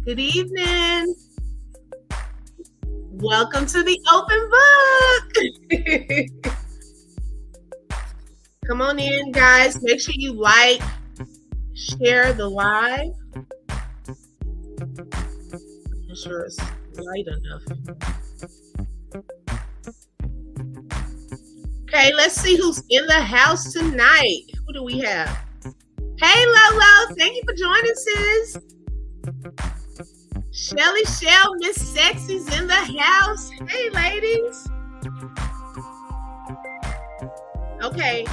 Good evening. Welcome to the open book. Come on in, guys. Make sure you like, share the live. I'm sure it's light enough. Okay, let's see who's in the house tonight. Who do we have? Hey, Lolo. Thank you for joining, sis. Shelly Shell, Miss Sexy's in the house. Hey, ladies. Okay.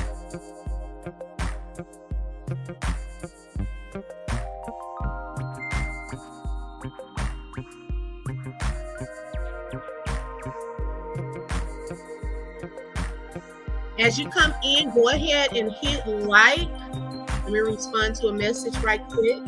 As you come in, go ahead and hit like. Let me respond to a message right quick.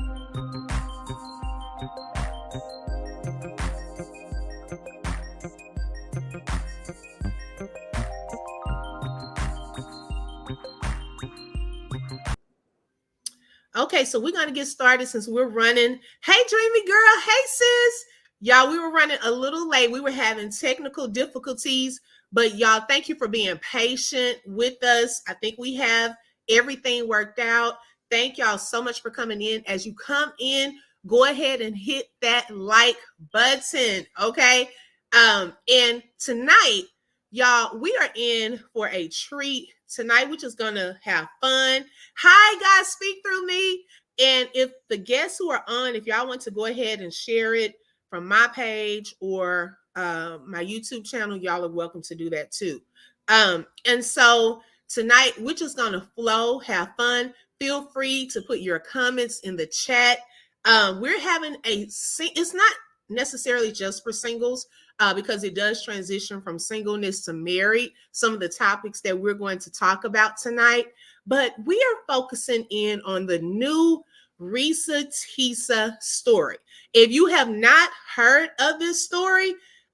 Okay, so we're going to get started since we're running. Hey, Dreamy Girl. Hey, sis. Y'all, we were running a little late. We were having technical difficulties, but y'all, thank you for being patient with us. I think we have everything worked out. Thank y'all so much for coming in. As you come in, go ahead and hit that like button, okay? And tonight, y'all, we are in for a treat. Tonight, we're just going to have fun. Hi, guys, speak through me. And if the guests who are on, if y'all want to go ahead and share it from my page or my YouTube channel, y'all are welcome to do that too. And so tonight, we're just going to flow, have fun. Feel free to put your comments in the chat. We're having it's not necessarily just for singles, because it does transition from singleness to married, some of the topics that we're going to talk about tonight. But we are focusing in on the new Risa Tisa story. If you have not heard of this story,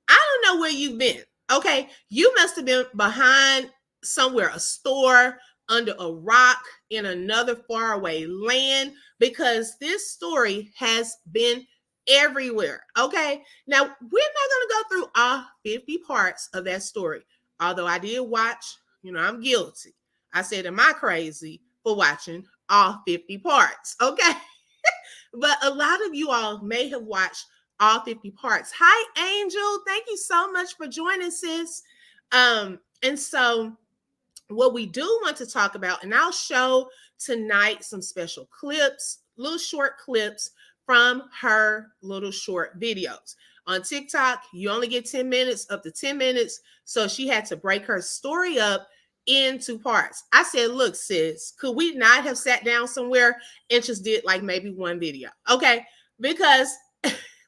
I don't know where you've been. Okay, you must have been behind somewhere, a store, under a rock, in another faraway land, because this story has been everywhere. Okay, now we're not going to go through all 50 parts of that story, although I did watch. I'm guilty. I said, am I crazy for watching all 50 parts? Okay. But a lot of you all may have watched all 50 parts. Hi, Angel. Thank you so much for joining, sis. And so what we do want to talk about, and I'll show tonight some special clips, little short clips from her little short videos. On TikTok, you only get 10 minutes, up to 10 minutes. So she had to break her story up in 2 parts. I said, look, sis, could we not have sat down somewhere and just did like maybe one video? Okay, because,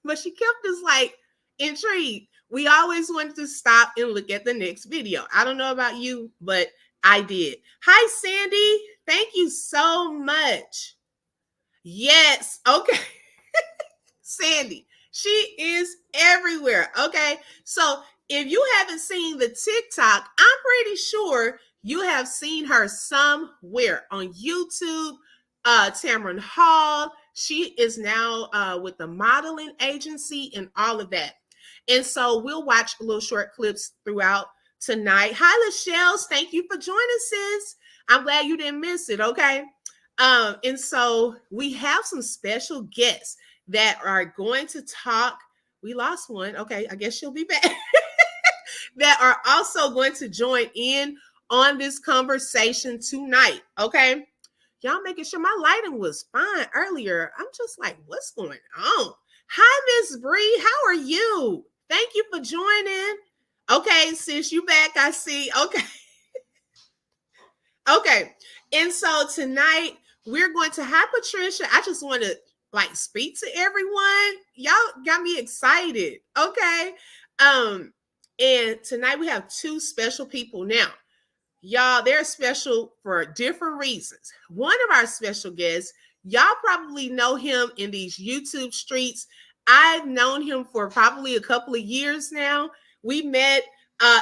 but she kept us like intrigued. We always wanted to stop and look at the next video. I don't know about you, but I did. Hi, Sandy. Thank you so much. Yes. Okay. Sandy, she is everywhere. Okay. So if you haven't seen the TikTok, I'm pretty sure you have seen her somewhere on YouTube. Tamron Hall. She is now with the modeling agency and all of that. And so we'll watch little short clips throughout tonight. Hi, Lachelle. Thank you for joining, sis. I'm glad you didn't miss it. Okay. And so we have some special guests that are going to talk. We lost one. Okay, I guess she'll be back. That are also going to join in on this conversation tonight. Okay, y'all making sure my lighting was fine earlier. I'm just like, what's going on? Hi, Miss Bree. How are you? Thank you for joining. Okay, sis, you back. I see. Okay. Okay. And so tonight we're going to have Patricia. I just want to like speak to everyone. Y'all got me excited. Okay. And tonight we have 2 special people. Now, y'all, they're special for different reasons. One of our special guests, y'all probably know him in these YouTube streets. I've known him for probably a couple of years now. We met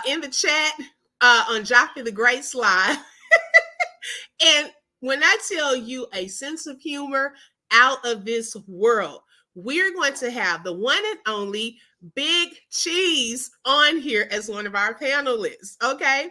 in the chat on Joffrey the Great Slide. And when I tell you a sense of humor out of this world, we're going to have the one and only Big Cheese on here as one of our panelists. Okay.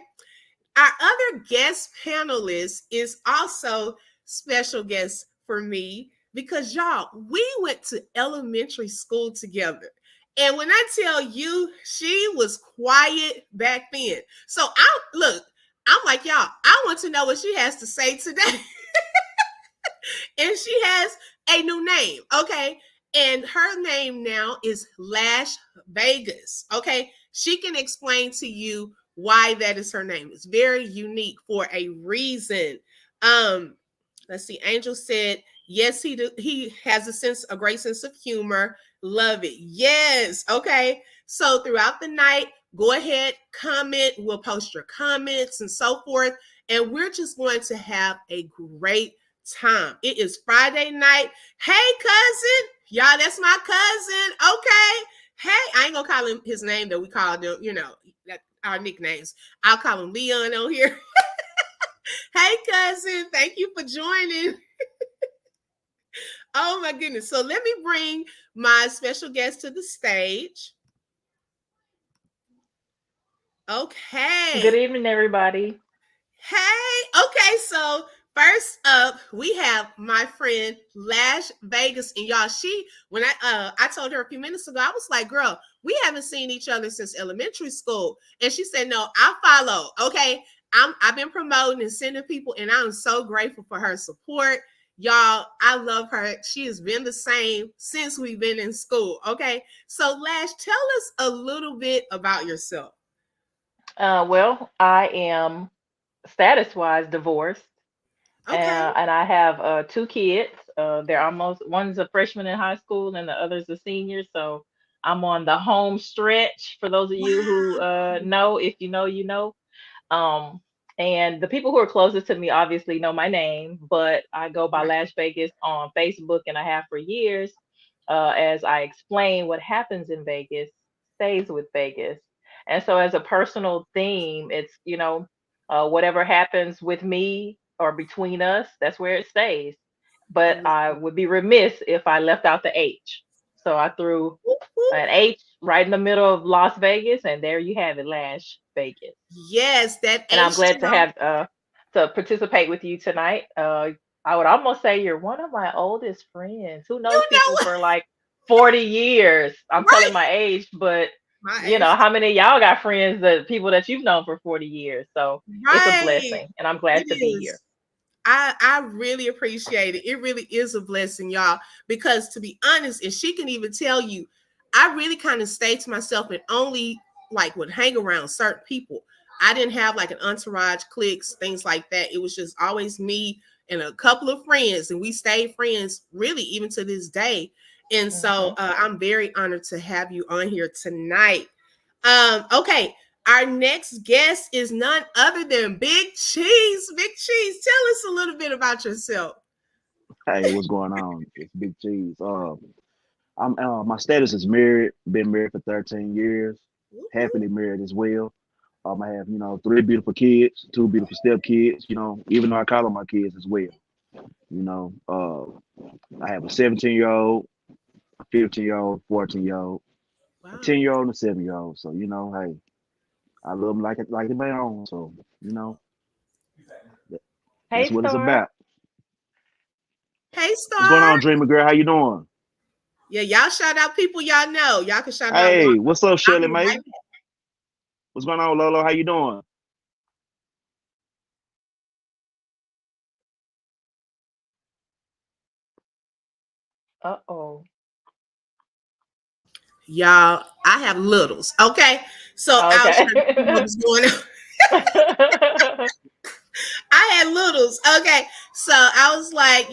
Our other guest panelist is also special guest for me because y'all, we went to elementary school together. And when I tell you, she was quiet back then. So I'm like, y'all, I want to know what she has to say today. And she has a new name, okay? And her name now is Lash Vegas, okay? She can explain to you why that is her name. It's very unique for a reason. Um, let's see. Angel said, yes, he has a great sense of humor. Love it. Yes. Okay. So throughout the night, go ahead, comment. We'll post your comments and so forth. And we're just going to have a great time. It is Friday night. Hey, cousin. Y'all, that's my cousin. Okay. Hey, I ain't gonna call him his name that we called him, our nicknames. I'll call him Leon on here. Hey, cousin. Thank you for joining. Oh my goodness. So let me bring my special guest to the stage. Good Okay. evening, everybody. Hey. Okay. So first up, we have my friend Lash Vegas, and y'all. When I told her a few minutes ago, I was like, "Girl, we haven't seen each other since elementary school," and she said, "No, I follow." Okay. I've been promoting and sending people, and I'm so grateful for her support. Y'all, I love her. She has been the same since we've been in school. Okay. So, Lash, tell us a little bit about yourself. Well, I am status-wise divorced, Okay. and I have two kids. They're almost one's a freshman in high school, and the other's a senior. So I'm on the home stretch. For those of you who Wow. know, if you know, you know. Um, and the people who are closest to me obviously know my name, but I go by Right. Lash Vegas on Facebook, and I have for years. As I explain, what happens in Vegas stays with Vegas. And so, as a personal theme, it's, whatever happens with me or between us, that's where it stays. I But love I it. would be remiss if I left out the H. So I threw Whoop, whoop. an H right in the middle of Las Vegas, and there you have it, Lash Vegas. Yes, that And I'm H glad to town. have to participate with you tonight. I would almost say you're one of my oldest friends who You knows people know for like 40 years. I'm right? telling my age, but My age. how many of y'all got friends that people that you've known for 40 years? So it's a Right. blessing, and I'm It glad to be here. is. I really appreciate it. It really is a blessing, y'all. Because to be honest, and she can even tell you, I really kind of stayed to myself and only like would hang around certain people. I didn't have like an entourage, cliques, things like that. It was just always me and a couple of friends, and we stayed friends really even to this day. And so Hmm. I'm very honored to have you on here tonight. Okay, our next guest is none other than Big Cheese. Big Cheese, tell us a little bit about yourself. Hey, what's going on? It's Big Cheese. I'm my status is married. Been married for 13 years. Woo-hoo. Happily married as well. I have three beautiful kids, two beautiful step kids. Even though I call them my kids as well. You know, I have a 17-year-old, a 15-year-old, 14-year-old, a Wow. 10-year-old, and a 7-year-old. So hey, I love them like my own. So that, Hey, that's what it's Star. about. Hey, What's going Star. on, Dreamer Girl? How you doing? Yeah, y'all shout out people y'all know. Y'all can shout out Hey, Wanda. what's up, I'll Shirley be right May? back. What's going on, Lolo? How you doing? Uh-oh. Y'all, I have littles. Okay. So I was trying to see what Okay. was going on. I had littles. Okay. So I was like,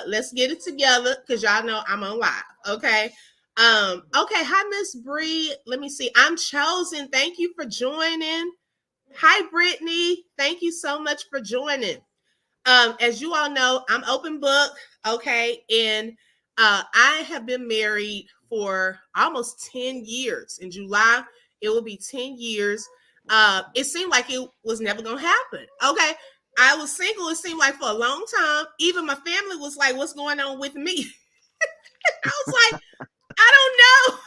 let's get it together because y'all know I'm on live. Okay. Okay. Hi, Miss Bree. Let me see. I'm chosen. Thank you for joining. Hi, Brittany. Thank you so much for joining. As you all know, I'm open book. Okay. And I have been married for almost 10 years. In July, it will be 10 years. It seemed like it was never going to happen. Okay. I was single, it seemed like for a long time. Even my family was like, what's going on with me? I was like, I don't know.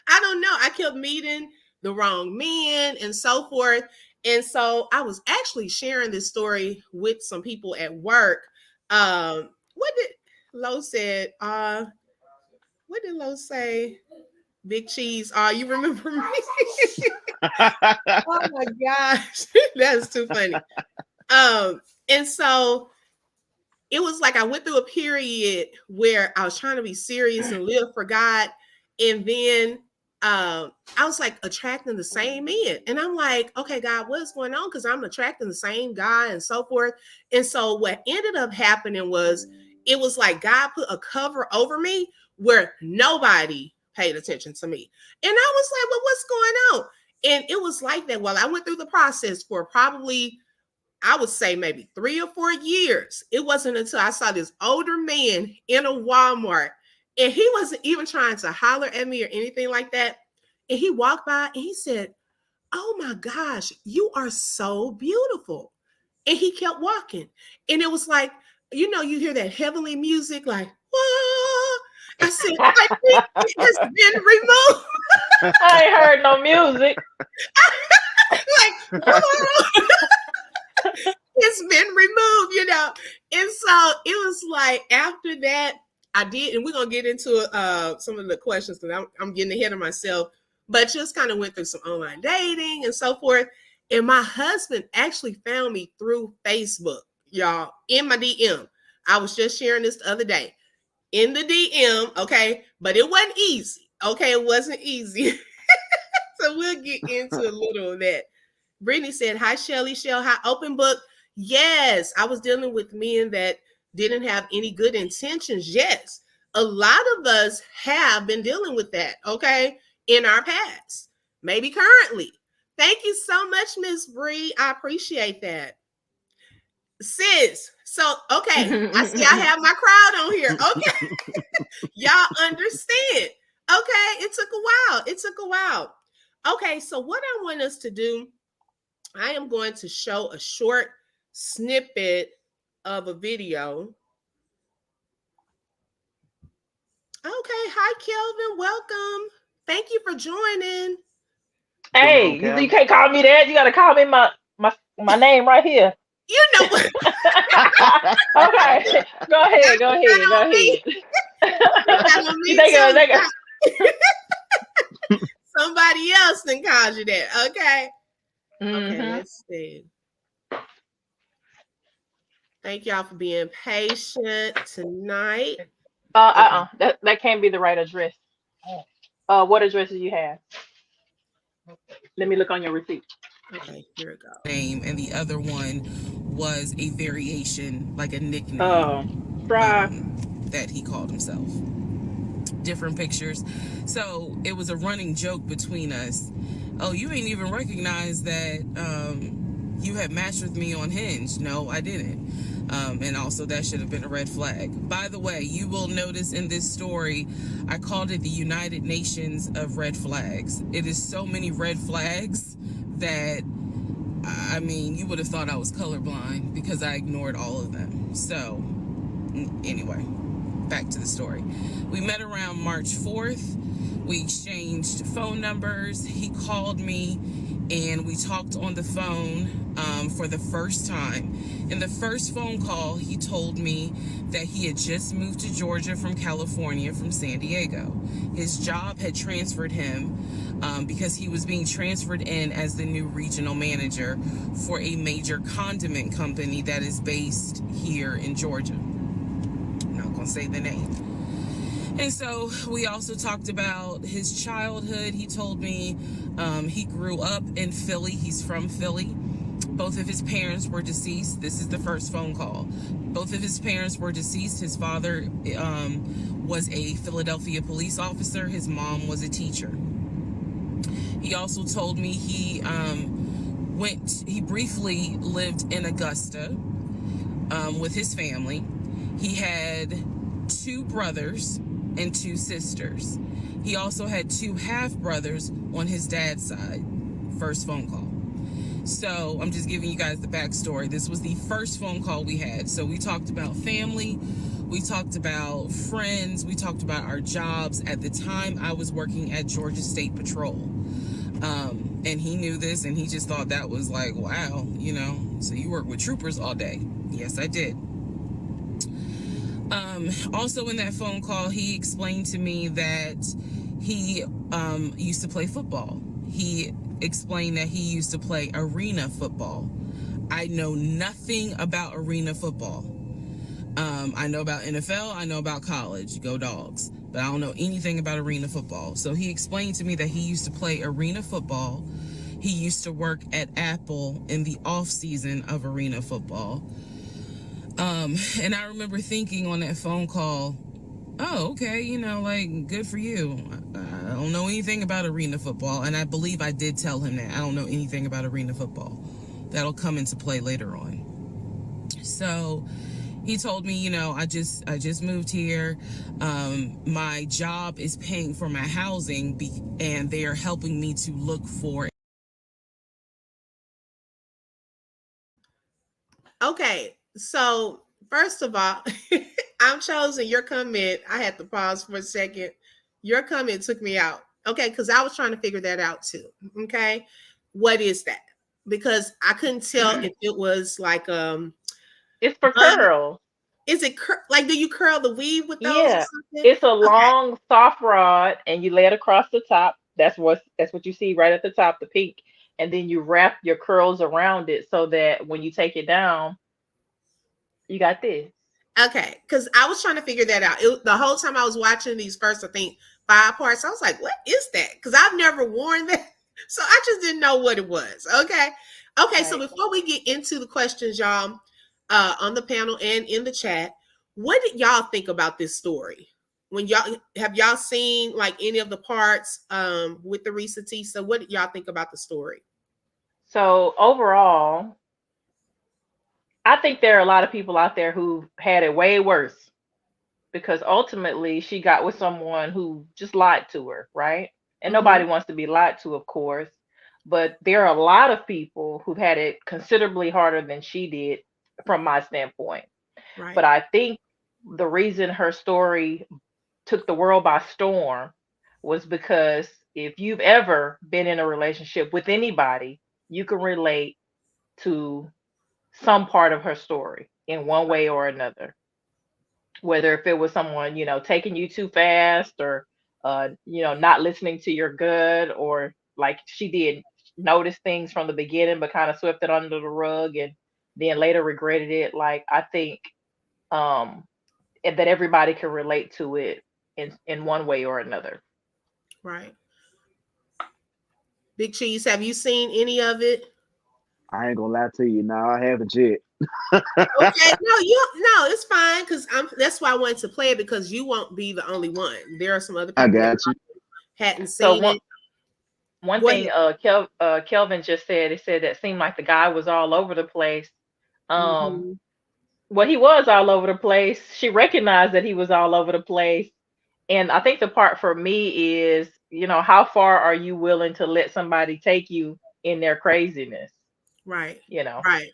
I don't know. I kept meeting the wrong men and so forth. And so I was actually sharing this story with some people at work. What did Lo said? What did Lo say? Big cheese. You remember me? Oh my gosh. That's too funny. And so it was like I went through a period where I was trying to be serious and live for God. And then I was like attracting the same men. And I'm like, okay, God, what's going on? Because I'm attracting the same guy and so forth. And so what ended up happening was it was like God put a cover over me where nobody paid attention to me. And I was like, well, what's going on? And it was like that while I went through the process for probably, I would say maybe 3 or 4 years. It wasn't until I saw this older man in a Walmart, and he wasn't even trying to holler at me or anything like that. And he walked by and he said, "Oh my gosh, you are so beautiful." And he kept walking. And it was like, you hear that heavenly music, like, whoa. I said, I think it has been removed. I ain't heard no music. Like, whoa. It's been removed. And so it was like after that, I did, and we're gonna get into some of the questions because I'm getting ahead of myself, but just kind of went through some online dating and so forth. And my husband actually found me through Facebook, y'all, in my DM. I was just sharing this the other day in the DM, okay, but it wasn't easy. Okay, it wasn't easy. So we'll get into a little of that. Brittany said, "Hi, Shelly. Shell, hi, open book." Yes, I was dealing with men that didn't have any good intentions. Yes, a lot of us have been dealing with that, okay, in our past, maybe currently. Thank you so much, Miss Bree. I appreciate that. Sis, so, okay, I see I have my crowd on here. Okay, y'all understand. Okay, it took a while. Okay, so what I want us to do, I am going to show a short snippet of a video. Okay, hi Kelvin, welcome. Thank you for joining. Hey, you can't call me that. You gotta call me my name right here. You know what? Okay, go ahead. Somebody else then calls you that. Okay. Okay, let's see. Thank y'all for being patient tonight. That can't be the right address. What address do you have? Let me look on your receipt. Okay, here we go. Name, and the other one was a variation, like a nickname that he called himself. Different pictures. So it was a running joke between us. Oh, you ain't even recognize that you had matched with me on Hinge. No, I didn't. And also that should have been a red flag. By the way, you will notice in this story, I called it the United Nations of red flags. It is so many red flags that, I mean, you would have thought I was colorblind because I ignored all of them. So anyway, back to the story. We met around March 4th. We exchanged phone numbers. He called me and we talked on the phone for the first time. In the first phone call, he told me that he had just moved to Georgia from California, from San Diego. His job had transferred him because he was being transferred in as the new regional manager for a major condiment company that is based here in Georgia. I'm not going to say the name. And so we also talked about his childhood. He told me he grew up in Philly. He's from Philly. Both of his parents were deceased. This is the first phone call. Both of his parents were deceased. His father was a Philadelphia police officer. His mom was a teacher. He also told me he briefly lived in Augusta with his family. He had 2 brothers and 2 sisters. He also had 2 half-brothers on his dad's side. First phone call. So I'm just giving you guys the backstory. This was the first phone call we had. So we talked about family. We talked about friends. We talked about our jobs. At the time, I was working at Georgia State Patrol. And he knew this, and he just thought that was like, wow, so you work with troopers all day. Yes, I did. Also in that phone call, he explained to me that he used to play football. He explained that he used to play arena football. I know nothing about arena football. I know about NFL, I know about college, go Dogs, but I don't know anything about arena football. So he explained to me that he used to play arena football. He used to work at Apple in the off season of arena football. And I remember thinking on that phone call, oh, okay, like, good for you. I don't know anything about arena football. And I believe I did tell him that I don't know anything about arena football. That'll come into play later on. So he told me, I just moved here. My job is paying for my housing, and they are helping me to look for. Okay, so first of all, I'm chosen. Your comment, I had to pause for a second. Your comment took me out. Okay, because I was trying to figure that out too. Okay, what is that? Because I couldn't tell if it was like It's for curls. Is it like, do you curl the weave with those or Yeah, something? it's a Okay. long, soft rod, and you lay it across the top. That's what you see right at the top, the pink, and then you wrap your curls around it so that when you take it down, you got this. Okay, because I was trying to figure that out. The whole time I was watching these first, I think 5 parts, I was like, "What is that?" Because I've never worn that, so I just didn't know what it was. Okay. So Right. before we get into the questions, y'all, on the panel and in the chat, what did y'all think about this story? When y'all seen like any of the parts with the Risa Tisa? What did y'all think about the story? So overall, I think there are a lot of people out there who had it way worse because ultimately she got with someone who just lied to her, right? And nobody Mm-hmm. wants to be lied to, of course. But there are a lot of people who've had it considerably harder than she did from my standpoint. But Right. I think the reason her story took the world by storm was because if you've ever been in a relationship with anybody, you can relate to some part of her story in one way or another. Whether if it was someone, taking you too fast or not listening to your gut, or like she did notice things from the beginning but kind of swept it under the rug and then later regretted it. Like I think um that everybody can relate to it in one way or another. Right. Big Cheese, have you seen any of it? I ain't gonna lie to you. No, I haven't yet. Okay, no, it's fine because I'm. That's why I wanted to play it because you won't be the only one. There are some other I people that got you. hadn't So seen one it. one Go ahead. thing Kelvin just said, it said that seemed like the guy was all over the place. Um Mm-hmm. well, he was all over the place. She recognized that he was all over the place. And I think the part for me is, how far are you willing to let somebody take you in their craziness? Right, You know. right,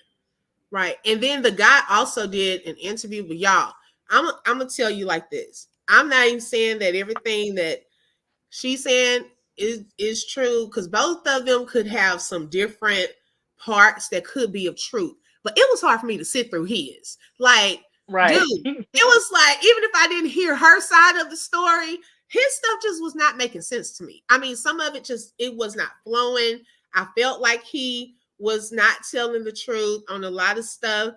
right. And then the guy also did an interview with y'all. I'm gonna tell you like this. I'm not even saying that everything that she's saying is true because both of them could have some different parts that could be of truth. But it was hard for me to sit through his. Like, dude, Right. it was like even if I didn't hear her side of the story, his stuff just was not making sense to me. I mean, some of it just it was not flowing. I felt like he was not telling the truth on a lot of stuff.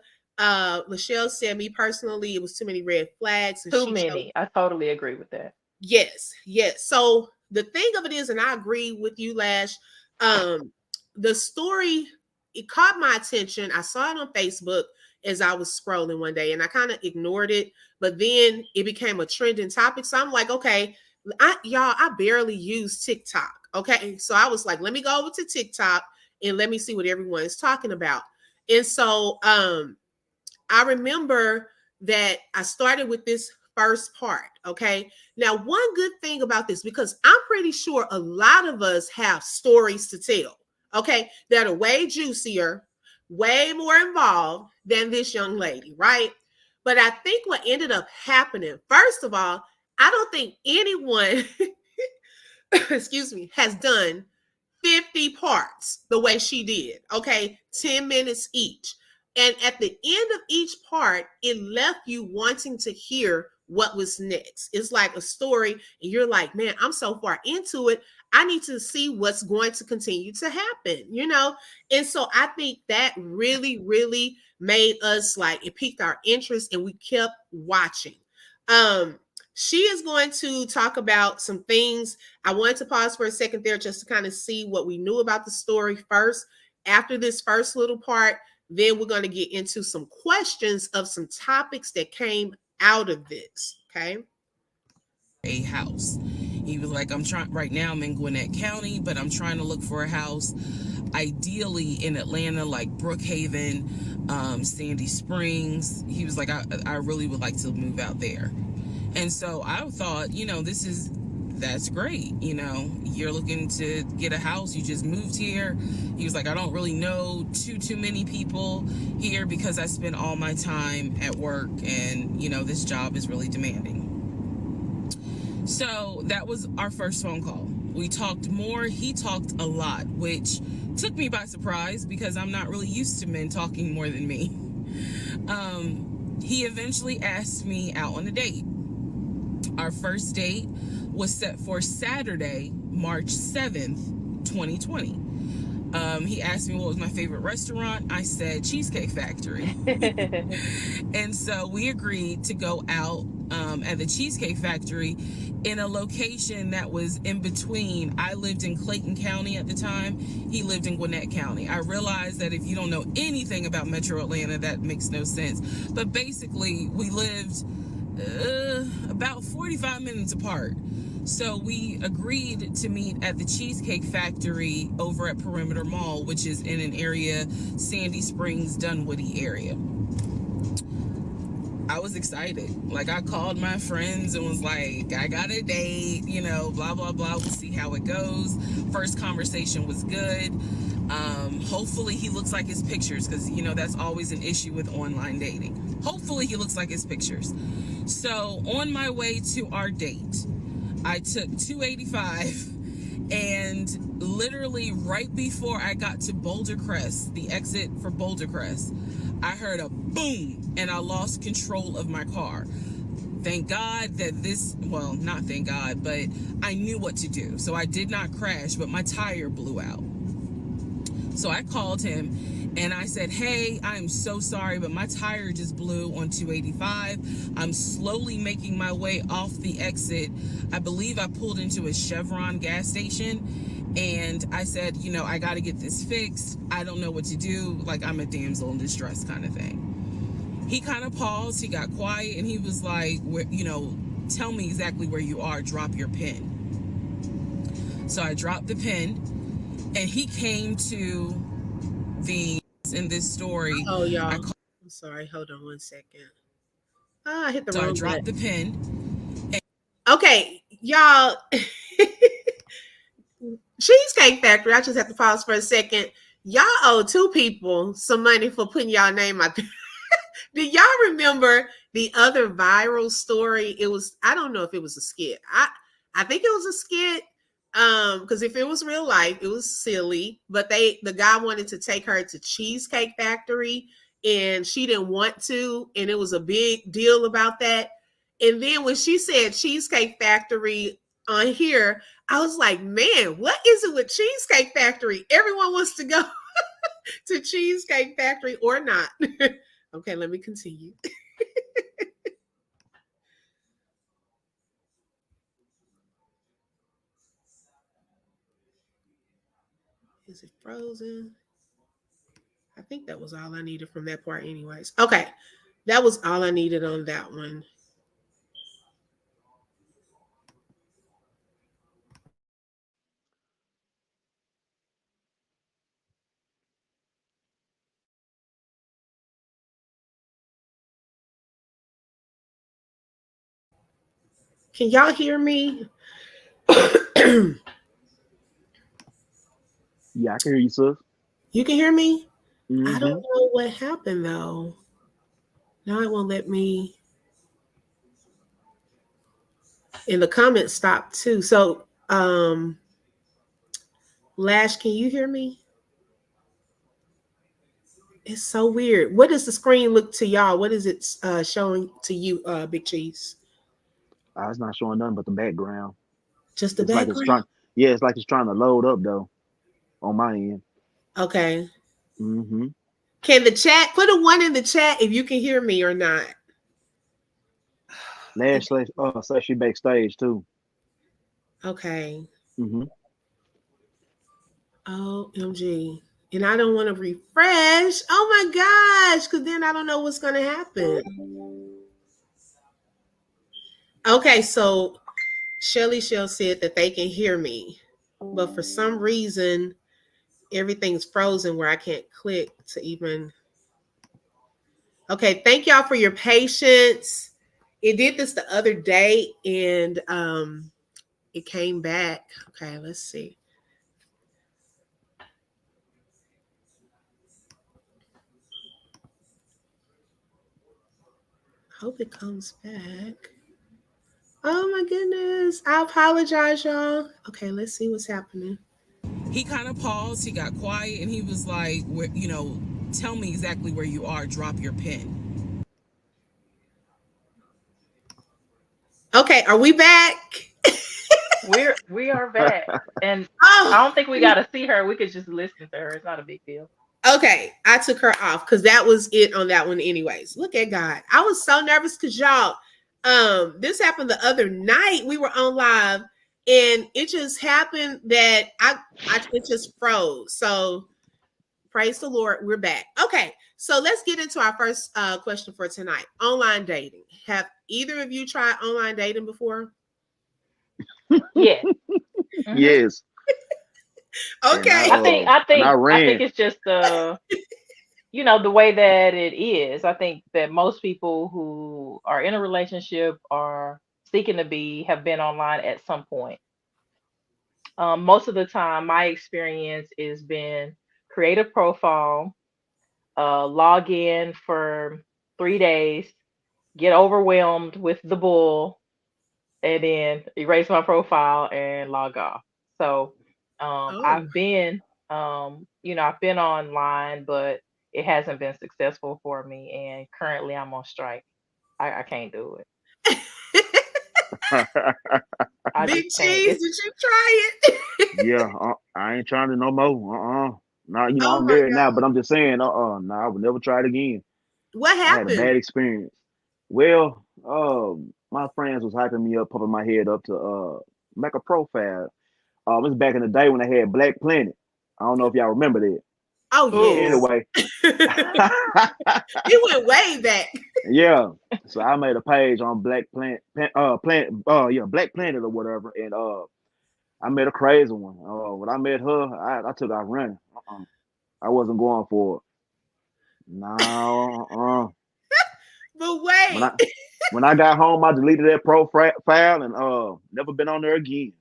Michelle said, me personally, it was too many red flags, and Too she chose. many. I totally agree with that. Yes, yes. So the thing of it is, and I agree with you, Lash. Um, the story it caught my attention. I saw it on Facebook as I was scrolling one day, and I kind of ignored it. But then it became a trending topic. So I'm like, okay, I barely use TikTok. Okay, so I was like, let me go over to TikTok and let me see what everyone is talking about. And so I remember that I started with this first part. Okay. Now, one good thing about this, because I'm pretty sure a lot of us have stories to tell, okay, that are way juicier, way more involved than this young lady, right? But I think what ended up happening, first of all, I don't think anyone, excuse me, has done 50 parts the way she did. Okay, 10 minutes each. And at the end of each part, it left you wanting to hear what was next. It's like a story, and you're like, man, I'm so far into it. I need to see what's going to continue to happen, you know? And so I think that really, really made us like, it piqued our interest and we kept watching. Um, she is going to talk about some things. I wanted to pause for a second there just to kind of see what we knew about the story first. After this first little part, then we're going to get into some questions of some topics that came out of this. Okay. A house. He was like, I'm trying right now, I'm in Gwinnett County, but I'm trying to look for a house, ideally in Atlanta, like Brookhaven, Sandy Springs. He was like, I really would like to move out there. And so I thought, that's great. You're looking to get a house. You just moved here. He was like, I don't really know too many people here because I spend all my time at work, and this job is really demanding. So that was our first phone call. We talked more. He talked a lot, which took me by surprise because I'm not really used to men talking more than me. He eventually asked me out on a date. Our first date was set for Saturday, March 7th, 2020. He asked me what was my favorite restaurant. I said Cheesecake Factory. And so we agreed to go out at the Cheesecake Factory in a location that was in between. I lived in Clayton County at the time. He lived in Gwinnett County. I realized that if you don't know anything about Metro Atlanta, that makes no sense. But basically, we lived about 45 minutes apart. So we agreed to meet at the Cheesecake Factory over at Perimeter Mall, which is in an area, Sandy Springs, Dunwoody area. I was excited. Like, I called my friends and was like, I got a date, blah, blah, blah. We'll see how it goes. First conversation was good. Hopefully he looks like his pictures, because, that's always an issue with online dating. Hopefully he looks like his pictures. So on my way to our date, I took 285, and literally right before I got to Boulder Crest, the exit for Boulder Crest, I heard a boom and I lost control of my car. Thank God that not thank God, but I knew what to do. So I did not crash, but my tire blew out. So I called him and I said, hey, I'm so sorry, but my tire just blew on 285. I'm slowly making my way off the exit. I believe I pulled into a Chevron gas station, and I said, I got to get this fixed. I don't know what to do. Like, I'm a damsel in distress kind of thing. He kind of paused. He got quiet, and he was like, tell me exactly where you are. Drop your pin. So I dropped the pin, and he came to in this story. Oh, y'all. I'm sorry. Hold on one second. I hit the wrong button. So I dropped the pin. Okay, y'all. Cheesecake Factory. I just have to pause for a second. Y'all owe two people some money for putting y'all name out there. Do y'all remember the other viral story? It was, I don't know if it was a skit. I think it was a skit. Because if it was real life, it was silly. But the guy wanted to take her to Cheesecake Factory, and she didn't want to, and it was a big deal about that. And then when she said Cheesecake Factory on here, I was like, man, what is it with Cheesecake Factory? Everyone wants to go to Cheesecake Factory or not. Okay, let me continue. Is it frozen? I think that was all I needed from that part anyways. Okay, that was all I needed on that one. Can y'all hear me? Yeah, I can hear you, sis. You can hear me? Mm-hmm. I don't know what happened though. Now it won't let me. And the comments stopped too. So, Lash, can you hear me? It's so weird. What does the screen look to y'all? What is it showing to you, Big Cheese? It's not showing nothing but the background. Just the It's like it's background? trying. Yeah, it's like it's trying to load up though on my end. Okay. Mm-hmm. Can the chat put a one in the chat if you can hear me or not? Lash says she backstage too. Okay. Mm-hmm. OMG. And I don't want to refresh. Oh my gosh. Because then I don't know what's going to happen. Okay. So Shelly Shell said that they can hear me. But for some reason, everything's frozen where I can't click to even. Okay. Thank y'all for your patience. It did this the other day and it came back. Okay. Let's see. Hope it comes back. Oh my goodness. I apologize, y'all. Okay, let's see what's happening. He kind of paused, he got quiet, and he was like, tell me exactly where you are, drop your pin. Okay, are we back? We are back, and I Oh, don't think we gotta see her. We could just listen to her. It's not a big deal. okay. I took her off because that was it on that one, anyways. Look at God. I was so nervous because y'all, this happened the other night. We were on live, and it just happened that I it just froze. So praise the Lord, we're back. Okay, so let's get into our first question for tonight. Online dating. Have either of you tried online dating before? Yes. Hmm. Yes, and Okay. I I think ran. it's just the way that it is. I think that most people who are in a relationship or seeking to be have been online at some point. Most of the time, my experience has been create a profile, log in for 3 days, get overwhelmed with the bull, and then erase my profile and log off. So Oh, I've been online, but it hasn't been successful for me. And currently I'm on strike. I can't do it. I Big just can't. Cheese, did you try it? Yeah, I ain't trying to no more. Now Oh I'm my married now, God. but I'm just saying. No, I would never try it again. What I had a happened? bad experience. Well, my friends was hyping me up, pumping my head up to make a profile. This is back in the day when they had Black Planet. I don't know if y'all remember that. Oh, Ooh. yes. Anyway, It went way back. yeah. So I made a page on Black Planet or whatever, and I met a crazy one. When I met her, I took out running. I wasn't going for it. No, But when wait. I got home, I deleted that profile and never been on there again.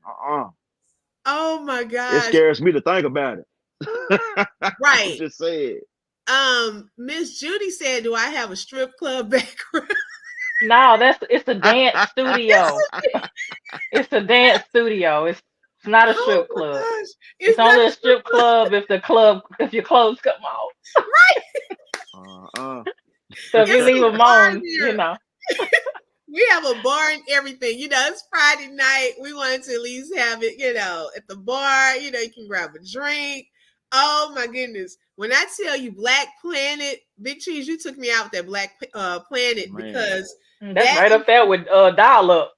Oh my It gosh. scares me to think about it. I'm Right. just saying. Miss Judy said, do I have a strip club background? No, it's a dance studio. It's a dance studio. It's not a Oh strip my club. gosh. It's It's not only a a strip strip club if your clothes come off. Uh, uh. So if you It's leave a them bar on, there. We have a bar and everything. It's Friday night. We wanted to at least have it, at the bar. You can grab a drink. Oh my goodness. When I tell you Black Planet, Big Cheese, you took me out with that Black Planet Man. because that's that right up there with dial up.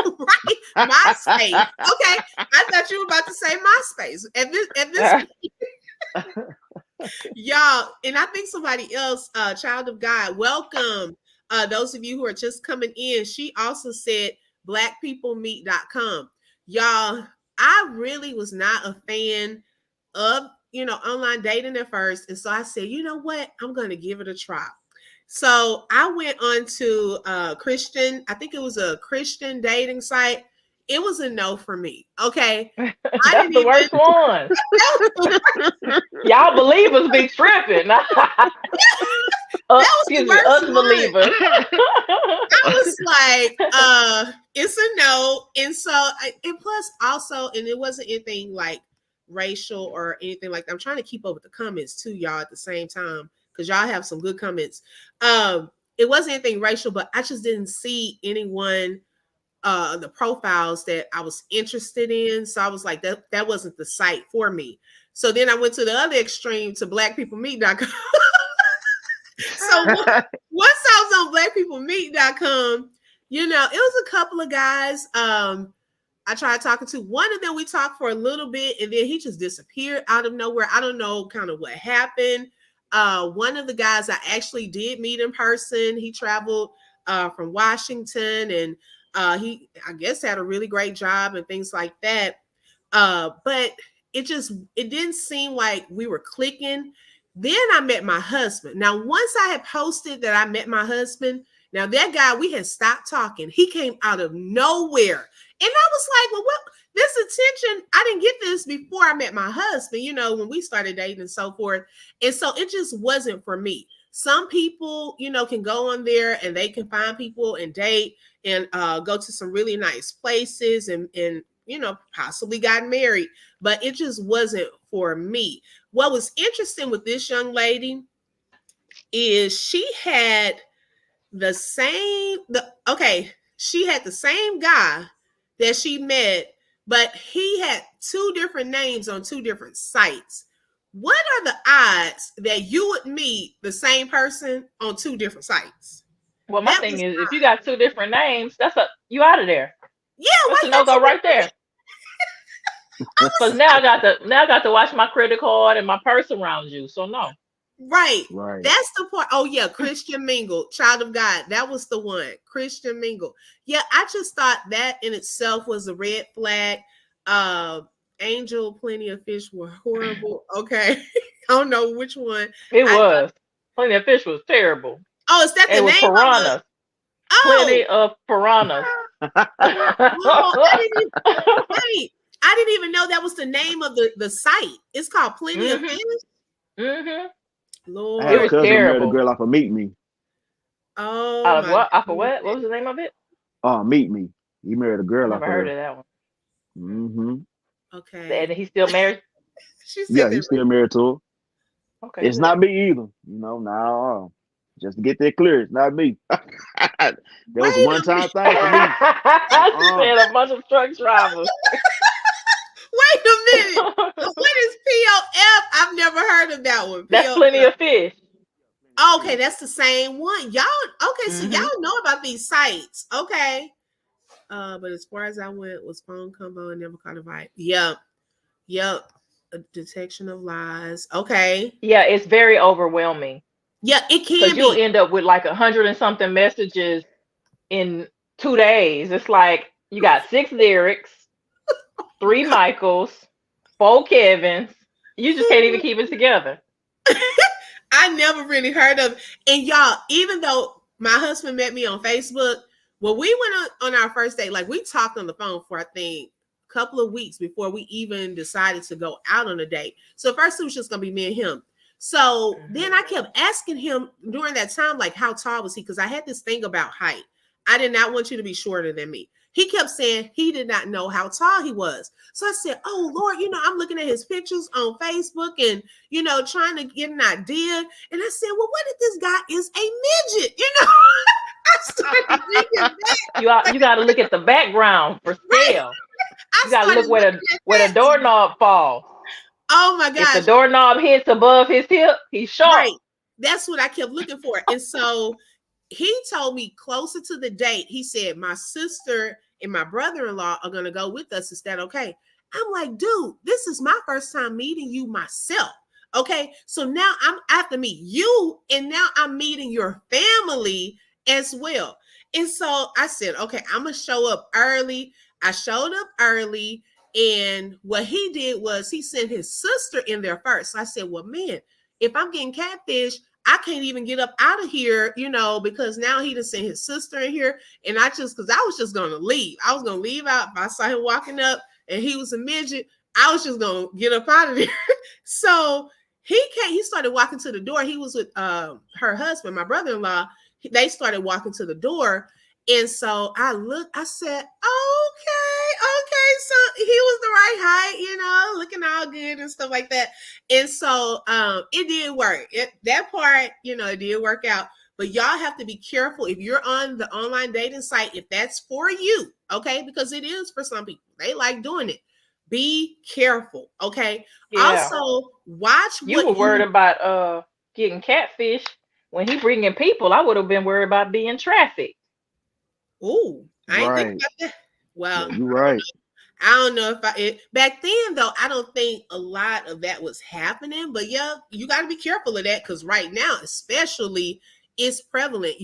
right MySpace. Okay. I thought you were about to say MySpace. At this y'all, and I think somebody else, child of God, welcome. Those of you who are just coming in, she also said blackpeoplemeet.com. Y'all, I really was not a fan of, online dating at first. And so I said, you know what? I'm going to give it a try. So I went on to Christian, I think it was a Christian dating site. It was a no for me. Okay. I That's didn't the even worst one. Y'all believers be tripping. That was the Excuse me, worst one. unbelievers. I was like, it's a no. And so, and plus also, and it wasn't anything like racial or anything like that. I'm trying to keep up with the comments too, y'all, at the same time, because y'all have some good comments. It wasn't anything racial, but I just didn't see anyone, the profiles that I was interested in. So I was like, that wasn't the site for me. So then I went to the other extreme to blackpeoplemeet.com. So once I was on blackpeoplemeet.com, it was a couple of guys. I tried talking to one of them. We talked for a little bit, and then he just disappeared out of nowhere. I don't know kind of what happened. One of the guys I actually did meet in person. He traveled from Washington, and he, I guess, had a really great job and things like that. But it didn't seem like we were clicking. Then I met my husband. Now, once I had posted that I met my husband, now that guy, we had stopped talking. He came out of nowhere. And I was like, well, what? This attention, I didn't get this before I met my husband, when we started dating and so forth. And so it just wasn't for me. Some people, can go on there and they can find people and date and go to some really nice places and possibly got married. But it just wasn't for me. What was interesting with this young lady is she had she had the same guy that she met, but he had two different names on two different sites. What are the odds that you would meet the same person on two different sites? Well, my thing is, if you got two different names, you out of there. Yeah, that's a no go right there. Because now I got to watch my credit card and my purse around you. So no. Right. That's the part. Oh yeah, Christian Mingle, child of God. That was the one. Christian Mingle. Yeah, I just thought that in itself was a red flag. Angel, Plenty of Fish were horrible. Okay. I don't know which one. It was. Plenty of Fish was terrible. Oh, is that the name? Piranhas. Plenty of piranhas. I didn't even know that was the name of the site. It's called Plenty of Fish. Mm-hmm. Lord, I had it was a cousin terrible. married a girl off of Meet Me. Oh, off of what? What was the name of it? Meet Me. He married a girl off of her. Never heard of that one. Mm-hmm. Okay. And he's still married? He's still married to her. Okay. It's not me either. No. Just to get that clear, it's not me. That was a one-time thing for me. She said a bunch of truck drivers. Wait a minute. What is POF? I've never heard of that one. That's Plenty of Fish. Okay, that's the same one. Y'all, okay, so y'all know about these sites. Okay. But as far as I went, was phone combo and never caught a bite. Yep. A detection of lies. Okay. Yeah, it's very overwhelming. Yeah, it can be. Because you'll end up with like 100 and something messages in 2 days. It's like you got 6 lyrics, 3 Michaels, 4 Kevins. You just can't even keep it together. I never really heard of. And y'all, even though my husband met me on Facebook, when we went on our first date, like we talked on the phone for, I think, a couple of weeks before we even decided to go out on a date. So first it was just going to be me and him. So then I kept asking him during that time, like, how tall was he? Because I had this thing about height. I did not want you to be shorter than me. He kept saying he did not know how tall he was. So I said, oh, Lord, I'm looking at his pictures on Facebook and, trying to get an idea. And I said, well, what if this guy is a midget? I started thinking that. You got to look at the background for scale. You got to look where the doorknob falls. Oh my gosh. If the doorknob hits above his hip, he's short. Right. That's what I kept looking for. And so he told me closer to the date, he said, my sister and my brother-in-law are going to go with us. Is that okay? I'm like, dude, this is my first time meeting you myself. Okay. So now I have to meet you. And now I'm meeting your family as well. And so I said, okay, I'm going to show up early. I showed up early. And what he did was he sent his sister in there first. So I said, well, man, if I'm getting catfish, I can't even get up out of here, because now he just sent his sister in here. And because I was just going to leave. I was going to leave out. If I saw him walking up and he was a midget, I was just going to get up out of there. So He started walking to the door. He was with her husband, my brother-in-law. They started walking to the door. And so I looked, I said, okay, so he was the right height, looking all good and stuff like that. And so it did work. That part, it did work out. But y'all have to be careful if you're on the online dating site, if that's for you, okay? Because it is for some people. They like doing it. Be careful, okay? Yeah. Also, watch You what were worried you. about getting catfish. When he bringing people, I would have been worried about being trafficked. Ooh, I ain't think Right. about that. Yeah, Well, you right. I don't know if back then though. I don't think a lot of that was happening, but yeah, you got to be careful of that because right now, especially, it's prevalent.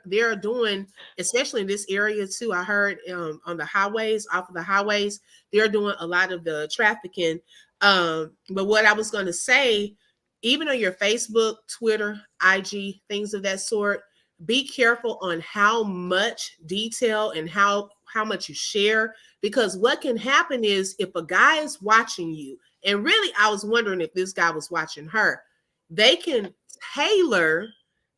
They're doing, especially in this area too. I heard on the highways, off of the highways, they're doing a lot of the trafficking. But what I was going to say, even on your Facebook, Twitter, IG, things of that sort, be careful on how much detail and how much you share, because what can happen is if a guy is watching you, and really I was wondering if this guy was watching her, they can tailor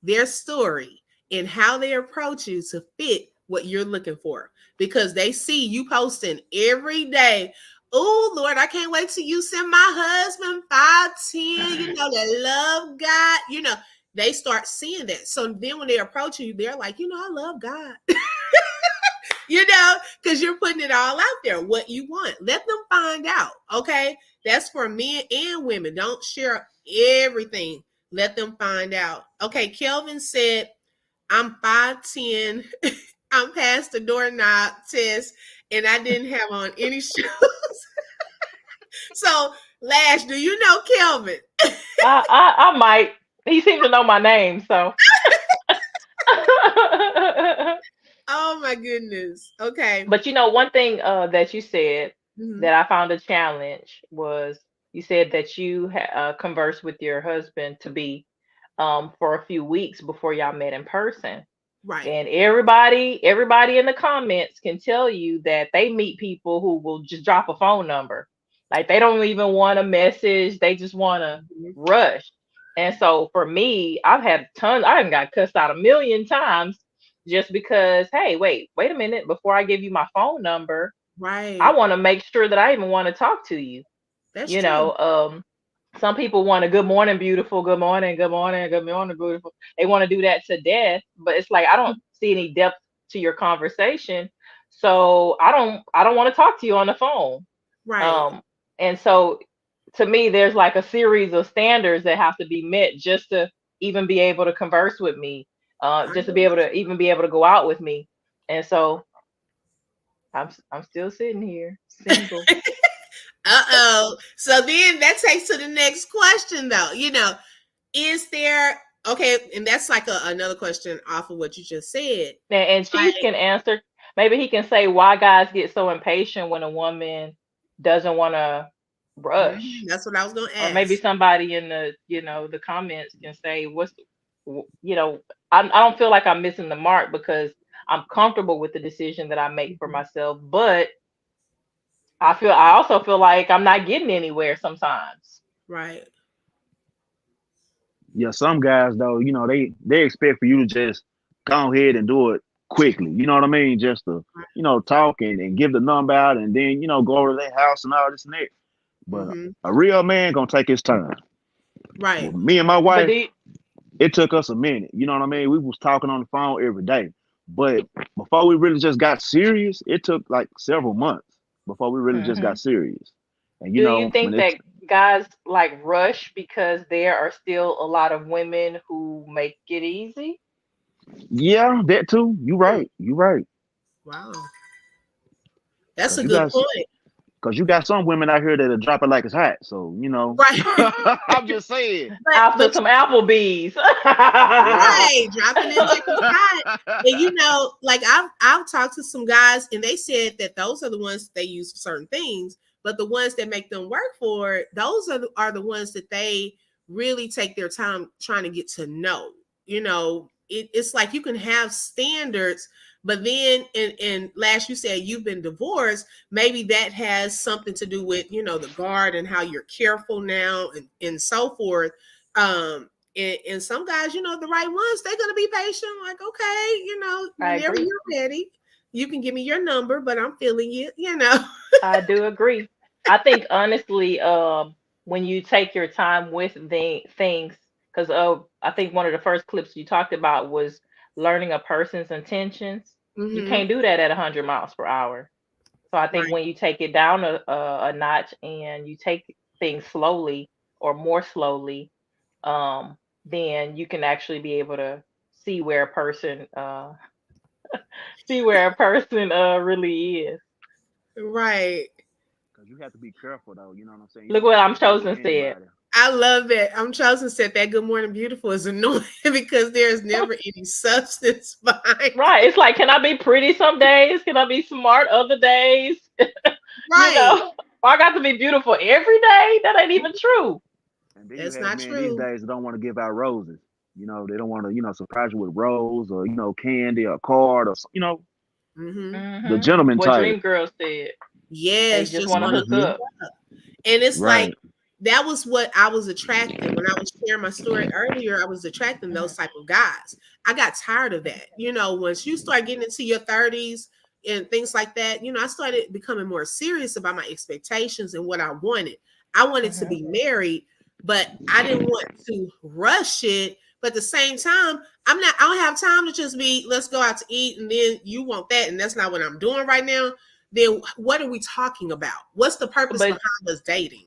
their story and how they approach you to fit what you're looking for, because they see you posting every day. Oh Lord, I can't wait till you send my husband 510, that love God, they start seeing that. So then when they approach you, they're like, I love God. Because you're putting it all out there, what you want. Let them find out. Okay. That's for men and women. Don't share everything. Let them find out. Okay. Kelvin said, I'm 5'10. I'm past the doorknob test, and I didn't have on any shoes. So, Lash, do you know Kelvin? I might. He seemed to know my name, so. Oh my goodness. Okay. But one thing that you said Mhm. that I found a challenge was you said that you conversed with your husband to be for a few weeks before y'all met in person. Right. And everybody in the comments can tell you that they meet people who will just drop a phone number. Like they don't even want a message, they just want to Mhm. rush. And so for me, I've had tons, I haven't got cussed out a million times just because, hey, wait a minute, before I give you my phone number, I Right. want to make sure that I even want to talk to you. That's You true. know, some people want a good morning, beautiful, good morning, good morning, good morning, beautiful. They want to do that to death, but it's like I don't see any depth to your conversation. So I don't want to talk to you on the phone. Right. Um, and so to me, there's like a series of standards that have to be met just to even be able to converse with me, I just to know be able that's to even be able to go out with me. And so I'm still sitting here single. Uh-oh. So then that takes to the next question though. Is there okay, and that's like another question off of what you just said. And Chief Like, can answer. Maybe he can say why guys get so impatient when a woman doesn't want to rush. that's what I was gonna Or maybe ask. somebody in the comments can say you know, I don't feel like I'm missing the mark because I'm comfortable with the decision that I make for Mhm. myself, but I also feel like I'm not getting anywhere sometimes. Right. Yeah, some guys though, they expect for you to just go ahead and do it quickly. You know what I mean? Just to, talk and give the number out and then, go over to their house and all this and that. But Mm-hmm. a real man gonna take his time. Well, Right. me and my But wife, do you, it took us a minute. You know what I mean? We was talking on the phone every day. But before we really just got serious, it took like several months before we really just mhm. got serious. And Do you when think it that guys like rush because there are still a lot of women who make it easy? yeah, that too. You Hmm. right. You right. Wow. That's Cause a you good got point. Cause you got some women out here that'll drop it like it's hot. So, Right. I'm just saying. After but some Applebee's. Right. right, dropping it like it's hot. And like I've talked to some guys and they said that those are the ones that they use for certain things, but the ones that make them work for it, those are the ones that they really take their time trying to get to know. It's like you can have standards, But then, and last you said you've been divorced. Maybe that has something to do with the guard and how you're careful now and so forth. And some guys, the right ones, they're gonna be patient. Like, okay, I whenever agree. you're ready, you can give me your number, but I'm feeling it. I do agree. I think honestly, when you take your time with the things, because I think one of the first clips you talked about was learning a person's intentions. You Hmm. can't do that at 100 miles per hour. So I think Right. when you take it down a notch and you take things slowly or more slowly, then you can actually be able to see where a person see where a person really is. Right. Because you have to be careful though. You know what I'm saying? You Look don't what want to I'm just date chosen said. anybody. I love that. I'm chosen said that good morning beautiful is annoying because there's never any substance behind Right. it. It's like, can I be pretty some days? Can I be smart other days? You Right. know, I got to be beautiful every day. That ain't even true. And then you That's have not men these true. days that don't want to give out roses. They don't want to, surprise you with rose or, candy or card or, Hmm. the Hmm. gentleman What type. Dream Girl said. They Yes, just just want to want to hook hook Hmm. up. you up. And it's like Right. that was what I was attracting when I was sharing my story earlier. I was attracting those Hmm. type of guys. I got tired of that. Once you start getting into your 30s and things like that, I started becoming more serious about my expectations and what I wanted. I wanted to Hmm. be married, but I didn't want to rush it. But at the same time, I don't have time to just be, let's go out to eat and then you want that. And that's not what I'm doing right now. Then what are we talking about? What's the purpose But behind us dating?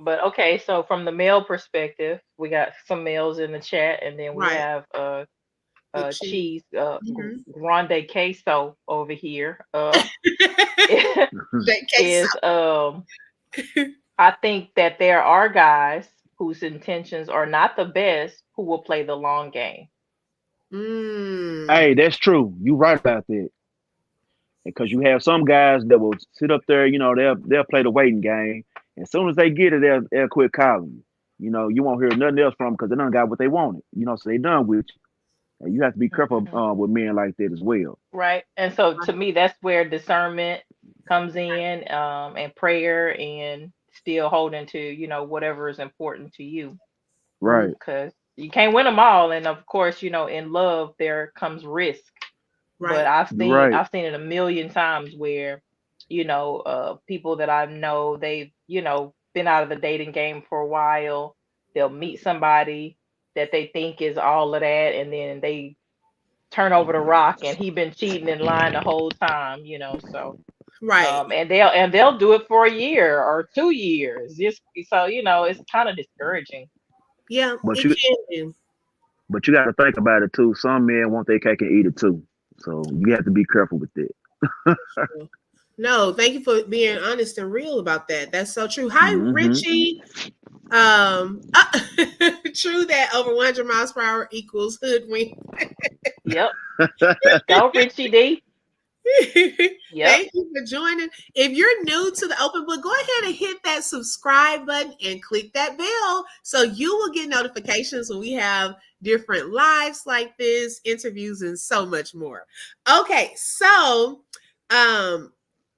okay, so from the male perspective, we got some males in the chat, and then we Right. have Big cheese. cheese Hmm. grande queso over here. That case. Is I think that there are guys whose intentions are not the best who will play the long game. Mm. Hey, that's true. You right about that. Because you have some guys that will sit up there, they'll play the waiting game. As soon as they get it, they'll quit calling you. You won't hear nothing else from them because they done got what they wanted. So they done with you. And you have to be careful Mhm. with men like that as well. Right. And so to me, that's where discernment comes in, and prayer and still holding to, whatever is important to you. Mm. Right. Because you can't win them all. And of course, in love, there comes risk. But Right. You're right. I've seen it a million times where, people that I know, they've, been out of the dating game for a while. They'll meet somebody that they think is all of that, and then they turn over the rock and he been cheating and lying the whole time, so Right. and they'll do it for a year or 2 years. Just so it's kind of discouraging. Yeah, But it you can be. but you got to think about it too. Some men want their cake and eat it too. So you have to be careful with that. No, thank you for being honest and real about that. That's so true. Hi, Hmm. Richie. True that over 100 miles per hour equals hoodwink. Yep. Go Richie D. Yep. Thank you for joining. If you're new to the open book, go ahead and hit that subscribe button and click that bell so you will get notifications when we have different lives like this, interviews, and so much more. Okay, so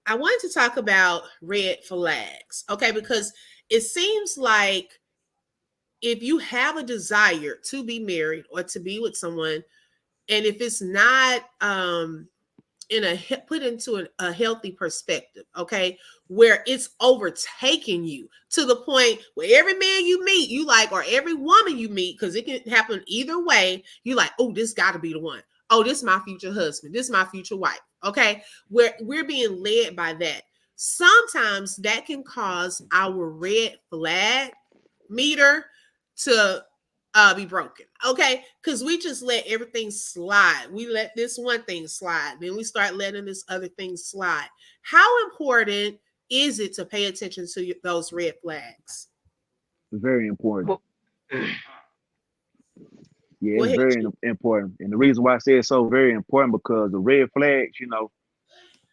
I wanted to talk about red flags, okay, because it seems like if you have a desire to be married or to be with someone, and if it's not in put into a healthy perspective, okay, where it's overtaking you to the point where every man you meet, you like, or every woman you meet, because it can happen either way, you like, oh, this got to be the one. Oh, this is my future husband. This is my future wife. Okay, where we're being led by that. Sometimes that can cause our red flag meter to be broken. Okay. Because we just let everything slide. We let this one thing slide. Then we start letting this other thing slide. How important is it to pay attention to those red flags? Very important. Well, Yeah, Go it's ahead, very Chief. important. And the reason why I say it's so very important because the red flags,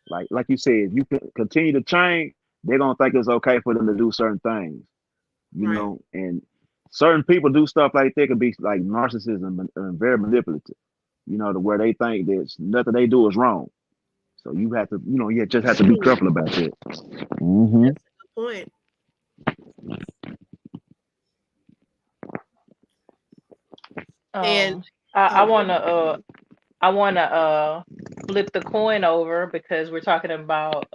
like you said, if you continue to change, they're gonna think it's okay for them to do certain things. Right. And certain people do stuff like that can be like narcissism and very manipulative. to where they think that nothing they do is wrong. So you have to, you just have to be Ooh, careful about that. Hmm. that's a good point. And Um, I oh, go wanna ahead. flip the coin over because we're talking about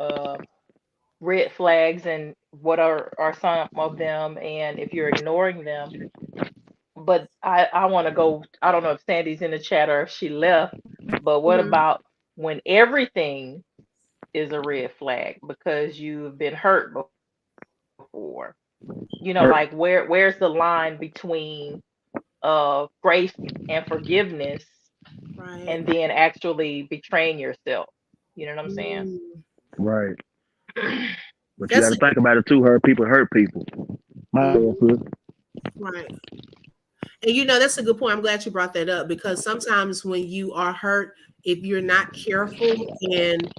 red flags and what are some of them, and if you're ignoring them. But I want to go. I don't know if Sandy's in the chat or if she left. But what Mhm. about when everything is a red flag because you've been hurt before? Like Hurt. where's the line between grace and forgiveness Right. and then actually betraying yourself? You know what I'm saying? Mm. Right. But you got That's to a, think about it too. Hurt people hurt people. My bad, mhm, sis. right. And that's a good point. I'm glad you brought that up because sometimes when you are hurt, if you're not careful and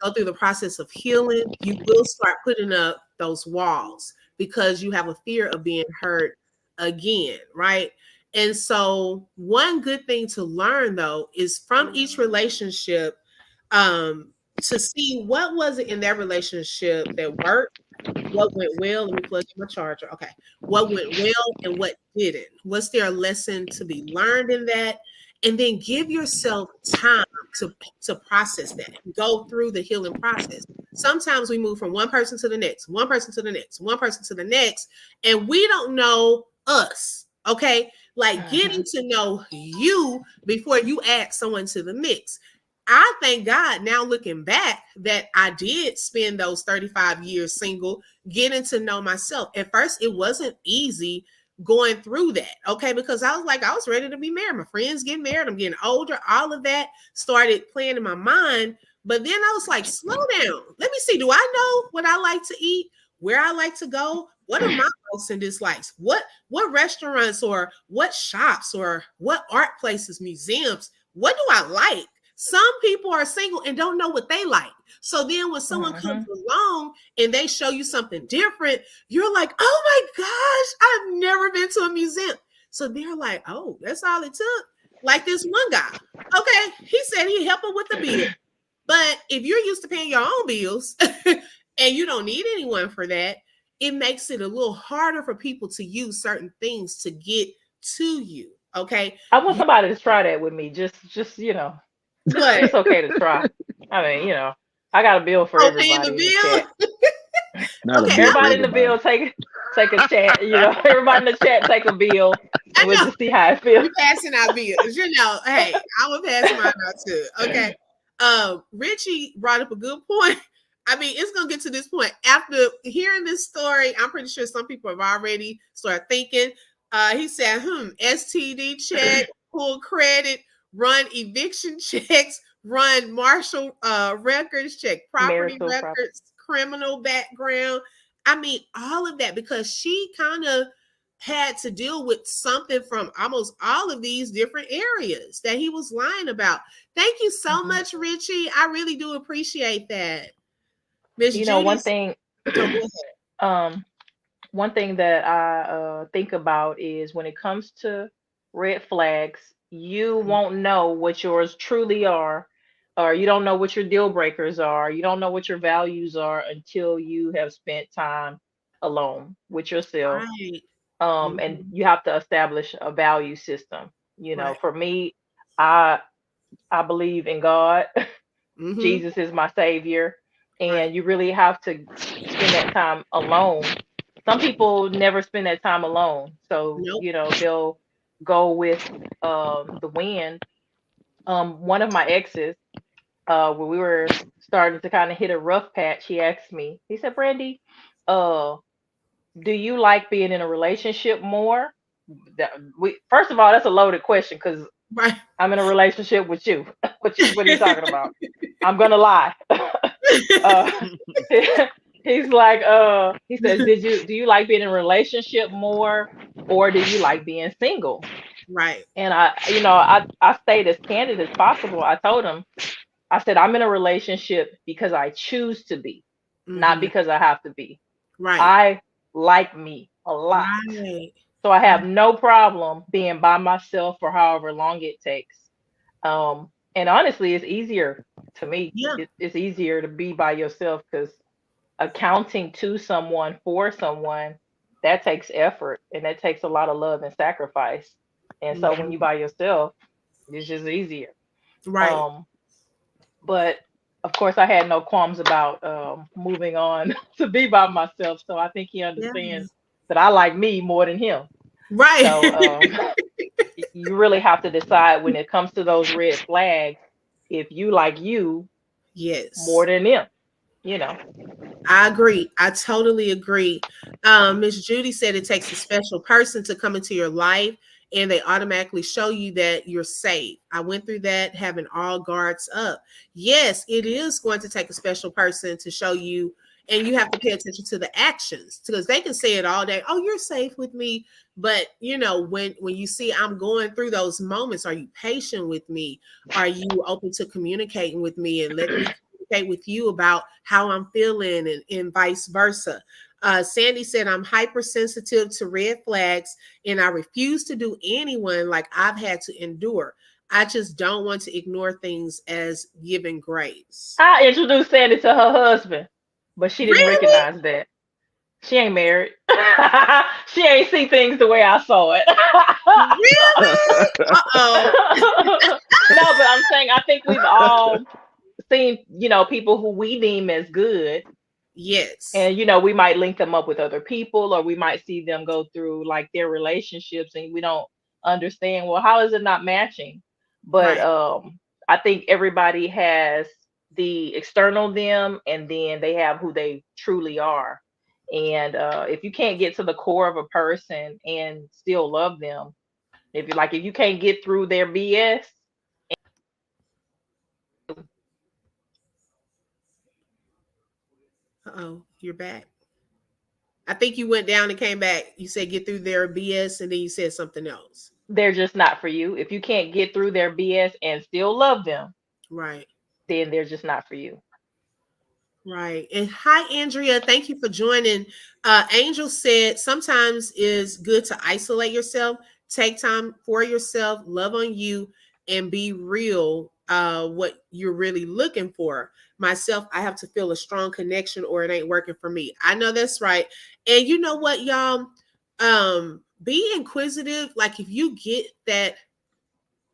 go through the process of healing, you will start putting up those walls because you have a fear of being hurt again, right? And so, one good thing to learn though is from each relationship, to see what was it in that relationship that worked, what went well. Let me plug in my charger. Okay. What went well and what didn't? Was there a lesson to be learned in that? And then give yourself time to process that and go through the healing process. Sometimes we move from one person to the next, one person to the next, one person to the next, and we don't know us. Okay. Like Hmm. getting to know you before you add someone to the mix. I thank God now looking back that I did spend those 35 years single, getting to know myself. At first, it wasn't easy going through that, okay? Because I was ready to be married. My friends getting married, I'm getting older, all of that started playing in my mind. But then I was like, slow down. Let me see. Do I know what I like to eat? Where I like to go? What are my likes and dislikes? What restaurants or what shops or what art places, museums? What do I like? Some people are single and don't know what they like. So then when someone comes Hmm. along and they show you something different, you're like, oh my gosh, I've never been to a museum. So they're like, oh, that's all it took. Like this one guy. Okay, he said he'd help him with the bill. But if you're used to paying your own bills and you don't need anyone for that, it makes it a little harder for people to use certain things to get to you. Okay. I want You, somebody to try that with me. Just what? it's okay to try. I mean, I got a bill for Oh, paying the everybody in the chat. bill? Not a Okay, bill I for Everybody like in the everybody. bill take a chat. Everybody in the chat take a bill, and I we'll know just see how it feels. we passing out bills. Hey, I will pass mine out too. Okay. Richie brought up a good point. I mean, it's gonna get to this point. After hearing this story, I'm pretty sure some people have already started thinking. He said, STD check, pull credit, run eviction checks, run marshal records, check property Marital property. records, criminal background. I mean, all of that because she kind of had to deal with something from almost all of these different areas that he was lying about. Thank you so Hmm. much, Richie. I really do appreciate that. Miss One Judy's. thing. Oh, go ahead. um, One thing that I think about is when it comes to red flags, you won't know what yours truly are, or you don't know what your deal breakers are. You don't know what your values are until you have spent time alone with yourself. Right. And Mhm. you have to establish a value system. Right. For me, I I believe in God. Hmm. Jesus is my savior, Right. and you really have to spend that time alone. Some people never spend that time alone, so Nope. they'll go with the wind. One of my exes, when we were starting to kind of hit a rough patch, he asked me. He said, "Brandy, uh, do you like being in a relationship more?" First of all, that's a loaded question because Right. I'm in a relationship with you. What are you talking about? I'm gonna lie. uh, he's like, he says, do you like being in a relationship more, or do you like being single? Right. And I stayed as candid as possible. I told him, I said, I'm in a relationship because I choose to be, not Hmm. because I have to be. Right. I like me a lot. Right. So I Right. have no problem being by myself for however long it takes. And honestly, it's easier to me. Yeah. It's easier to be by yourself because accounting to someone for someone, that takes effort and that takes a lot of love and sacrifice. And so when you Mhm. by yourself, it's just easier. Right. Um, but of course, I had no qualms about moving on to be by myself. So I think he Yeah. understands that I like me more than him. Right. So you really have to decide when it comes to those red flags if you like you more Yes. than them, you know. I agree. I totally agree. Miss Judy said it takes a special person to come into your life and they automatically show you that you're safe. I went through that having all guards up. Yes, it is going to take a special person to show you, and you have to pay attention to the actions because they can say it all day. Oh, you're safe with me. But when you see I'm going through those moments, are you patient with me? Are you open to communicating with me and letting me communicate with you about how I'm feeling and vice versa. Sandy said, I'm hypersensitive to red flags and I refuse to do anyone like I've had to endure. I just don't want to ignore things as giving grace. I introduced Sandy to her husband, but she didn't Really? recognize that. She ain't married. She ain't see things the way I saw it. Really? Uh oh. No, but I'm saying I think we've all seen, people who we deem as good, Yes. and we might link them up with other people, or we might see them go through like their relationships and we don't understand, well, how is it not matching? But Right. I think everybody has the external them and then they have who they truly are. And if you can't get to the core of a person and still love them, if you can't get through their BS. Uh oh. You're back. I think you went down and came back. You said get through their BS and then you said something else. They're just not for you. If you can't get through their BS and still love them, Right. then they're just not for you. Right. And hi, Andrea. Thank you for joining. Angel said sometimes it's good to isolate yourself, take time for yourself, love on you, and be real what you're really looking for. Myself, I have to feel a strong connection or it ain't working for me. I know that's right. And you know what, y'all? Be inquisitive. Like if you get that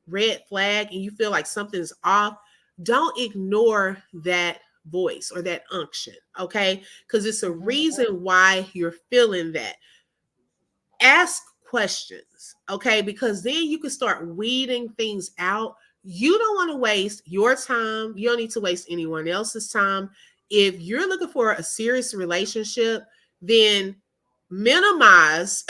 red flag and you feel like something's off, don't ignore that voice or that unction, okay? Because it's a Mhm. reason why you're feeling that. Ask questions, okay? Because then you can start weeding things out. You don't want to waste your time. You don't need to waste anyone else's time. If you're looking for a serious relationship, then minimize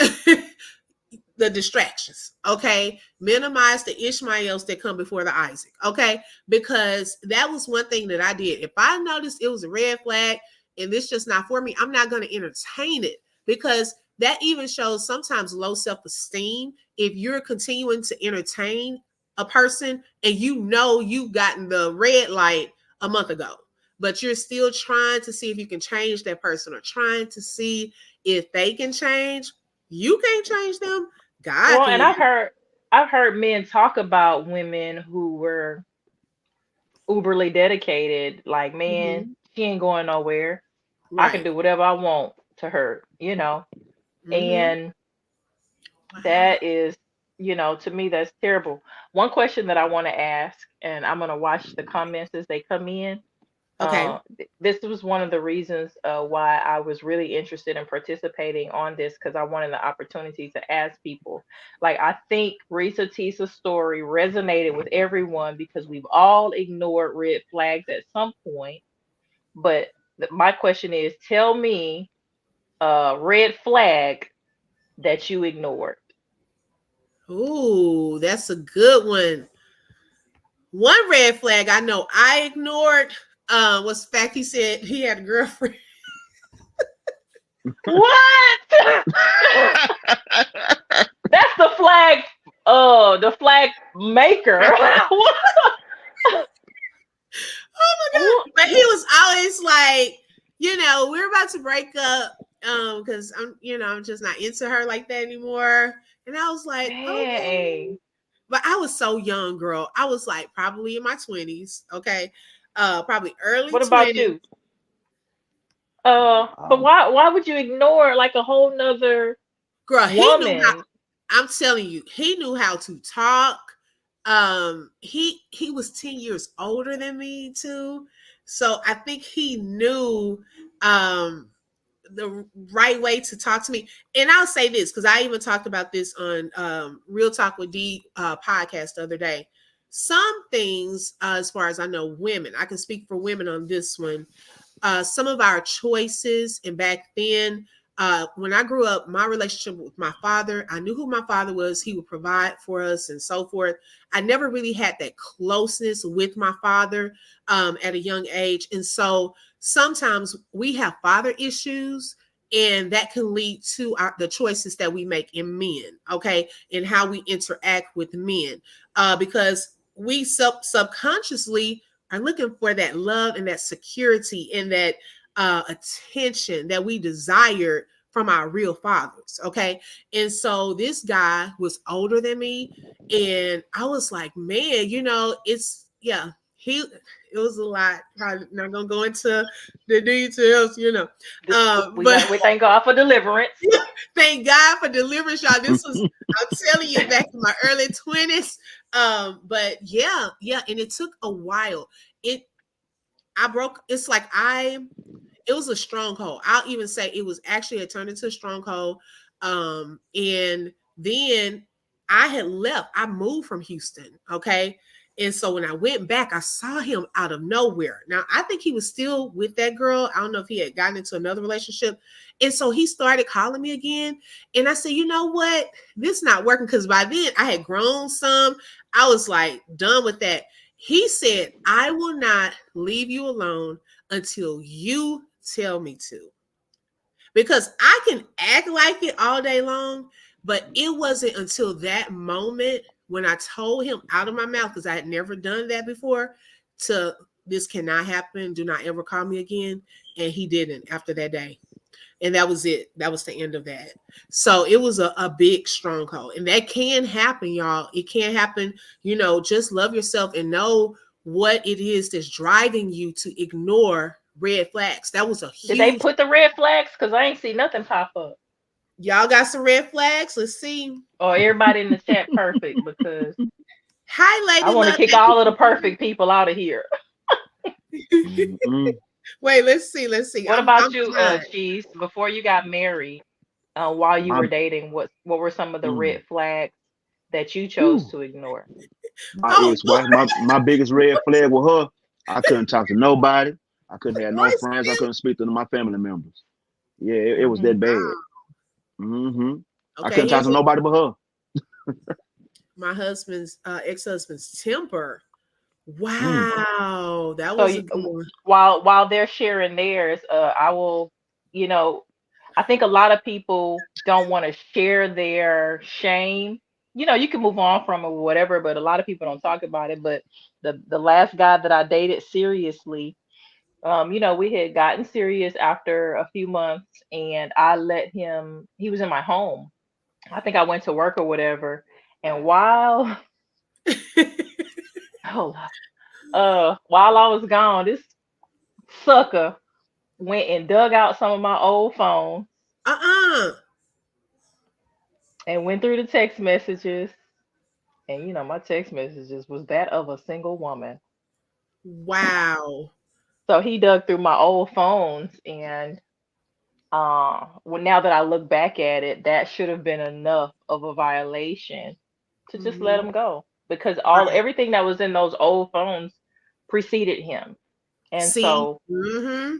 the distractions, okay? Minimize the Ishmaels that come before the Isaac, okay? Because that was one thing that I did. If I noticed it was a red flag and this just not for me, I'm not going to entertain it because that even shows sometimes low self-esteem if you're continuing to entertain a person and you know you've gotten the red light a month ago, but you're still trying to see if you can change that person or trying to see if they can change. You can't change them. God Well, and can. I've heard men talk about women who were uberly dedicated, like, man, Mm-hmm. she ain't going nowhere. I can Right. do whatever I want to her. Mm-hmm. And Wow. that is, to me, that's terrible. One question that I want to ask, and I'm going to watch the comments as they come in. Okay. This was one of the reasons why I was really interested in participating on this because I wanted the opportunity to ask people. Like, I think Risa Tisa's story resonated with everyone because we've all ignored red flags at some point. But my question is, tell me a red flag that you ignored. Ooh, that's a good one. One red flag I know I ignored was the fact he said he had a girlfriend. What? That's the flag maker. Oh my What? god! But he was always like, we're about to break up, because I'm just not into her like that anymore. And I was like, okay. Dang. But I was so young, girl. I was like probably in my 20s, okay? Probably early What about 20s. you? But Um, why would you ignore like a whole nother Girl, he knew how. woman? I'm telling you, he knew how to talk. He was 10 years older than me too. So I think he knew um the right way to talk to me. And I'll say this because I even talked about this on Real Talk with D podcast the other day. Some things, as far as I know, women, I can speak for women on this one. Some of our choices, and back then, when I grew up, my relationship with my father, I knew who my father was. He would provide for us and so forth. I never really had that closeness with my father at a young age. And so sometimes we have father issues, and that can lead to the choices that we make in men, okay, and how we interact with men, because we subconsciously are looking for that love and that security and that attention that we desired from our real fathers. Okay. And so this guy was older than me. And I was like, man, it's, yeah, it was a lot. Probably not going to go into the details. But We thank God for deliverance. thank God for deliverance, y'all. This was, I'm telling you, back in my early 20s. But yeah, and it took a while. It I broke, it's like it was a stronghold. I'll even say it was actually a turned into a stronghold. And then I had left. I moved from Houston. Okay. And so when I went back, I saw him out of nowhere. Now I think he was still with that girl. I don't know if he had gotten into another relationship. And so he started calling me again. And I said, you know what? This is not working, because by then I had grown some. I was like done with that. He said, I will not leave you alone until you tell me to. Because I can act like it all day long, but it wasn't until that moment when I told him out of my mouth, because I had never done that before, to this cannot happen. Do not ever call me again. And he didn't after that day. And that was it. That was the end of that. So it was a big stronghold. And that can happen, y'all. It can happen. Just love yourself and know what it is that's driving you to ignore red flags. That was a Did they huge. put the red flags? Because I ain't see nothing pop up. Y'all got some red flags? Let's see. Or everybody in the chat perfect, because Hi, I Lady want to Love. kick all of the perfect people out of here. Wait, let's see. Let's see. What I'm about you, trying. Cheese? Before you got married, while you my were dating, what were some of the mm, red flags that you chose whew, to ignore? my Oh, ex-wife, my biggest red flag with her, I couldn't talk to nobody. I couldn't have no what's friends. I this? couldn't speak to my family members. Yeah, it was that Hmm. bad. hmm I Okay, couldn't talk here's to nobody but her. my husband's ex-husband's temper. Mm. Wow, that So was a good one. while they're sharing theirs, I will, you know, I think a lot of people don't want to share their shame. You can move on from it or whatever, but a lot of people don't talk about it. But the last guy that I dated seriously, we had gotten serious after a few months, and I let him. He was in my home. I think I went to work or whatever, and hold up, while I was gone, this sucker went and dug out some of my old phones Uh-uh. and went through the text messages. And my text messages was that of a single woman. Wow. So he dug through my old phones, and well, now that I look back at it, that should have been enough of a violation to just let Mhm. him go, because Right. everything that was in those old phones preceded him. And See? so Mm-hmm.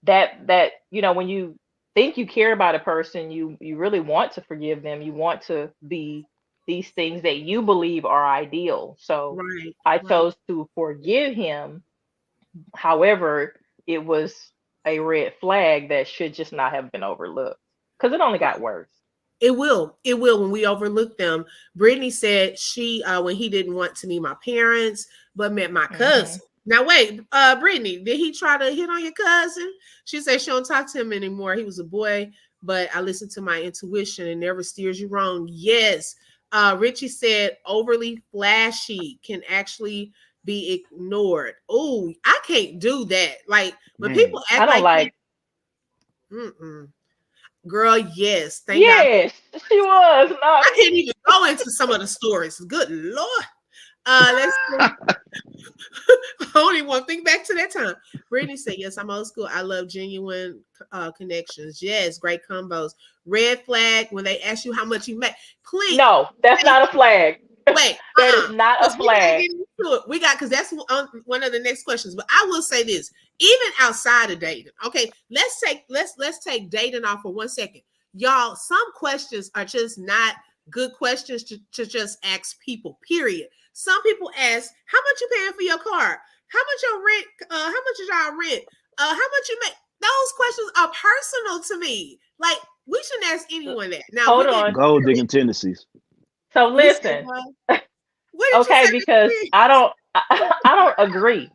that when you think you care about a person, you really want to forgive them, you want to be these things that you believe are ideal. So Right. I Right. chose to forgive him. However, it was a red flag that should just not have been overlooked, because it only got worse. It will. It will when we overlook them. Brittany said she when he didn't want to meet my parents, but met my Hmm. cousin. Now wait, Brittany, did he try to hit on your cousin? She said she don't talk to him anymore. He was a boy, but I listened to my intuition and never steers you wrong. Yes. Richie said overly flashy can actually be ignored. Oh, I can't do that. Like when Man, people I act don't like that, like. mm-mm. Girl, yes. Thank God. Yes, she was not. I can't even go into some of the stories. Good Lord. Let's see. I don't even want to think back to that time. Brittany said, yes, I'm old school. I love genuine connections. Yes, great combos. Red flag when they ask you how much you make. Please No, that's wait, not a flag. wait, That is not a because we gotta flag. get into it. We got because that's one of the next questions. But I will say this: even outside of dating, okay, let's take dating off for 1 second, y'all. Some questions are just not good questions to just ask people. Period. Some people ask, "How much you paying for your car? How much your rent? How much is y'all rent? How much you make?" Those questions are personal to me. Like we shouldn't ask anyone that. Now we Hold get on. gold digging tendencies. So you said listen, what? What did you okay, because say? I don't agree.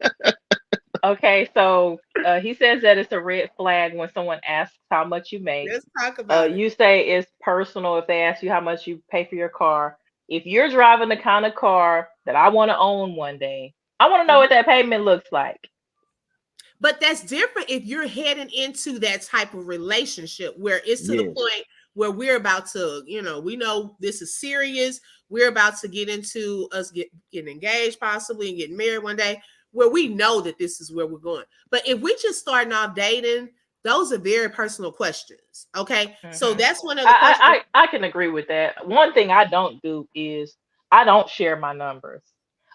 Okay, so he says that it's a red flag when someone asks how much you make. Let's talk about it. You say it's personal if they ask you how much you pay for your car. If you're driving the kind of car that I want to own one day, I want to know what that payment looks like. But that's different if you're heading into that type of relationship where it's to the Yes. point where we're about to, we know this is serious. We're about to get into us getting engaged possibly and getting married one day where we know that this is where we're going. But if we just starting off dating, those are very personal questions. Okay. So Hmm. that's one of the questions. I can agree with that. One thing I don't do is I don't share my numbers.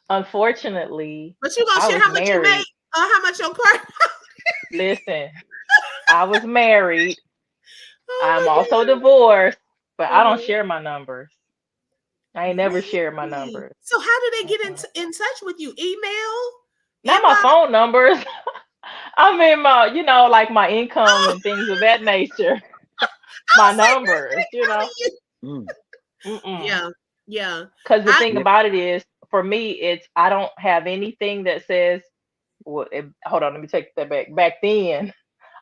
Unfortunately, But you gonna I share was how much you make married. or how much your car? Listen, I was married. I'm Oh also my divorced, but I don't God. share my numbers. I ain't never shared my Really? numbers. So how do they get Mm-mm. in touch with you? Email? Not my Inbox? phone numbers. I mean my, like my income Oh, and things of that nature. I My was like, how are numbers, they calling you? Mm. Mm-mm. Yeah, yeah. Because the I thing Yeah. about it is, for me, it's I don't have anything that says. Well, hold on, let me take that back. Back then,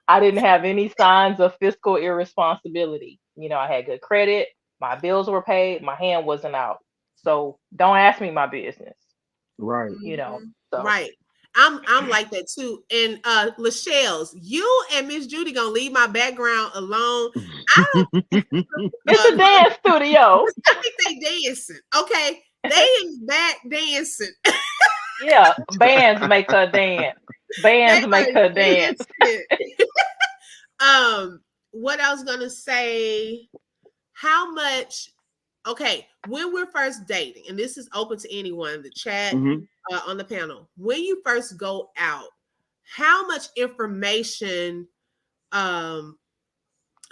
I didn't have any signs of fiscal irresponsibility. I had good credit, my bills were paid, my hand wasn't out. So don't ask me my business. Right. So right. I'm like that too. And Lachelle's, you and Miss Judy gonna leave my background alone. I don't it's a dance studio. I think they dancing. Okay. They in the back dancing. Yeah, bands make her dance. They Bands are make her dance. dancing. What I was gonna say, how much okay, when we're first dating, and this is open to anyone in the chat, Hmm. on the panel, when you first go out, how much information um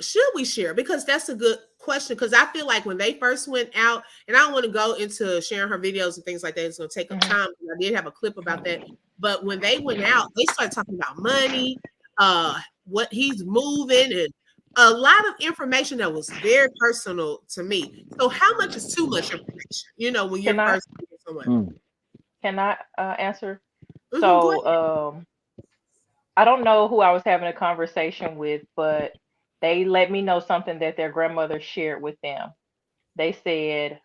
should we share? Because that's a good question. Because I feel like when they first went out, and I don't want to go into sharing her videos and things like that, it's going to take up Mhm. time. I did have a clip about that. But when they went out, they started talking about money, what he's moving, and a lot of information that was very personal to me. So, how much is too much information? When you're Can I first meeting someone. Mm. answer? Go So ahead. I don't know who I was having a conversation with, but they let me know something that their grandmother shared with them. They said,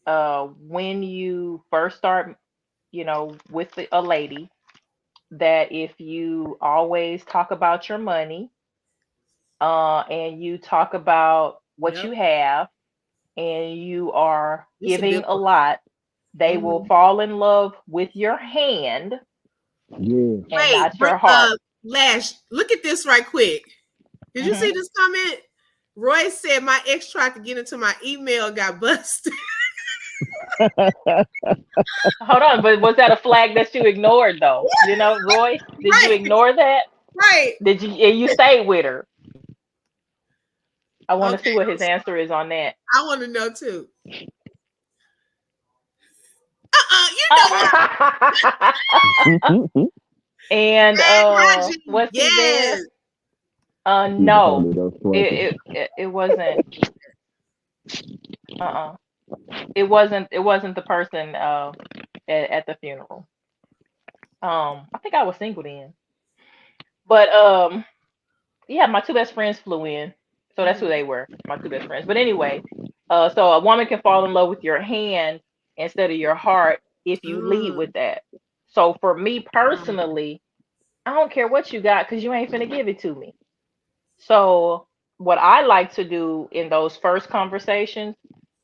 when you first start, with a lady, that if you always talk about your money, and you talk about what you Yep, have, and you are it's a big giving a one. lot, they will Mhm. fall in love with your hand Yeah. and Wait, not your heart. Lash, look at this right quick. Did you see Hmm. this comment? Roy said my ex tried to get into my email, got busted. Hold on, but was that a flag that you ignored though? Roy, did you Right, ignore that? right. Did you and you stayed with her? I want to Okay, see what his answer is on that. I want to know too. You know what? And Hygiene. was he there? Yes. People No. told me those It wasn't. Uh-uh. It wasn't the person at the funeral. I think I was single then. But yeah, my two best friends flew in. So that's who Mhm. they were, my two best friends. But anyway, So a woman can fall in love with your hand instead of your heart if you lead with Mm, that. So for me personally, I don't care what you got because you ain't finna give it to me. So what I like to do in those first conversations,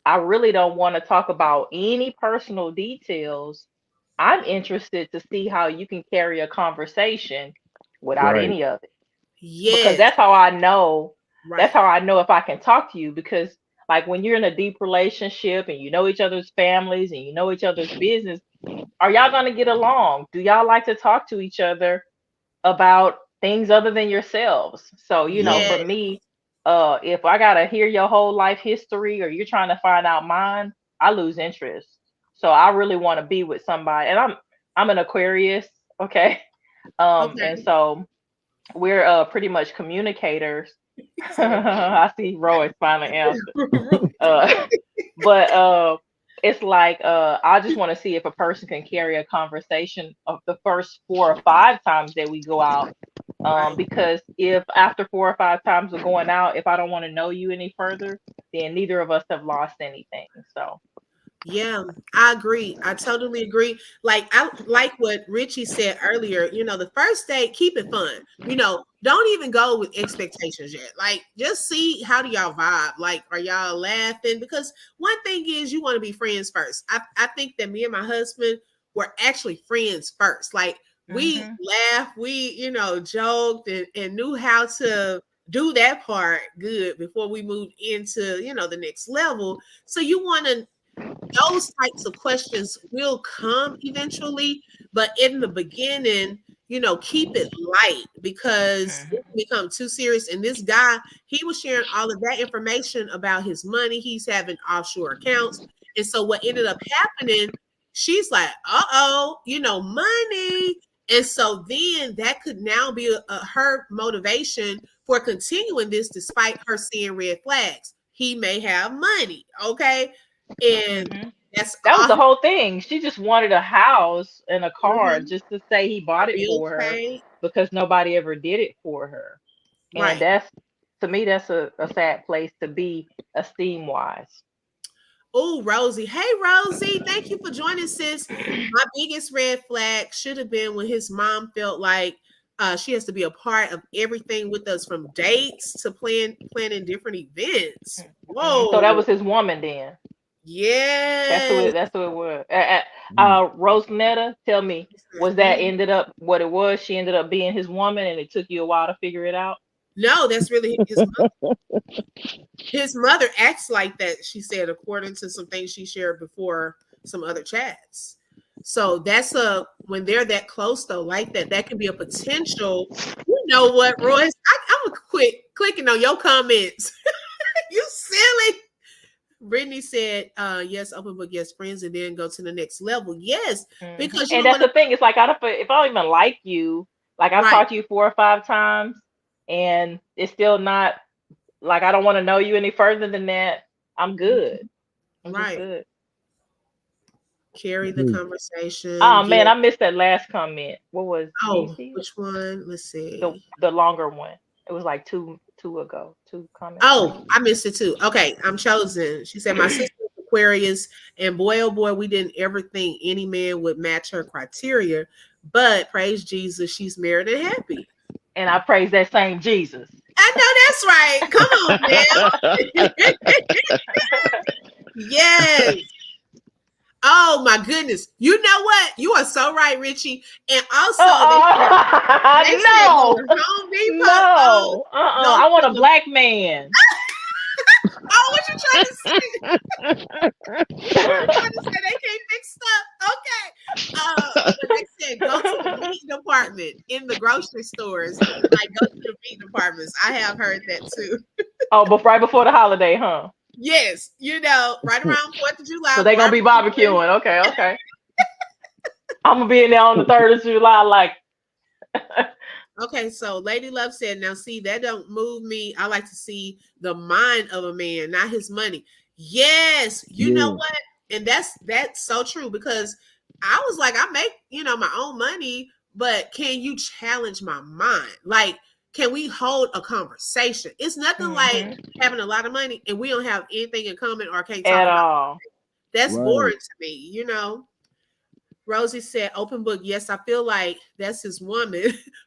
I really don't want to talk about any personal details. I'm interested to see how you can carry a conversation without Right. any of it, because yes, that's how I know. That's right. how I know if I can talk to you, because like when you're in a deep relationship and you know each other's families and you know each other's business, are y'all going to get along? Do y'all like to talk to each other about things other than yourselves? So, Yeah, for Right. me, if I gotta hear your whole life history or you're trying to find out mine, I lose interest. So I really want to be with somebody, and I'm an Aquarius, okay? okay. And so we're pretty much communicators. He said, I see Roy finally answered. "Right." Uh, but it's like I just want to see if a person can carry a conversation of the first 4 or 5 times that we go out. Right. Because if after 4 or 5 times of going out, if I don't want to know you any further, then neither of us have lost anything. So, Yeah, I agree. I totally agree. Like I like what Richie said earlier, the first date, keep it fun. Don't even go with expectations yet. Like just see how do y'all vibe. Like are y'all laughing? Because one thing is you want to be friends first. I think that me and my husband were actually friends first. Like we hmm laughed, we, joked and knew how to do that part good before we moved into, the next level. So you want to those types of questions will come eventually, but in the beginning, keep it light because it can become too serious. And this guy, he was sharing all of that information about his money. He's having offshore accounts. And so what ended up happening, she's like, uh-oh, money. And so then that could now be her motivation for continuing this despite her seeing red flags. He may have money, okay? And hmm that's that was all the whole thing. She just wanted a house and a car mhm, just to say he a bought it bill for her, paid. because nobody ever did it for her. And Right. that's, to me, that's a sad place to be esteem wise. Oh, Rosie. Hey, Rosie. Thank you for joining, sis. My biggest red flag should have been when his mom felt like she has to be a part of everything with us from dates to planning different events. So that Whoa. was his woman then. Yes. That's who it was. Mm. Rosenetta, tell me, was that ended up what it was? She ended up being his woman, and it took you a while to figure it out. No, that's really his mother. His mother acts like that, she said, according to some things she shared before some other chats. So that's a when they're that close though, like that can be a potential. You know what, Royce? I'm gonna quit clicking on your comments. You silly. Brittany said, yes, open book, yes, friends, and then go to the next level. Yes, because you And don't that's want to the thing. It's like if I don't even like you, like I've right. talked to you 4 or 5 times, and it's still not like I don't want to know you any further than that. I'm good. I'm just Right. good. Carry the Mm. conversation. Oh Give man, I missed that last comment. What was? Can you oh, see it? which one? Let's The see. the longer one. It was like two ago, 2 comments Oh, ago. I missed it too. Okay, I'm chosen. She said, my sister is Aquarius, and boy, oh boy, we didn't ever think any man would match her criteria. But praise Jesus, she's married and happy. And I praise that same Jesus. I know that's right. Come on now. Yes. Oh my goodness. You know what? You are so right, Richie. And also they said go No, to Home Depot. Oh, no, go I want to a the black man. oh, what you trying to say? You were trying to say they can't fix stuff. Okay. But they said go to the meat department in the grocery stores. Like go to the meat departments. I have heard that too. Oh, but right before the holiday, huh? Yes, right around 4th of So July, they gonna be barbecuing. barbecuing. Okay, okay. I'm gonna be in there on the 3rd of July, like. Okay, so Lady Love said, now see, that don't move me. I like to see the mind of a man, not his money. Yes, you know Yes. what? And that's so true because I was like, I make, my own money, but can you challenge my mind? Like can we hold a conversation? It's nothing like Hmm. having a lot of money and we don't have anything in common or can't talk At about. all. That's Right. boring to me, you know. Rosie said, open book. Yes, I feel like that's his woman.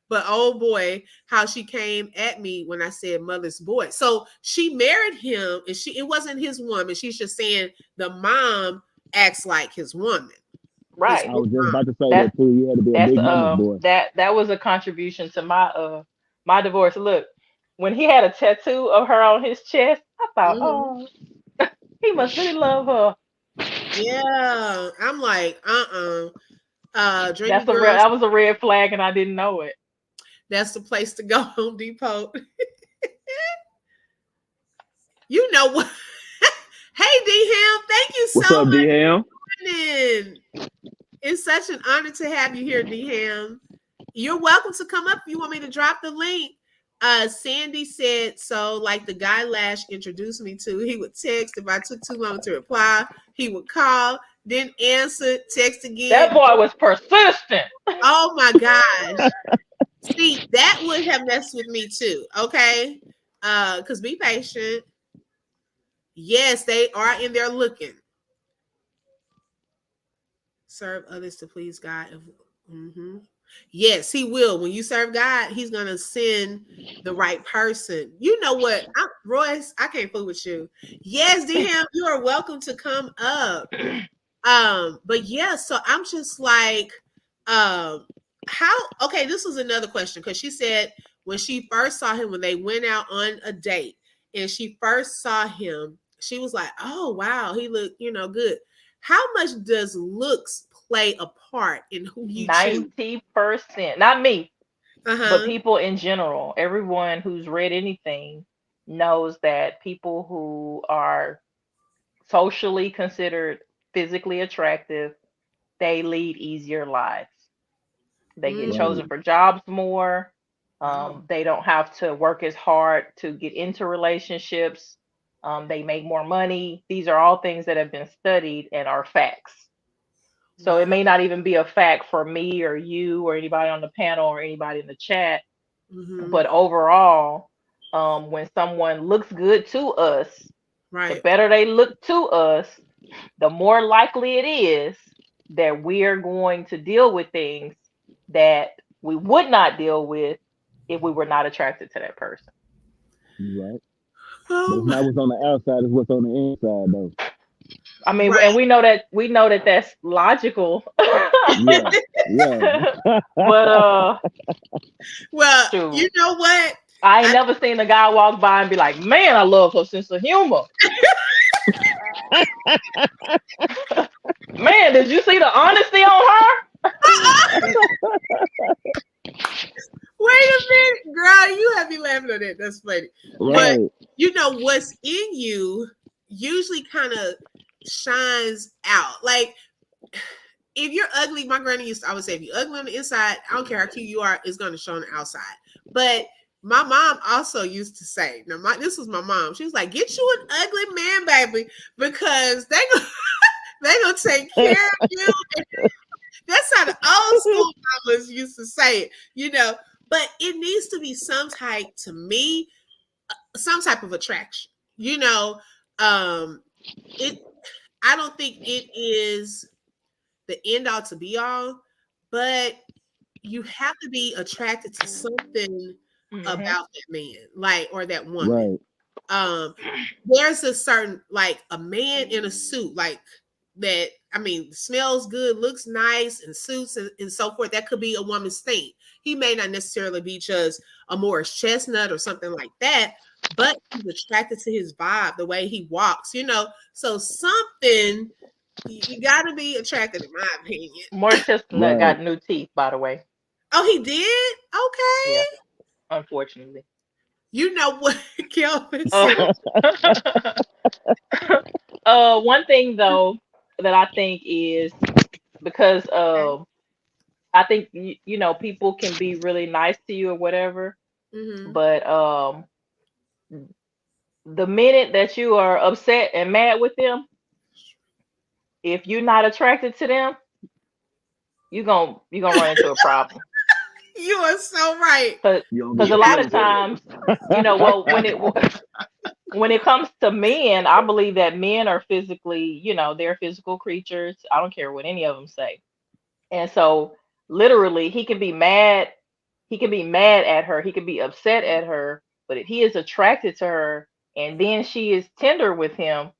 But oh boy, how she came at me when I said mother's boy. So she married him and it wasn't his woman. She's just saying the mom acts like his woman, his Right. I real was just mom. about to say That's that too. You had to be a that's big mama's boy. that was a contribution to my divorce. Look, when he had a tattoo of her on his chest, I thought, Mhm. oh, he must really love her. Yeah. I'm like, Dreamy That's a red Girls, that was a red flag, and I didn't know it. that's the place to go, Home Depot. You know what? Hey, D Ham, thank you What's so up, D much Ham? for joining. It's such an honor to have you here, D Ham. You're welcome to come up if you want me to drop the link. Sandy said, so like the guy Lash introduced me to, he would text. If I took too long to reply, he would call, then answer, text That again. boy was persistent. Oh my gosh. See, that would have messed with me too. Okay. Because be patient. Yes, they are in there looking. Serve others to please God. Mm-hmm. Yes, he will. When you serve God, he's gonna send the right person. You know what, Royce? I can't fool with you. Yes, DM, you are welcome to come up. But yeah, so I'm just like, how? Okay, this was another question because she said when she first saw him when they went out on a date and she first saw him, she was like, "Oh wow, he looked, good." How much does looks play a part in who you choose? 90%. Not me, Uh but huh. people in general. Everyone who's read anything knows that people who are socially considered physically attractive, they lead easier lives. They get Mm, Right. chosen for jobs more. wow. They don't have to work as hard to get into relationships. They make more money. These are all things that have been studied and are facts. So it Wow. may not even be a fact for me or you or anybody on the panel or anybody in the chat, Mm-hmm. but overall, when someone looks good to us, the Right. better they look to us, the more likely it is that we're going to deal with things that we would not deal with if we were not attracted to that person. You right. But Oh it's my. not what's on the outside, it's what's on the inside though. I mean, and Right. we know that that's logical. Yeah. Yeah. But Well, you shoot, know what? I ain't I never seen a guy walk by and be like, "Man, I love her sense of humor." Man, did you see the honesty on her? wait a minute, girl. You have me laughing at that. That's funny. But Right. you know what's in you usually kind of shines out. Like if you're ugly, my granny used to always say, if you're ugly on the inside, I don't care how cute you are, it's going to show on the outside. But my mom also used to say, now this was my mom. She was like, get you an ugly man, baby, because they gonna take care of you. That's how the old school mamas used to say it. But it needs to be some type, to me, some type of attraction. You know, um, it. I don't think it is the end all to be all, but you have to be attracted to something Hmm. about that man, like, or that woman. Right. Um, there's a certain, like, a man in a suit, like that. I mean, smells good, looks nice, and suits and so forth. That could be a woman's thing. He may not necessarily be just a Morris Chestnut or something like that, but he's attracted to his vibe, the way he walks. So something you got to be attracted, in my opinion. Morris Chestnut Right. got new teeth, by the way. Oh, he did? Yeah, Okay. unfortunately. You know what Kelvin said? Uh, one thing though that I think is because I think people can be really nice to you or whatever, Mm-hmm. but the minute that you are upset and mad with them, if you're not attracted to them, you're gonna run into a problem. You are so right. Because You don't because get a your lot of feelings hurt. times, well, when it comes to men, I believe that men are physically, they're physical creatures. I don't care what any of them say. And so literally he can be mad at her, he can be upset at her, but if he is attracted to her and then she is tender with him,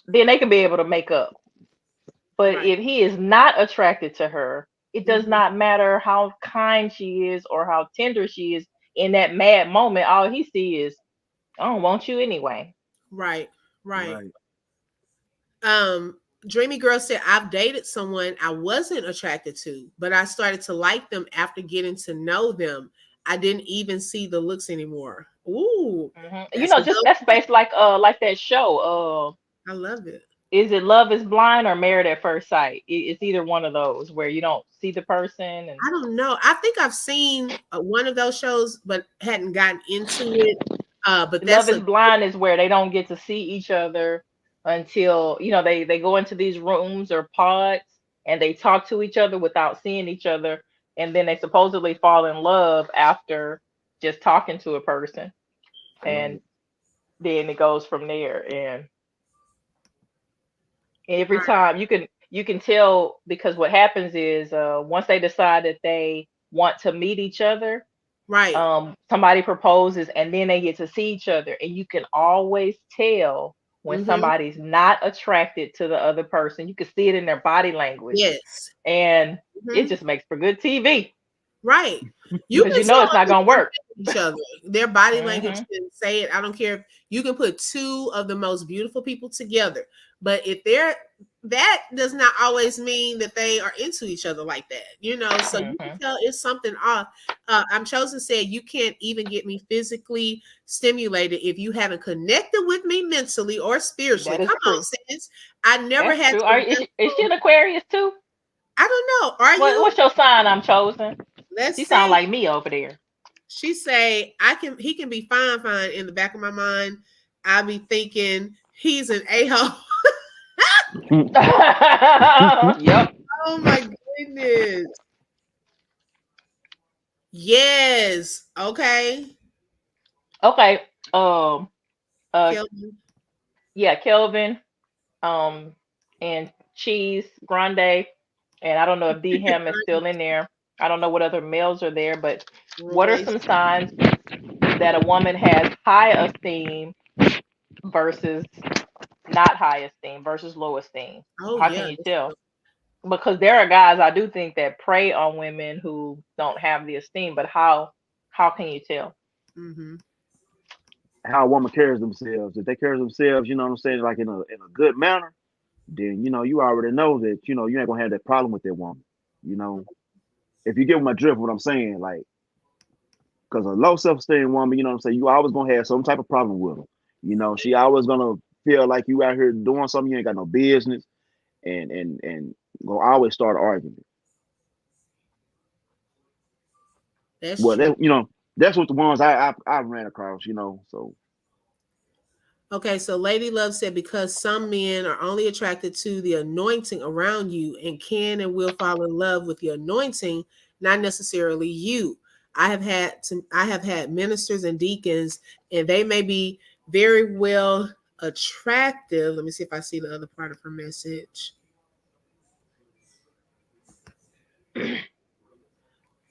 then they can be able to make up. But Right. if he is not attracted to her, it does Mhm. not matter how kind she is or how tender she is in that mad moment. All he sees is, I don't want you anyway. Right. Right. Right. Um, Dreamy Girl said, I've dated someone I wasn't attracted to, but I started to like them after getting to know them. I didn't even see the looks anymore. Ooh, that's a Just good that's one. based like that show. I love it. Is it Love Is Blind or Married at First Sight? It's either one of those where you don't see the person. And I don't know. I think I've seen one of those shows, but hadn't gotten into it. But Love that's Is a Blind is where they don't get to see each other until they go into these rooms or pods and they talk to each other without seeing each other, and then they supposedly fall in love after just talking to a person, and Right. then it goes from there. And every right. time you can tell, because what happens is, once they decide that they want to meet each other, Right. somebody proposes and then they get to see each other, and you can always tell when Mm-hmm. somebody's not attracted to the other person. You can see it in their body language, Yes. and it Mm-hmm. just makes for good TV Right. You because can you know tell it's not when gonna people are work. feeling each other. Their body language Hmm. can say it. I don't care if you can put two of the most beautiful people together, but if they're that does not always mean that they are into each other like that, So you can Hmm. tell it's something off. I'm chosen said you can't even get me physically stimulated if you haven't connected with me mentally or spiritually. That is Come on, true. sis. I never That's had true. to Is she wrestle. an Aquarius too? I don't know. Are you? What's your sign? I'm chosen. Let's She sound see. like me over there. She say he can be fine in the back of my mind. I be thinking he's an a-hole. Yep. Oh my goodness. Yes. Okay. Okay. Um. Uh. Kelvin. Yeah. Kelvin. Um. And Cheese Grande. And I don't know if D Ham is still in there. I don't know what other males are there, but what are Royce. some signs that a woman has high esteem versus not high esteem versus low esteem? Oh How can yeah. you tell? Because there are guys I do think that prey on women who don't have the esteem, but how can you tell? Mm-hmm. How a woman carries themselves. If they carry themselves, you know what I'm saying, like in a good manner, then you already know that you ain't gonna have that problem with that woman. You know, if you get my drift, what I'm saying, like, because a low self esteem woman, you know what I'm saying, you always gonna have some type of problem with her. She always gonna feel like you out here doing something you ain't got no business, and gonna always start an argument. That's Well, true. that's what the ones I ran across. So Okay, so Lady Love said because some men are only attracted to the anointing around you and can and will fall in love with the anointing, not necessarily you. I have had ministers and deacons, and they may be very well attractive. Let me see if I see the other part of her message.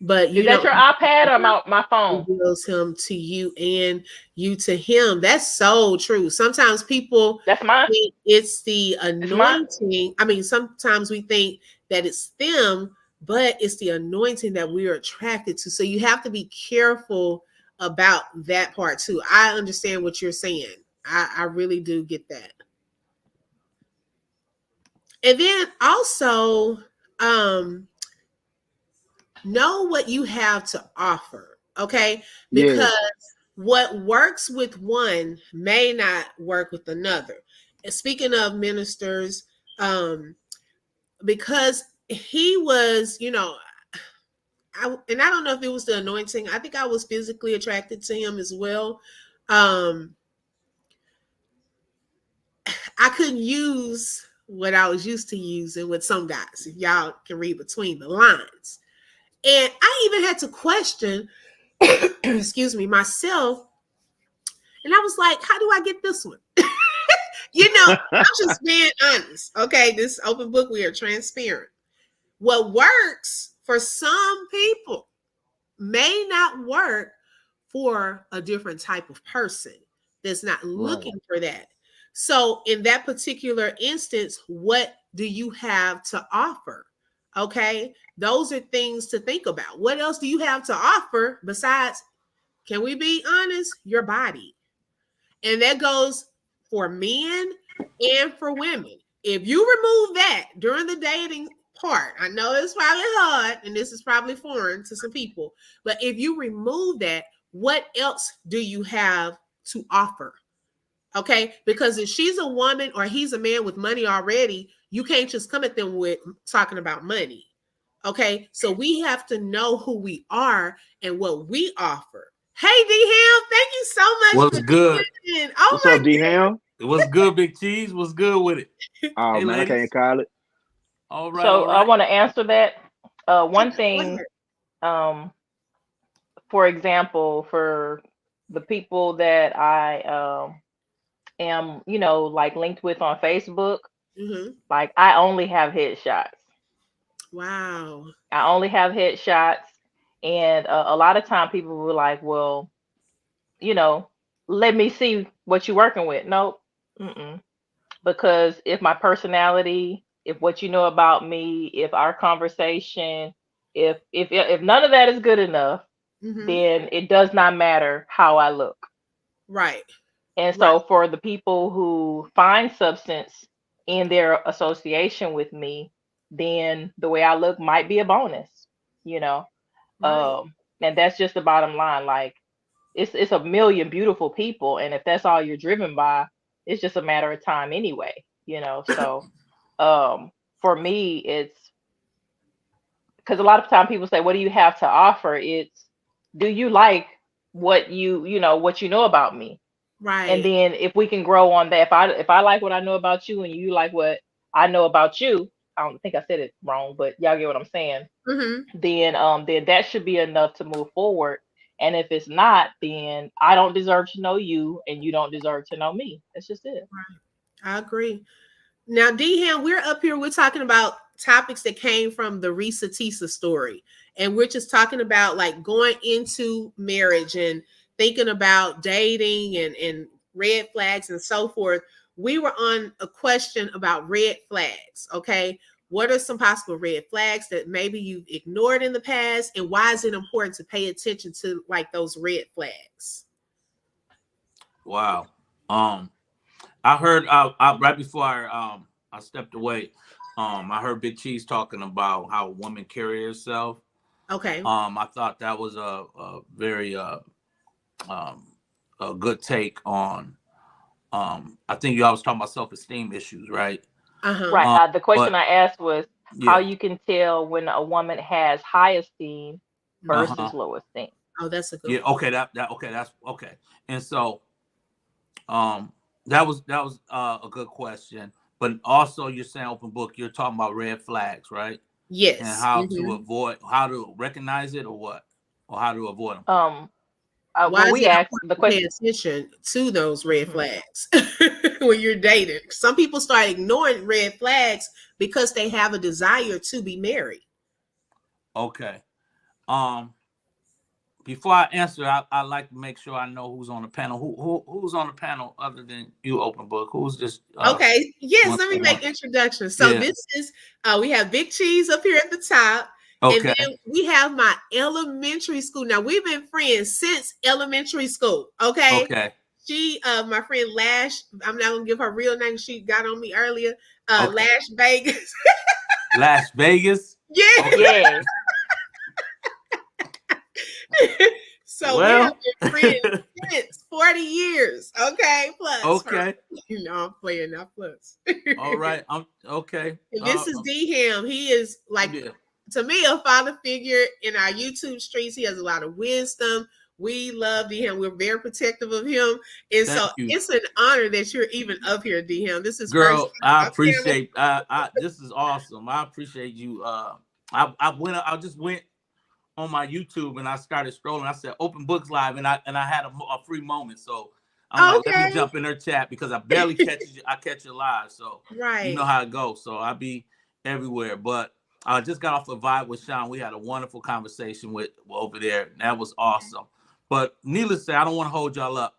But Is you that don't your iPad or my phone? reveals him to you and you to him. That's so true. Sometimes people That's mine. think it's the It's mine. anointing. I mean, sometimes we think that it's them, but it's the anointing that we are attracted to. So you have to be careful about that part too. I understand what you're saying. I really do get that. And then also, um, know what you have to offer, okay? Because yes, what works with one may not work with another. And speaking of ministers, because he was, and I don't know if it was the anointing. I think I was physically attracted to him as well. Um, I couldn't use what I was used to using with some guys, if y'all can read between the lines. And I even had to question, excuse me, myself. And I was like, how do I get this one? I'm just being honest. Okay, this open book, we are transparent. What works for some people may not work for a different type of person that's not Right. looking for that. So, in that particular instance, what do you have to offer? Okay, those are things to think about. What else do you have to offer besides, can we be honest, your body? And that goes for men and for women. If you remove that during the dating part, I know it's probably hard and this is probably foreign to some people, but if you remove that, what else do you have to offer? Okay, because if she's a woman or he's a man with money already, you can't just come at them with talking about money. Okay, so we have to know who we are and what we offer. Hey, D Ham, thank you so much What's for good? tuning in. Oh What's my up, D Ham? What's good, Big Cheese? What's good with it? Oh Hey, man, I can't ladies. call it. All right, So all I right. want to answer that. One goodness. thing, um, for example, for the people that I am, like linked with on Facebook, Mhm. like I only have headshots. Wow. I only have headshots, and a lot of time people were like, "Well, you know, let me see what you're working with." Nope. Mm-mm. Because if my personality, if what you know about me, if our conversation, if none of that is good enough, Mhm. then it does not matter how I look. Right. And Right. so for the people who find substance in their association with me, then the way I look might be a bonus, you know. Right. And that's just the bottom line. Like it's a million beautiful people, and if that's all you're driven by, it's just a matter of time anyway. So for me, it's because a lot of time people say, what do you have to offer? It's, do you like what you know about me? And Right. then if we can grow on that, if I like what I know about you and you like what I know about you, I don't think I said it wrong, but y'all get what I'm saying. Mhm. Then that should be enough to move forward. And if it's not, then I don't deserve to know you and you don't deserve to know me. That's just it. I agree. Now, Ham, we're up here. We're talking about topics that came from the Risa Tisa story, and we're just talking about like going into marriage and thinking about dating and red flags and so forth. We were on a question about red flags. Okay, what are some possible red flags that maybe you've ignored in the past, and why is it important to pay attention to like those red flags? Wow. Um, I heard right before I stepped away, I heard Big Cheese talking about how a woman carry herself. Okay. I thought that was a very um a good take on I think you always talking about self-esteem issues, right? Uh huh. Right. Um, The question but I asked was how yeah, you can tell when a woman has high esteem Hmm. uh-huh. versus low esteem. Oh, that's a good Yeah, one. okay, that okay, that's okay. And so um that was a good question. But also you're saying open book, you're talking about red flags, right? And Yes. how to recognize it or what? Or how to avoid them. Um, Why well, is we it asked important the to pay question. attention to those red Mhm. flags when you're dating? Some people start ignoring red flags because they have a desire to be married. Okay. Um Before I answer, I like to make sure I know who's on the panel. Who's on the panel other than you, open book? Who's just Okay, yes, one let me one? make introductions. So Yeah. this is we have Big Cheese up here at the top, and Okay. then we have my elementary school. Now we've been friends since elementary school. Okay, Okay. she my friend Lash. I'm not gonna give her real name. She got on me earlier. Okay. Lash Vegas. Las Vegas. Yeah. Okay. Yes. So we have Well. been friends since 40 years. Okay, plus. Okay. I'm playing not plus. All right. I'm okay. And this is D Ham. He is like, Yeah. to me, a father figure in our YouTube streets. He has a lot of wisdom. We love D Ham. We're very protective of him. And so Thank you, it's an honor that you're even up here, D Ham. This is first girl. I time up here. appreciate. I this is awesome. I appreciate you. I just went. on my YouTube and I started scrolling. I said open books live, and I had a free moment. So I'm like, let me Okay. jump in her chat because I barely catch it live. So you know Right. how it goes. So I be everywhere. But I just got off a vibe with Sean. We had a wonderful conversation with over there. That was awesome. But needless to say, I don't want to hold y'all up.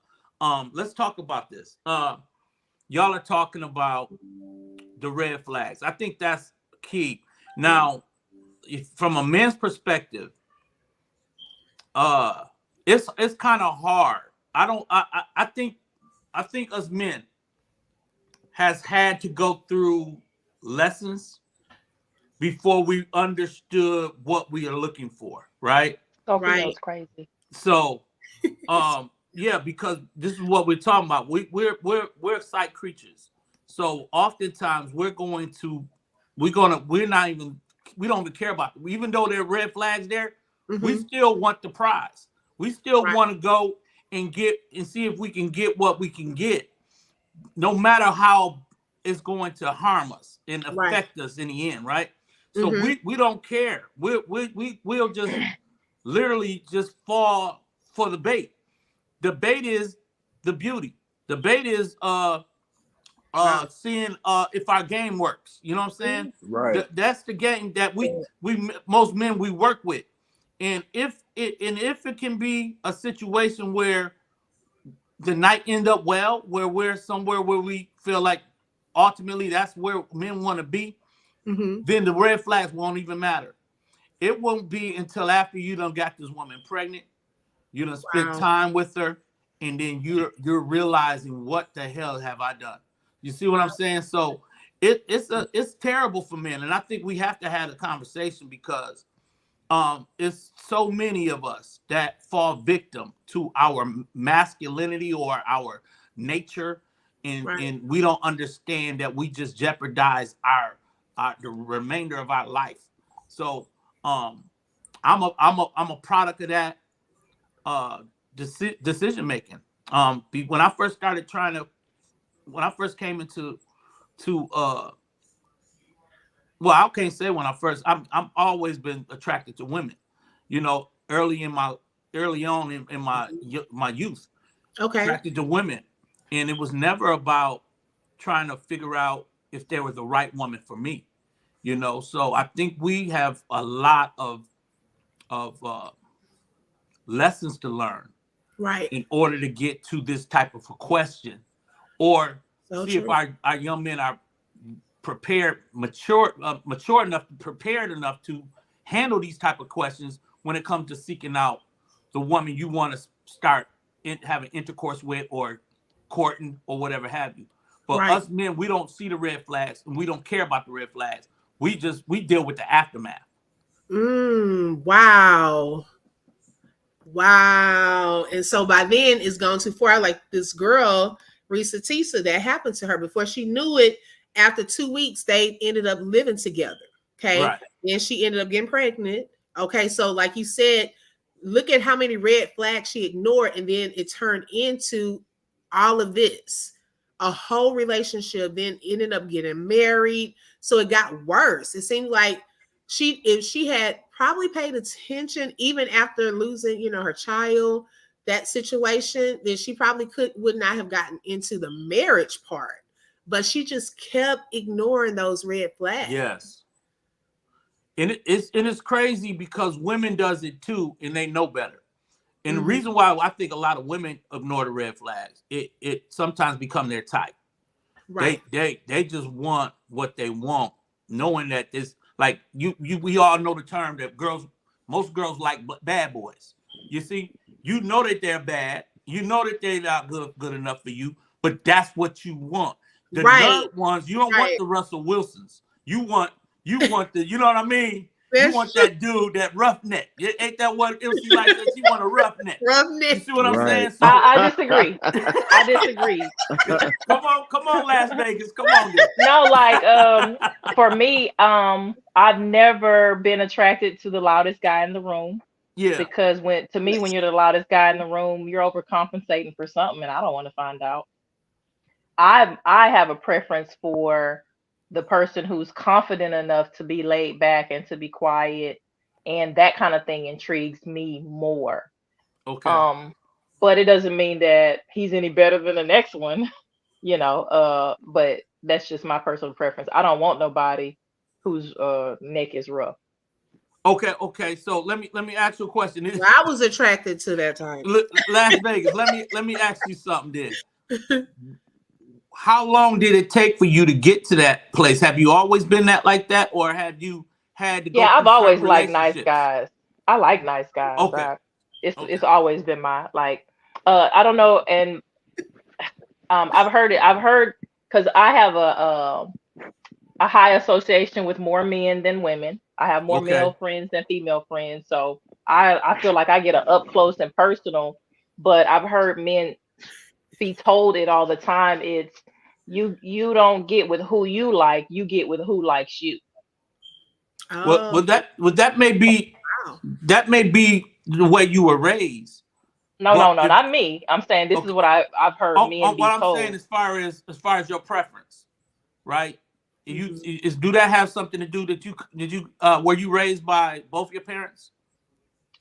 Let's talk about this. Y'all are talking about the red flags. I think that's key. Now, from a man's perspective, uh, it's kind of hard. I think us men has had to go through lessons before we understood what we are looking for, right? Right. Scorpio's crazy. So, yeah, because this is what we're talking about. We're sight creatures. So oftentimes we're not even we don't even care about them. Even though there are red flags there, we Mm-hmm. still want the prize. We still Right. want to go and get and see if we can get what we can get, no matter how it's going to harm us and Right. affect us in the end, right? So Mm-hmm. we don't care. We'll just literally just fall for the bait. The bait is the beauty. The bait is Wow. seeing if our game works. You know what I'm saying? Right. That's the game that we most men we work with. And if it can be a situation where the night end up well, where we're somewhere where we feel like ultimately that's where men want to be, Mm-hmm. then the red flags won't even matter. It won't be until after you done got this woman pregnant, you done spent Wow. time with her, and then you're realizing what the hell have I done? You see what I'm saying? So it's terrible for men, and I think we have to have a conversation because it's so many of us that fall victim to our masculinity or our nature, Right. and we don't understand that we just jeopardize our the remainder of our life. So um I'm a product of that uh decision making. When I first started trying to when I first came into to well, I can't say when I first. I'm always been attracted to women. You know, early on in my youth, Okay. attracted to women, and it was never about trying to figure out if there was the right woman for me. You know, so I think we have a lot of lessons to learn Right. in order to get to this type of a question, or So see if true. our young men are prepared, mature enough, prepared enough to handle these type of questions when it comes to seeking out the woman you want to start having intercourse with or courting or whatever have you. But Right. us men, we don't see the red flags and we don't care about the red flags. We deal with the aftermath. Wow. Wow. And so by then it's gone too far. Like this girl, Risa Tisa, that happened to her before she knew it. After 2 weeks, they ended up living together. Okay. Right. Then she ended up getting pregnant. Okay. So, like you said, look at how many red flags she ignored. And then it turned into all of this. A whole relationship, then ended up getting married. So it got worse. It seemed like if she had probably paid attention even after losing, her child, that situation, then she probably would not have gotten into the marriage part. But she just kept ignoring those red flags. Yes. And it's crazy because women does it too, and they know better. And the Mm-hmm. reason why I think a lot of women ignore the red flags, it sometimes become their type. Right. They just want what they want, knowing that this like you we all know the term that most girls like bad boys. You see, you know that they're bad, you know that they're not good enough for you, but that's what you want. The Right. nerd ones, you don't want Right. the Russell Wilsons. You want the you know what I mean. You That's want true. that dude, that roughneck. Ain't that what MC like that? She want a roughneck. You Roughneck. see what I'm Right. saying? So I disagree. I disagree. come on, Las Vegas, come on, then. No, like for me, I've never been attracted to the loudest guy in the room Yeah, because when you're the loudest guy in the room, you're overcompensating for something, and I don't want to find out. I have a preference for the person who's confident enough to be laid back and to be quiet and that kind of thing intrigues me more. Okay. Um, but it doesn't mean that he's any better than the next one, you know. But that's just my personal preference. I don't want nobody whose neck is rough. Okay. Okay. So let me ask you a question. Well, I was attracted to that type. Las Vegas. Let me ask you something. Then, how long did it take for you to get to that place? Have you always been that like that, or have you had to go Yeah, I've through certain always liked nice relationships? guys. I like nice guys. Okay. It's Okay. always been my like. I don't know, and I've heard it. I've heard because I have a high association with more men than women. I have more Okay. male friends than female friends, so I feel like I get a up close and personal. But I've heard men be told it all the time. It's you don't get with who you like, you get with who likes you. Well, Oh, that may be wow. the way you were raised, No, no, but no, if not me. I'm saying this is okay, what I've heard men what be I'm saying told. as far as your preference, right? You Mhm. do that have something to do that you were you raised by both your parents?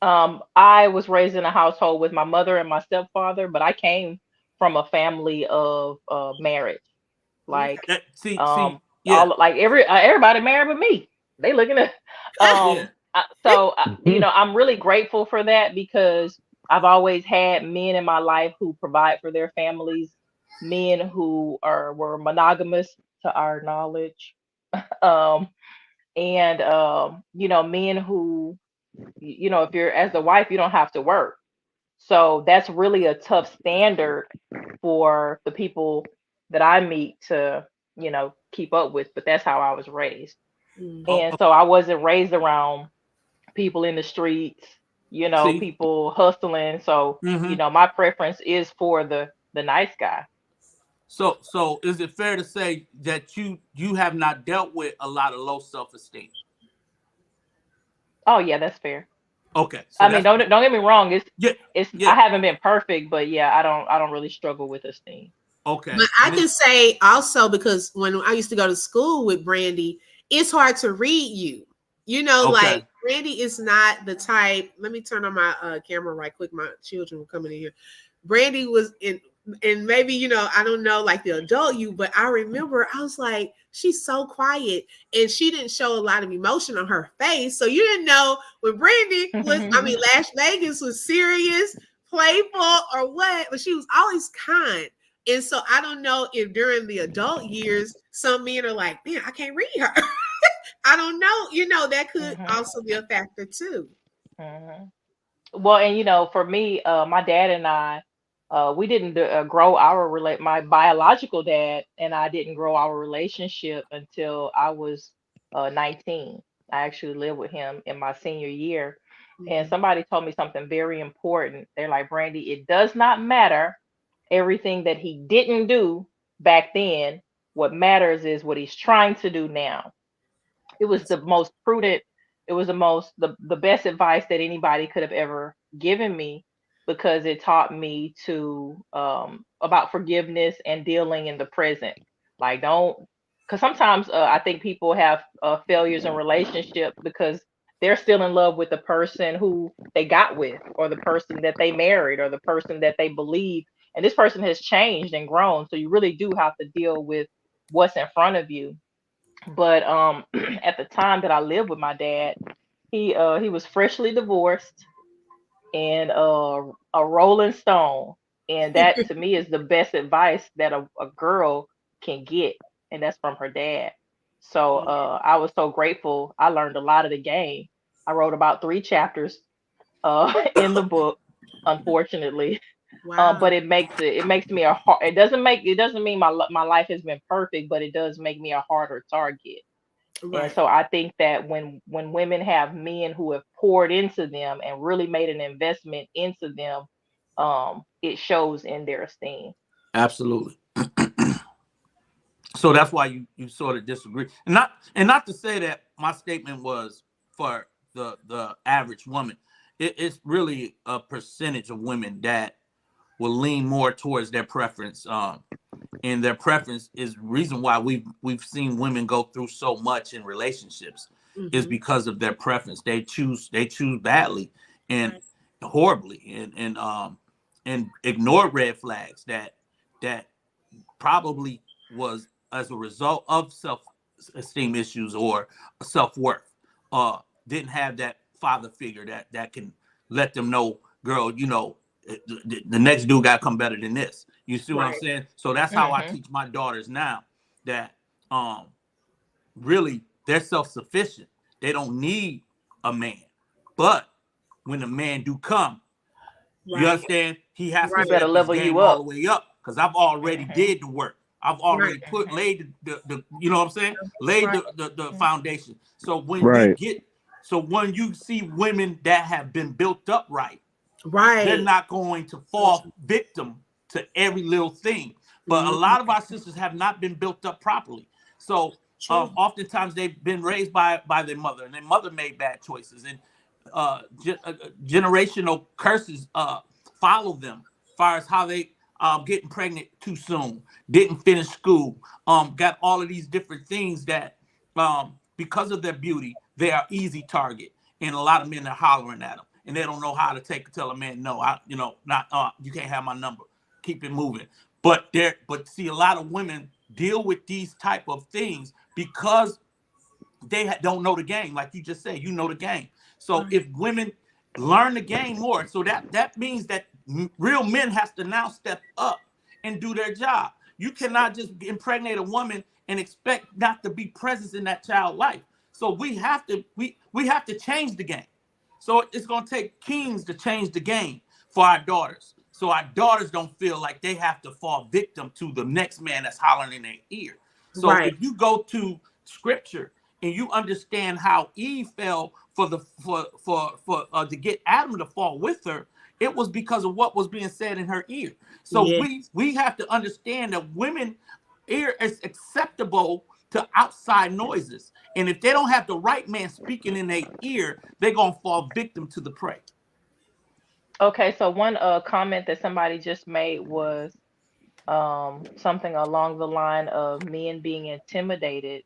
I was raised in a household with my mother and my stepfather, but I came from a family of marriage. Like, See, yeah, all like everybody married but me. They looking at, yeah. you know, I'm really grateful for that because I've always had men in my life who provide for their families, men who were monogamous to our knowledge, um, and you know, men who, you know, if you're as the wife, you don't have to work. So that's really a tough standard for the people that I meet to, you know, keep up with. But that's how I was raised. Mhm. Oh, And so I wasn't raised around people in the streets, you know, see, people hustling. So, you hmm know, my preference is for the nice guy. so is it fair to say that you have not dealt with a lot of low self esteem? Oh yeah, that's fair. Okay, so I mean, that's don't get me wrong. yeah, It's I yeah. haven't been perfect, but yeah, I don't really struggle with esteem. But Okay, I can say also because when I used to go to school with Brandy, it's hard to read you. You know, like okay. Brandy is not the type. Let me turn on my camera right quick. My children were coming in here. Brandy was in, and maybe I don't know, like the adult you, but I remember I was like, she's so quiet, and she didn't show a lot of emotion on her face. So you didn't know when Brandy was. I mean, Lash Vegas was serious, playful, or what, but she was always kind. And so I don't know if during the adult years, some men are like, man, I can't read her. I don't know. That could hmm also be a factor too. hmm Well, and you know, for me, my dad and I, we didn't grow our my biological dad and I didn't grow our relationship until I was 19. I actually lived with him in my senior year. And Mhm. somebody told me something very important. They're like, Brandy, it does not matter everything that he didn't do back then. What matters is what he's trying to do now. It was the most prudent, it was the best advice that anybody could have ever given me because it taught me to about forgiveness and dealing in the present. Like, don't, because sometimes I think people have failures in relationship because they're still in love with the person who they got with, or the person that they married, or the person that they believe, and this person has changed and grown, so you really do have to deal with what's in front of you. But at the time that I lived with my dad, he was freshly divorced and a rolling stone. And that to me is the best advice that a girl can get, and that's from her dad. So I was so grateful. I learned a lot of the game. I wrote about 3 chapters in the book, unfortunately. Wow. But it makes me a hard. It doesn't mean my life has been perfect, but it does make me a harder target. And Right. so I think that when women have men who have poured into them and really made an investment into them, it shows in their esteem. Absolutely. So that's why you sort of disagree, and not to say that my statement was for the average woman. It's really a percentage of women that will lean more towards their preference. And their preference is reason why we've seen women go through so much in relationships. is Mm-hmm. because of their preference. They choose badly and Right. horribly, and ignore red flags that probably was as a result of self-esteem issues or self-worth. Didn't have that father figure that can let them know, girl, the next dude got to come better than this. You see what I'm Right. saying? So that's how I Mhm. teach my daughters now, that really they're self-sufficient. They don't need a man. But when a man do come, you Right. understand, he has to He Right. better step his level you game all the up. way up, because I've already Mhm. did the work. I've Right. already Mhm. laid the you know what I'm saying, laid Right. the foundation. So Right. when you see women that have been built up right, they're Right. not going to So true. fall victim to every little thing. But a Mhm. lot of our sisters have not been built up properly. So True. oftentimes they've been raised by their mother, and their mother made bad choices, and generational curses follow them, as far as how they getting pregnant too soon, didn't finish school, got all of these different things that because of their beauty, they are easy target, and a lot of men are hollering at them, and they don't know how to tell a man no. Not you can't have my number. Keep it moving. But see, a lot of women deal with these type of things because they don't know the game. Like you just said, you know the game. So Right. if women learn the game more, so that means that real men has to now step up and do their job. You cannot just impregnate a woman and expect not to be present in that child's life. So we have to change the game. So it's going to take kings to change the game for our daughters, so our daughters don't feel like they have to fall victim to the next man that's hollering in their ear. So Right. if you go to scripture and you understand how Eve fell for to get Adam to fall with her, it was because of what was being said in her ear. So Yeah. we have to understand that women ear is acceptable to outside noises, and if they don't have the right man speaking in their ear, they're gonna fall victim to the prey. Okay, so one comment that somebody just made was something along the line of men being intimidated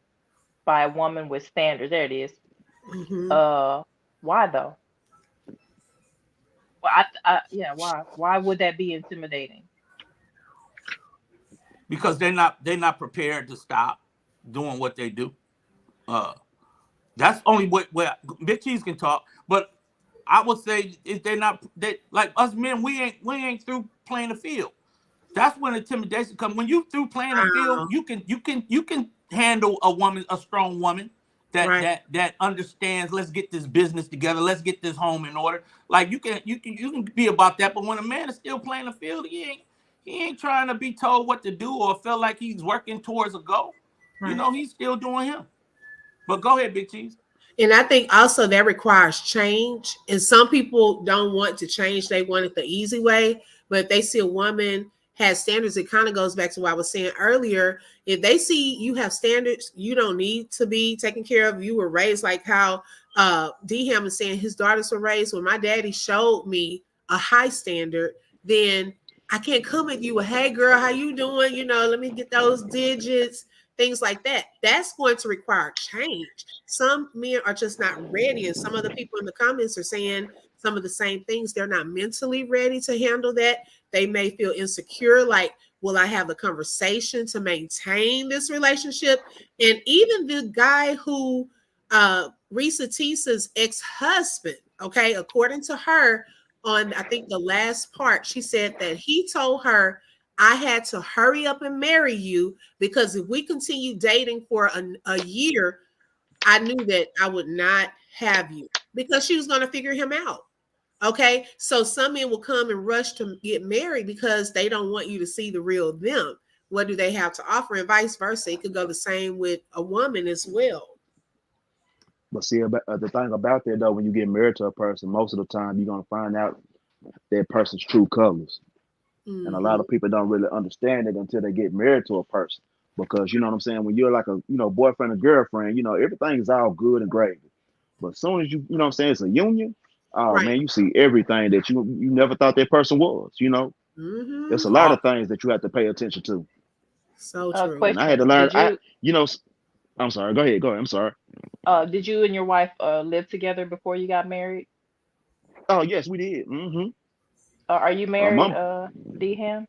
by a woman with standards. There it is. Mm-hmm. Uh, why though? Well, yeah, why? Why would that be intimidating? Because they're not prepared to stop doing what they do. Uh, that's only where Big Cheese can talk. But I would say if they're not, they like us men, we ain't through playing the field. That's when intimidation comes. When you through playing the field, Wow. you can handle a strong woman that Right. that understands. Let's get this business together. Let's get this home in order. Like you can be about that. But when a man is still playing the field, he ain't trying to be told what to do or feel like he's working towards a goal. Right. He's still doing him. But go ahead, Big Cheese. And I think also that requires change. And some people don't want to change. They want it the easy way. But if they see a woman has standards, it kind of goes back to what I was saying earlier. If they see you have standards, you don't need to be taken care of. You were raised like how D Ham is saying his daughters were raised. When my daddy showed me a high standard, then I can't come at you with, hey girl, how you doing? Let me get those digits, things like that. That's going to require change. Some men are just not ready, and some of the people in the comments are saying some of the same things. They're not mentally ready to handle that. They may feel insecure, like, will I have the conversation to maintain this relationship? And even the guy who Risa Tisa's ex-husband, okay, according to her, on I think the last part, she said that he told her, I had to hurry up and marry you because if we continue dating for a year, I knew that I would not have you, because she was going to figure him out. Okay. So some men will come and rush to get married because they don't want you to see the real them. What do they have to offer? And vice versa. It could go the same with a woman as well. But see, the thing about that though, when you get married to a person, most of the time you're gonna find out that person's true colors. And a lot Mm-hmm. of people don't really understand it until they get married to a person. Because you know what I'm saying, when you're like a boyfriend and girlfriend, everything is all good and gravy. But as soon as you know what I'm saying, it's a union. Oh Right. man, you see everything that you never thought that person was. There's a Mm-hmm. lot All of things that you have to pay attention to. So true. And I had to Question: learn. Did you You know, I'm sorry. Go ahead. Go ahead. I'm sorry. Did you and your wife live together before you got married? Oh yes, we did. Mm-hmm. Are you married, Mom. Dham?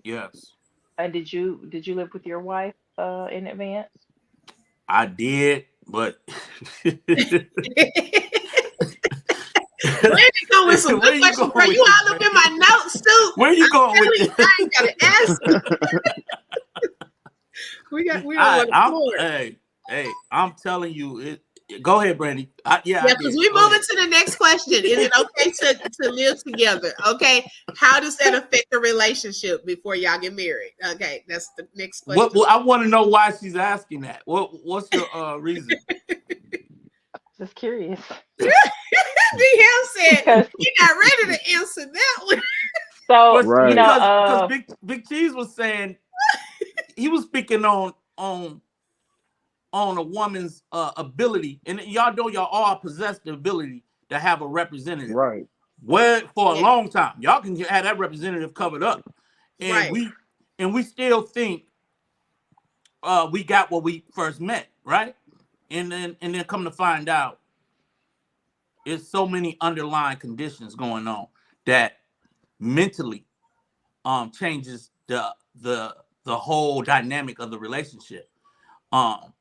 Yes, And did you live with your wife in advance? I did, but Brandy going with some where good you questions, bro. going You with this, all up in Brandy? my notes too. Where you I'm going with telling you, this? I ain't got to ask you. We on one I'm accord. I'm telling you it. Go ahead, Brandy. Yeah, I Yeah, because did. we Go moving ahead. to the next question. Is it okay to live together? Okay. How does that affect the relationship before y'all get married? Okay, that's the next What? question. Well, I want to know why she's asking that. What's your reason? Just curious. DM said Because he not ready to answer that one. so But you Right. know, because Big Cheese was saying he was speaking on a woman's ability, and y'all know y'all all possess the ability to have a representative. Right. Well, for a Yeah, long time, y'all can have that representative covered up, and right. we still think we got what we first met, right? And then come to find out, it's so many underlying conditions going on that mentally changes the whole dynamic of the relationship. Um,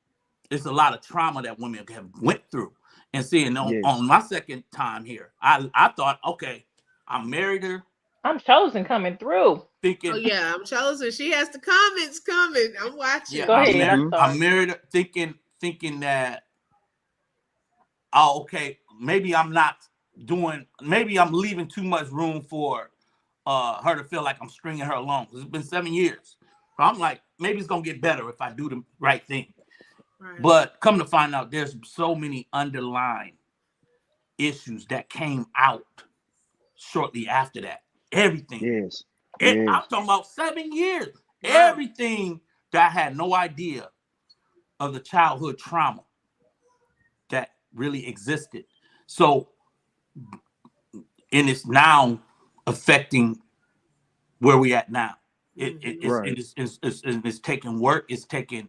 it's a lot of trauma that women have went through. And seeing Yes. on my second time here, I thought, okay, I married her I'm chosen coming through. Oh thinking, yeah, I'm chosen. She has the comments coming. I'm yeah, watching. Go ahead. I'm Mm-hmm. I sorry. married her thinking that, oh, okay, maybe I'm leaving too much room for her to feel like I'm stringing her along. It's been 7 years. So I'm like, maybe it's gonna get better if I do the right thing. Right. But come to find out, there's so many underlying issues that came out shortly after that. Everything. Yes. Yes. I'm talking about 7 years. Wow. Everything that I had no idea of the childhood trauma that really existed. So, and it's now affecting where we at now. Mm-hmm. Right. It's taking work. It's taking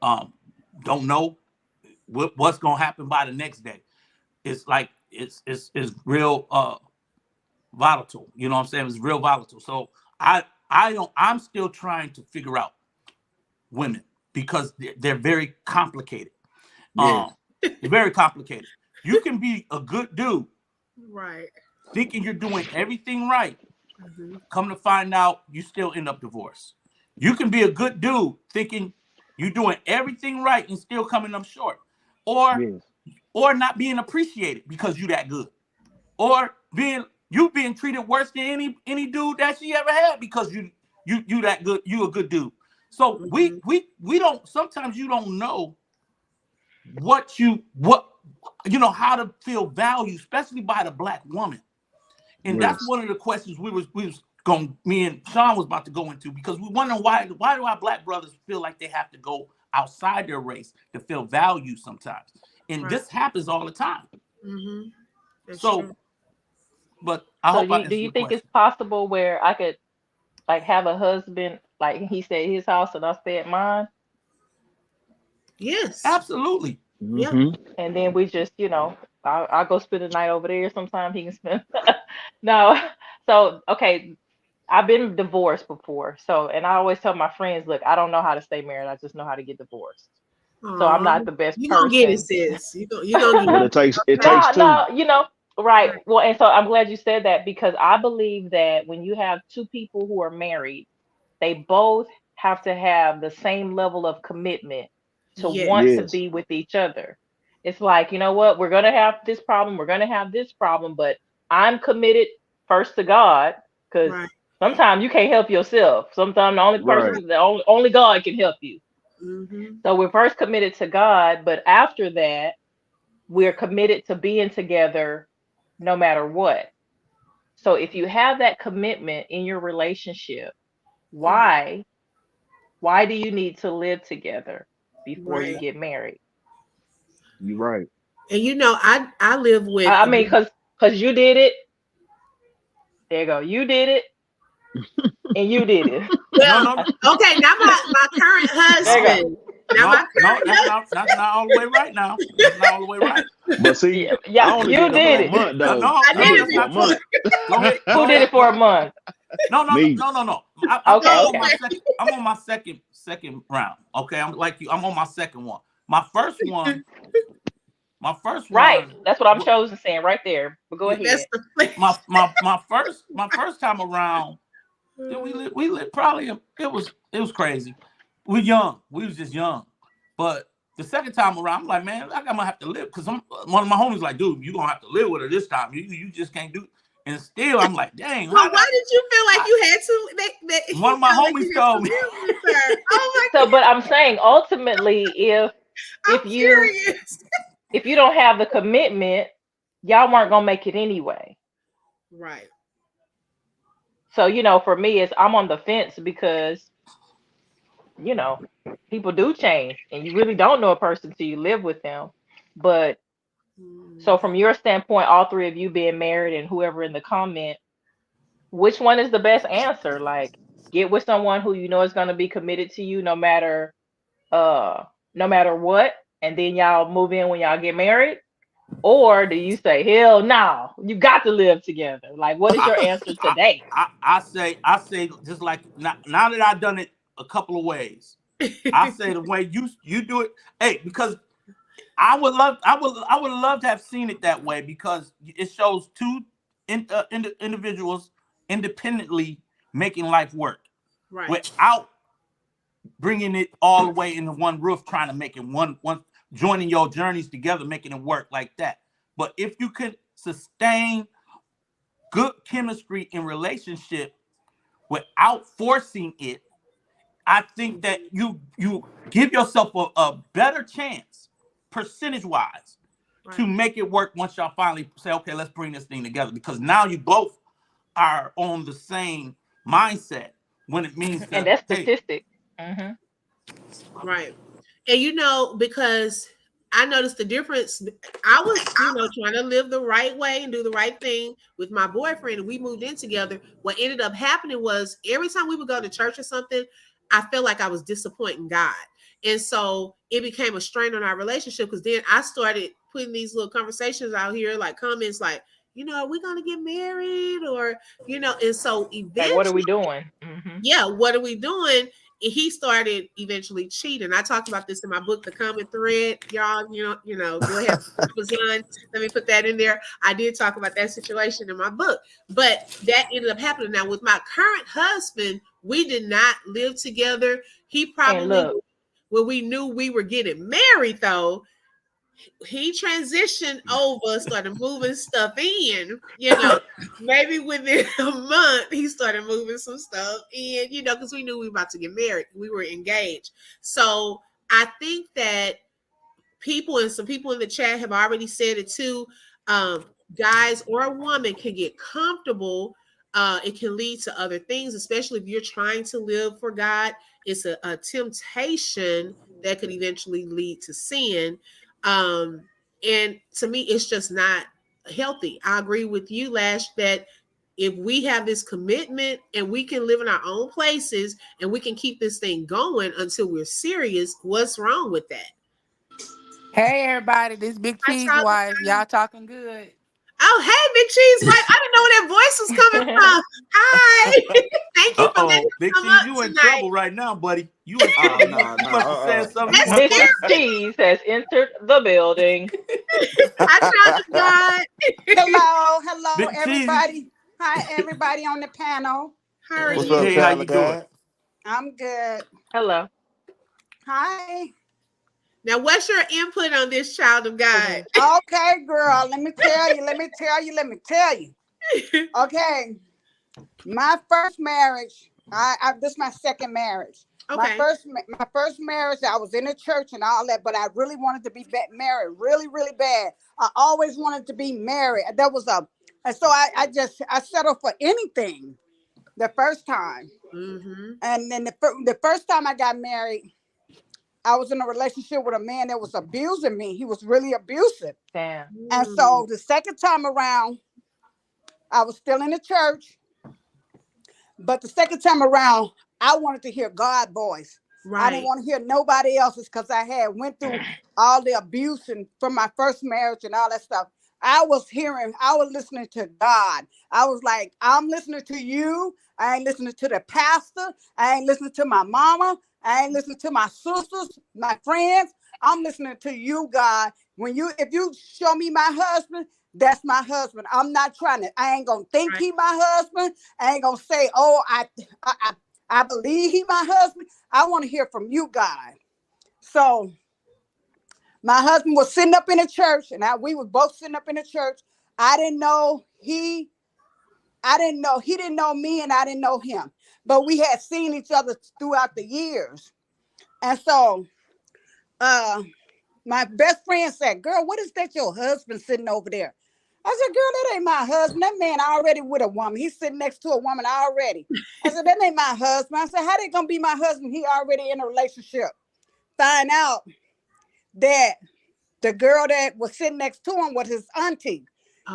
um, don't know what's gonna happen by the next day. It's like it's real volatile. You know what I'm saying? It's real volatile. So I'm still trying to figure out women because they're very complicated. Yes. They're very complicated. You can be a good dude Right. thinking you're doing everything right. Mm-hmm. Come to find out, you still end up divorced. You can be a good dude thinking you're doing everything right and still coming up short, or Yes. not being appreciated because you that good, or being treated worse than any dude that she ever had because you that good, you a good dude. So Mm-hmm. we don't, sometimes you don't know what how to feel valued, especially by the black woman. And that's Yes. one of the questions we was going, me and Sean was about to go into, because we wonder why do our black brothers feel like they have to go outside their race to feel valued sometimes. And Right. this happens all the time. Mm-hmm. That's So, true. but I So hope I do answered you your think it's question. possible where I could like have a husband like he stay at his house and I stay at mine, Yes. Absolutely. Yeah. Mm-hmm. and then we just I go spend the night over there. Sometimes he can spend. No, so okay. I've been divorced before, so and I always tell my friends, look, I don't know how to stay married. I just know how to get divorced. So I'm Aw. not the best You gonna get it, person. sis. You gonna get Well, it. Okay. it takes two. No, right. Right. Well, and so I'm glad you said that because I believe that when you have two people who are married, they both have to have the same level of commitment to want to Yes. Yes. be with each other. It's like, you know what, we're going to have this problem, we're going to have this problem, but I'm committed first to God because Right. sometimes you can't help yourself. Sometimes the only Right. person, the only God can help you. Mm-hmm. So we're first committed to God, but after that, we're committed to being together no matter what. So if you have that commitment in your relationship, Mm-hmm. why do you need to live together before you Right. get married? You're right. And I live with I mean, cause you did it. There you go. You did it, and you did it. No, well, no, no. okay, now my current There you go. husband. Now my current that's not all the way right now. That's not all the way right. But see, Yeah, I yeah, only you did it for did a it. month though. No, I did that's it not before. true. Go ahead. Who did it for a month? No. Me. I'm Okay, on okay. my second. I'm on my second round. Okay, I'm like you. I'm on my second one. My first one. My first Right. one. That's what I'm chosen saying right there. But go That's ahead. the flesh. My first time around. We lived probably. It was crazy. We young. We was just young. But the second time around, I'm like, man, I'm gonna have to live because one of my homies like, dude, you gonna have to live with her this time. You just can't do. And still, I'm like, dang. Well, why did you feel like you had to? He One of my felt like homies you had told to me. live with her. Oh So, but I'm saying ultimately, if I'm you curious. if you don't have the commitment, y'all weren't gonna make it anyway. Right. So, for me, it's I'm on the fence because, you know, people do change and you really don't know a person till you live with them. But so from your standpoint, all three of you being married and whoever in the comment, which one is the best answer? Like, get with someone who you know is gonna be committed to you uh no matter what, and then y'all move in when y'all get married? Or do you say, hell no, you got to live together? Like, what is your answer today? I say just like now that I've done it a couple of ways. I say the way you do it. Hey, because I would love to have seen it that way because it shows two individuals independently making life work Right. without bringing it all the way into one roof, trying to make it one joining your journeys together, making it work like that. But if you can sustain good chemistry in relationship without forcing it, I think that you give yourself a better chance, percentage wise, to Right. make it work once y'all finally say, okay, let's bring this thing together. Because now you both are on the same mindset when it means And that, that's hey, statistic. Hmm. Right. And because I noticed the difference. I was, trying to live the right way and do the right thing with my boyfriend. And we moved in together. What ended up happening was every time we would go to church or something, I felt like I was disappointing God. And so it became a strain on our relationship because then I started putting these little conversations out here, like comments like, are we going to get married? Or, and so Like, what are eventually, we doing? Hmm. yeah, what are we doing? He started eventually cheating. I talked about this in my book, The Common Thread. Y'all, go ahead, Amazon. Let me put that in there. I did talk about that situation in my book, but that ended up happening. Now, with my current husband, we did not live together. He And probably, look, when we knew we were getting married, though, he transitioned over, started moving stuff in, maybe within a month, he started moving some stuff in, because we knew we were about to get married. We were engaged. So I think that some people in the chat have already said it too. Guys or a woman can get comfortable. It can lead to other things, especially if you're trying to live for God. It's a temptation that could eventually lead to sin. Um, and to me, it's just not healthy. I agree with you, Lash, that if we have this commitment and we can live in our own places and we can keep this thing going until we're serious, what's wrong with that? Hey everybody, this Big Hi, Cheese Charlie. wife. Y'all talking good. Oh, hey, Big Cheese Wife. I didn't know where that voice was coming from. Hi. Thank you for letting me Big come Cheese, up you in tonight. trouble right now, buddy. You in Oh trouble. no, You must have said something you That's weren't Mrs. supposed to say. Cheese has entered the building. Hi, child of God. Hello, Big Cheese. everybody. Hi, everybody on the panel. How are What's you? up, Hey, how child you of doing? God? I'm good. Hello. Hi. Now, what's your input on this child of God? Okay, girl. Let me tell you. Okay. My first marriage, this is my second marriage. Okay. My first marriage, I was in the church and all that, but I really wanted to be married, really, really bad. I always wanted to be married. And so I settled for anything the first time. Mm-hmm. And then the first time I got married, I was in a relationship with a man that was abusing me. He was really abusive. Damn. And so the second time around, I was still in the church. But the second time around, I wanted to hear God's voice. I didn't Right. want to hear nobody else's because I had went through all the abuse and from my first marriage and all that stuff. I was listening to God. I was like, I'm listening to you. I ain't listening to the pastor. I ain't listening to my mama. I ain't listening to my sisters, my friends. I'm listening to you, God. If you show me my husband, that's my husband. I'm not trying to. I ain't gonna think Right. he my husband. I ain't gonna say, oh, I believe he my husband. I want to hear from you, God. So my husband was sitting up in a church, and we were both sitting up in a church. I didn't know he, I didn't know he didn't know me, and I didn't know him. But we had seen each other throughout the years, and so uh, my best friend said, "Girl, what is that your husband sitting over there?" I said, "Girl, that ain't my husband. That man already with a woman. He's sitting next to a woman already." I said, "That ain't my husband." I said, "How they gonna be my husband? He already in a relationship." Find out that the girl that was sitting next to him was his auntie.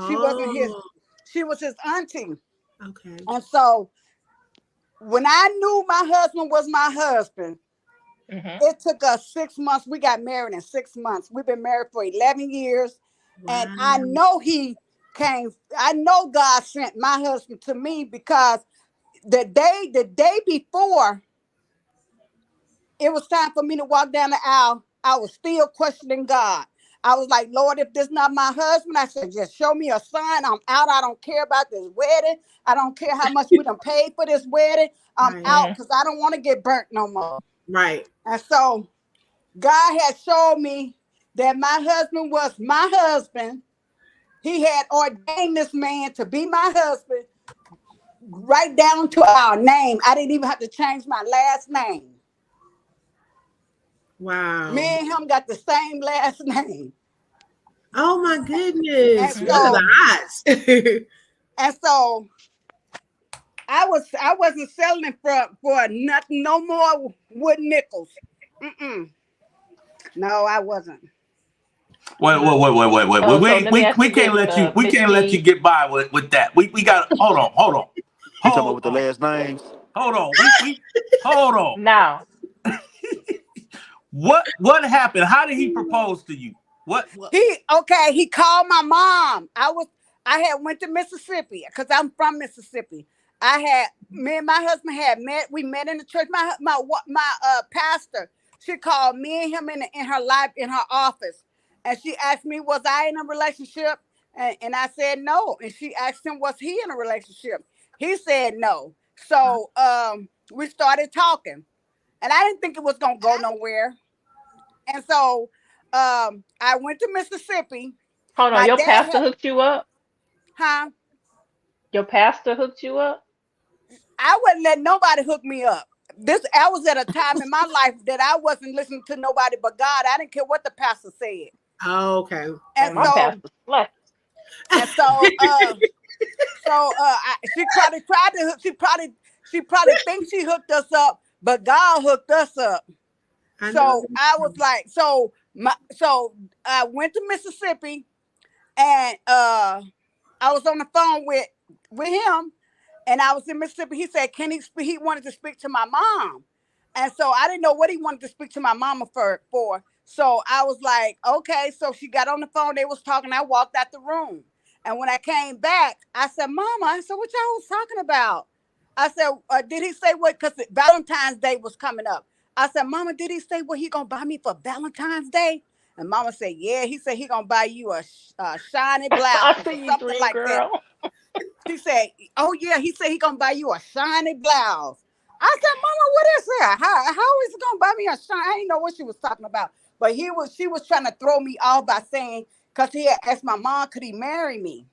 She wasn't his. Oh, She was his auntie. okay. And so when I knew my husband was my husband, Mhm. it took us 6 months. We got married in 6 months. We've been married for 11 years. And I Wow. know he came, I know God sent my husband to me because the day before it was time for me to walk down the aisle, I was still questioning God. I was like, Lord, if this not my husband, I said, just show me a sign. I'm out. I don't care about this wedding. I don't care how much we done paid for this wedding. I'm Right. out Mhm. because I don't want to get burnt no more. Right. And so God had showed me that my husband was my husband. He had ordained this man to be my husband, right down to our name. I didn't even have to change my last name. Me Wow. and him got the same last name. Oh my And goodness. What are the so, Mhm. odds? and so I wasn't selling for nothing, no more wood nickels. Mm-mm. No, I wasn't. Wait. So let me ask We you can't this, let you Miss T. get by with that. We got You talking about hold with the on, last names? hold on. We hold on. Now, What happened? How did he propose to you? What? He called my mom. I had went to Mississippi because I'm from Mississippi. I had Me and my husband had met. We met in the church. My pastor. She called me and him in her life in her office, and she asked me, was I in a relationship? And I said no. And she asked him, was he in a relationship? He said no. So we started talking, and I didn't think it was gonna go nowhere. And so I went to Mississippi. hold on. My Your dad pastor had, hooked you up. huh? Your pastor hooked you up. I wouldn't let nobody hook me up. I was at a time in my life that I wasn't listening to nobody but God. I didn't care what the pastor said. Oh, okay. And Man, my so pastor slept. and so she probably tried to hook, she probably thinks she hooked us up, but God hooked us up. I know So that's I was right. like, so I went to Mississippi, and I was on the phone with him, and I was in Mississippi. He said, "Can he speak?" He wanted to speak to my mom, and so I didn't know what he wanted to speak to my mama for. So I was like, "Okay." So she got on the phone. They was talking. I walked out the room, and when I came back, I said, "Mama," I said, "What y'all was talking about?" I said, "Did he say what?" Because Valentine's Day was coming up. I said, "Mama, did he say what he gonna buy me for Valentine's Day?" And Mama said, "Yeah." He said he gonna buy you a shiny I blouse or see you, something dream like that. girl. She said, "Oh yeah." He said he gonna buy you a shiny blouse. I said, "Mama, what is that? How is he gonna buy me a shiny?" I didn't know what she was talking about, but she was trying to throw me off by saying, because he had asked my mom, could he marry me?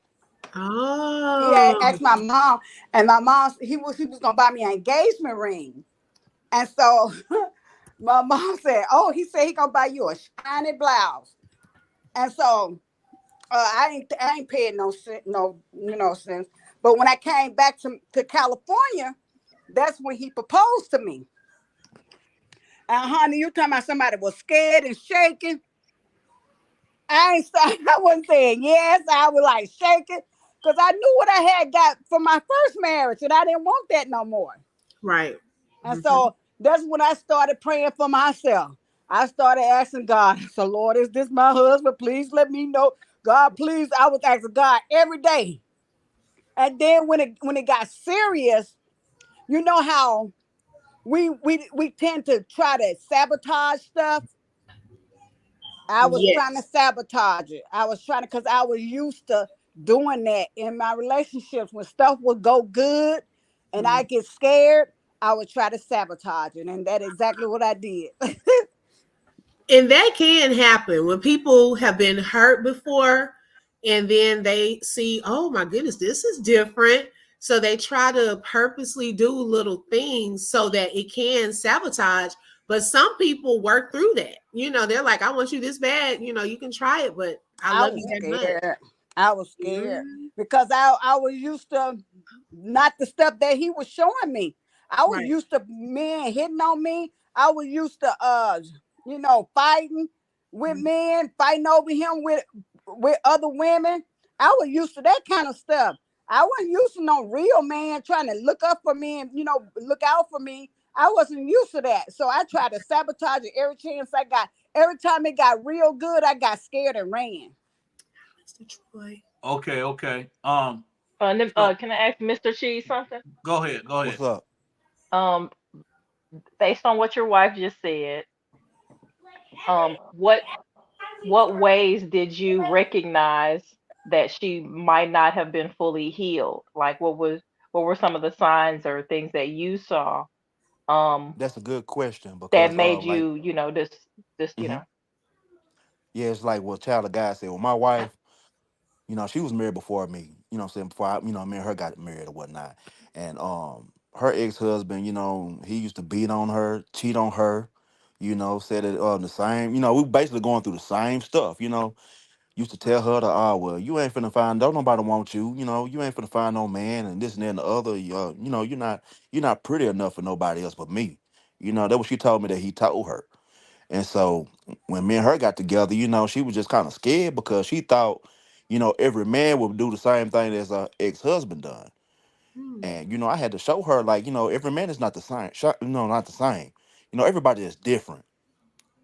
He had Oh, asked my mom, and my mom, he was gonna buy me an engagement ring, and so my mom said, "Oh, he said he gonna buy you a shiny blouse," and so I ain't paying no sense. But when I came back to California, that's when he proposed to me. And honey, you talking about somebody was scared and shaking? I wasn't saying yes. I was like shaking because I knew what I had got from my first marriage, and I didn't want that no more. right. And Mhm. so That's when I started praying for myself. I started asking God, so Lord, is this my husband? Please let me know. God, please. I was asking God every day. And then when it got serious, you know how we tend to try to sabotage stuff. I was trying to Yes. sabotage it. I was trying to, because I was used to doing that in my relationships. When stuff would go good and I get scared, I would try to sabotage it. And that's exactly what I did. And that can happen when people have been hurt before and then they see, oh my goodness, this is different. So they try to purposely do little things so that it can sabotage. But some people work through that. They're like, I want you this bad. You can try it, but I I love was you that much. scared. I was scared Mhm. because I was used to not the stuff that he was showing me. I was Right. used to men hitting on me. I was used to fighting with Mhm. men, fighting over him with other women. I was used to that kind of stuff. I wasn't used to no real man trying to look up for me and look out for me. I wasn't used to that. So I tried to sabotage it every chance I got. Every time it got real good, I got scared and ran. Mr. Troy. Okay, okay. So Can I ask Mr. Cheese something? go ahead, go What's ahead. up? Um, Based on what your wife just said, what ways did you recognize that she might not have been fully healed? Like what were some of the signs or things that you saw um That's a good question that because made like you, this, hmm yeah, it's like what Child of God said. Well, my wife, she was married before me. You know what I'm saying? Before me and her got married or whatnot. And her ex-husband, he used to beat on her, cheat on her, said it the same, we basically going through the same stuff, used to tell her to, well, you ain't finna find, don't nobody want you, you ain't finna find no man and this and that and the other. You're not pretty enough for nobody else but me. That what she told me that he told her. And so when me and her got together, she was just kind of scared because she thought, every man would do the same thing as her ex-husband done. Hmm. And I had to show her like, every man is not the same. Not the same. Everybody is different.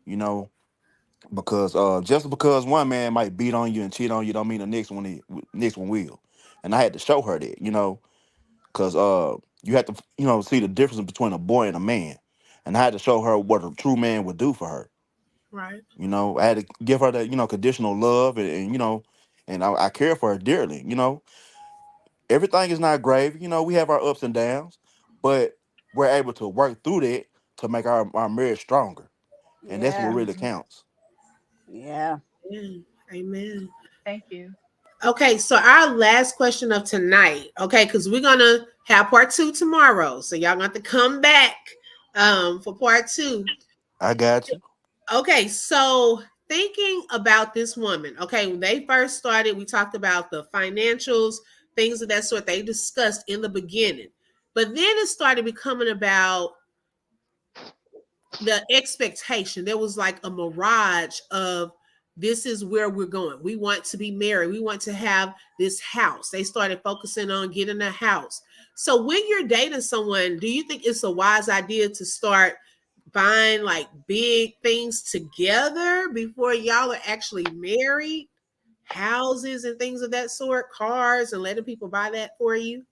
You know, because just because one man might beat on you and cheat on you, don't mean the next one will. And I had to show her that, because you have to, see the difference between a boy and a man. And I had to show her what a true man would do for her. Right. I had to give her that, conditional love, and and I care for her dearly. Everything is not grave. We have our ups and downs, but we're able to work through that to make our marriage stronger, and that's what Yeah, really Mhm. counts. yeah, Amen. Amen. Thank you. Okay, so our last question of tonight, okay, because we're gonna have part two tomorrow. So y'all got to come back for part two. I got you. Okay, so thinking about this woman, okay, when they first started, we talked about the financials, things of that sort they discussed in the beginning. But then it started becoming about the expectation. There was like a mirage of this is where we're going. We want to be married. We want to have this house. They started focusing on getting a house. So when you're dating someone, do you think it's a wise idea to start buying like big things together before y'all are actually married? Houses and things of that sort, cars, and letting people buy that for you?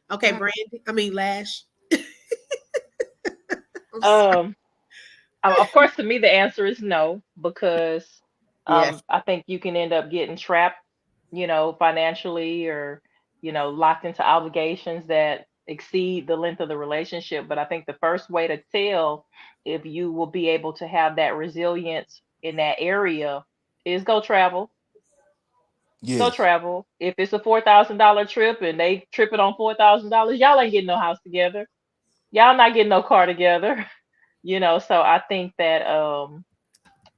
Okay, mm, Brandy. I mean Lash. I'm sorry. Um, of course, to me, the answer is no, because yes, I think you can end up getting trapped, financially, or, locked into obligations that exceed the length of the relationship. But I think the first way to tell if you will be able to have that resilience in that area is go travel. Go Yes. travel. If it's a $4,000 trip and they tripping on $4,000, y'all ain't getting no house together. Y'all not getting no car together. So I think that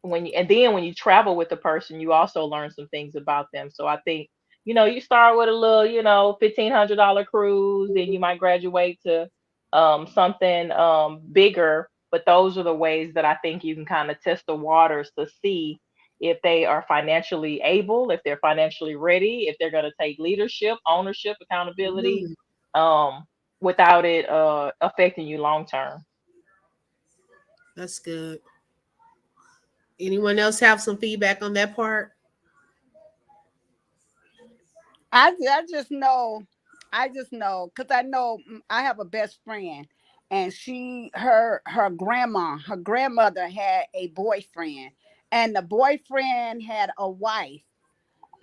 when you travel with the person, you also learn some things about them. So I think, you start with a little, $1,500 cruise, then you might graduate to something bigger. But those are the ways that I think you can kind of test the waters to see if they are financially able, if they're financially ready, if they're going to take leadership, ownership, accountability, Mhm. um, without it affecting you long term. That's good. Anyone else have some feedback on that part? I just know, because I know, I have a best friend, and her grandmother had a boyfriend, and the boyfriend had a wife,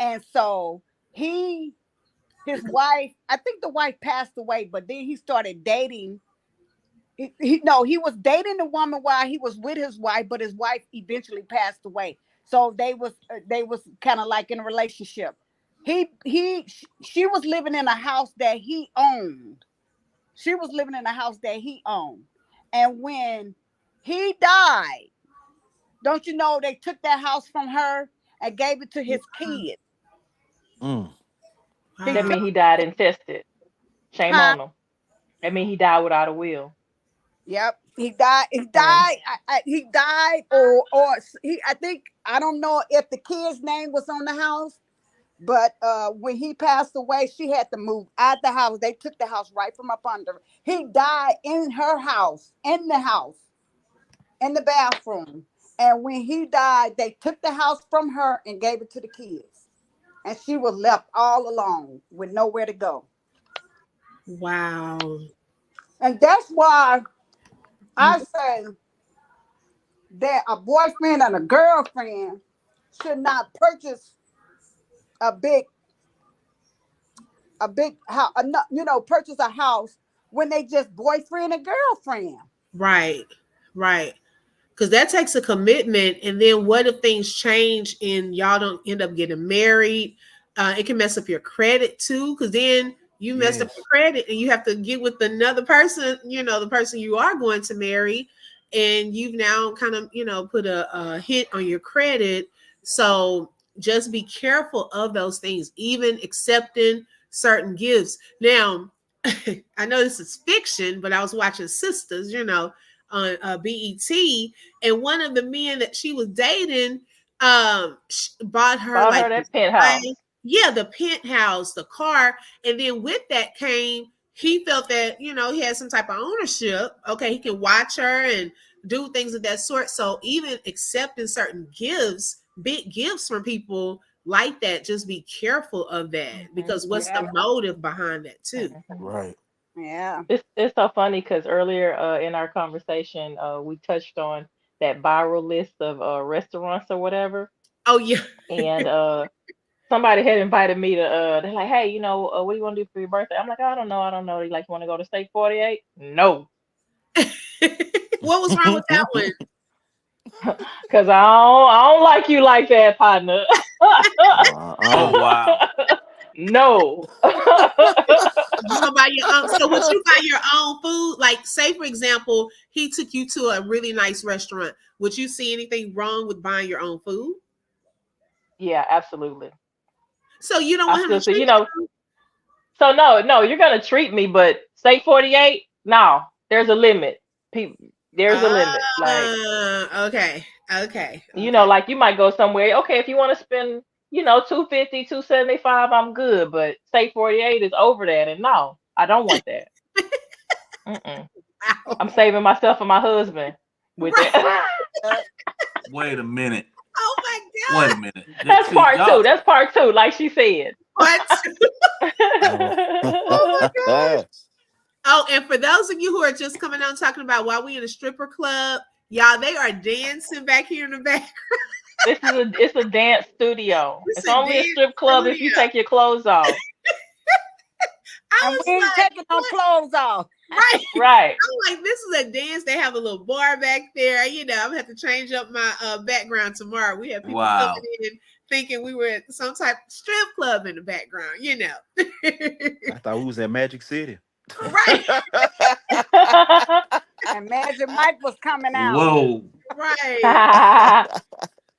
and so he his wife, I think the wife passed away, but then he started dating. No, he was dating the woman while he was with his wife, but his wife eventually passed away. So they was kind of like in a relationship. She was living in a house that he owned. She was living in a house that he owned, and when he died, don't you know they took that house from her and gave it to his kid. Mm. He That Wow. took, mean he died intestate. Shame huh? on him. That mean he died without a will. Yep, he died. He Yeah. died. He died, or he. I think, I don't know if the kid's name was on the house, but when he passed away, she had to move out the house. They took the house right from up under her. He died in her house, in the bathroom. And when he died, they took the house from her and gave it to the kids, and she was left all alone with nowhere to go. Wow. And that's why I say that a boyfriend and a girlfriend should not purchase a big house, purchase a house when they just boyfriend and girlfriend. Right. Right. Because that takes a commitment. And then what if things change and y'all don't end up getting married? It can mess up your credit too, because then you messed up your Yes. credit and you have to get with another person, the person you are going to marry, and you've now kind of, put a hit on your credit. So just be careful of those things, even accepting certain gifts. Now, I know this is fiction, but I was watching Sisters, on BET, and one of the men that she was dating bought her Bought her like that this penthouse. yeah, the penthouse, the car, and then with that came, he felt that he had some type of ownership. Okay, he can watch her and do things of that sort. So even accepting certain gifts, big gifts from people like that, just be careful of that, Hmm. because what's Yeah, the motive behind that too? Hmm. Right. yeah. It's so funny because earlier in our conversation, we touched on that viral list of restaurants or whatever, Oh yeah. and somebody had invited me to. They're like, "Hey, what do you want to do for your birthday?" I'm like, I don't know. They like, "You want to go to Steak 48?" No, What was wrong with that one? because I don't like you like that, partner. Oh Uh-uh. wow. No. You gonna buy your own? So would you buy your own food? Like, say for example, he took you to a really nice restaurant. Would you see anything wrong with buying your own food? Yeah, absolutely. So you don't I want him still to say, treat so no, no, you're gonna treat me, but Steak 48, no, there's a limit. People, there's a limit. Like, Okay, okay, okay. like you might go somewhere. Okay, if you want to spend, 250, 275, I'm good. But Steak 48 is over that, and no, I don't want that. Mm-mm. Wow. I'm saving myself and my husband with Right. that. Uh, Wait a minute. Oh my Wait a God. minute. That's See, part two. y'all. That's part two, like she said. What? Oh. Oh my gosh. Oh, and for those of you who are just coming on talking about why we in a stripper club, y'all, they are dancing back here in the back. It's a dance studio. It's It's a only a dance strip club if you studio. take your clothes off. I and was we ain't like, taking no what? clothes off. Right. Right. I'm like, this is a dance. They have a little bar back there. I'm gonna have to change up my background tomorrow. We have people coming Wow. in thinking we were at some type of strip club in the background. I thought we was at Magic City. Right, And Magic Mike was coming out. Whoa. right.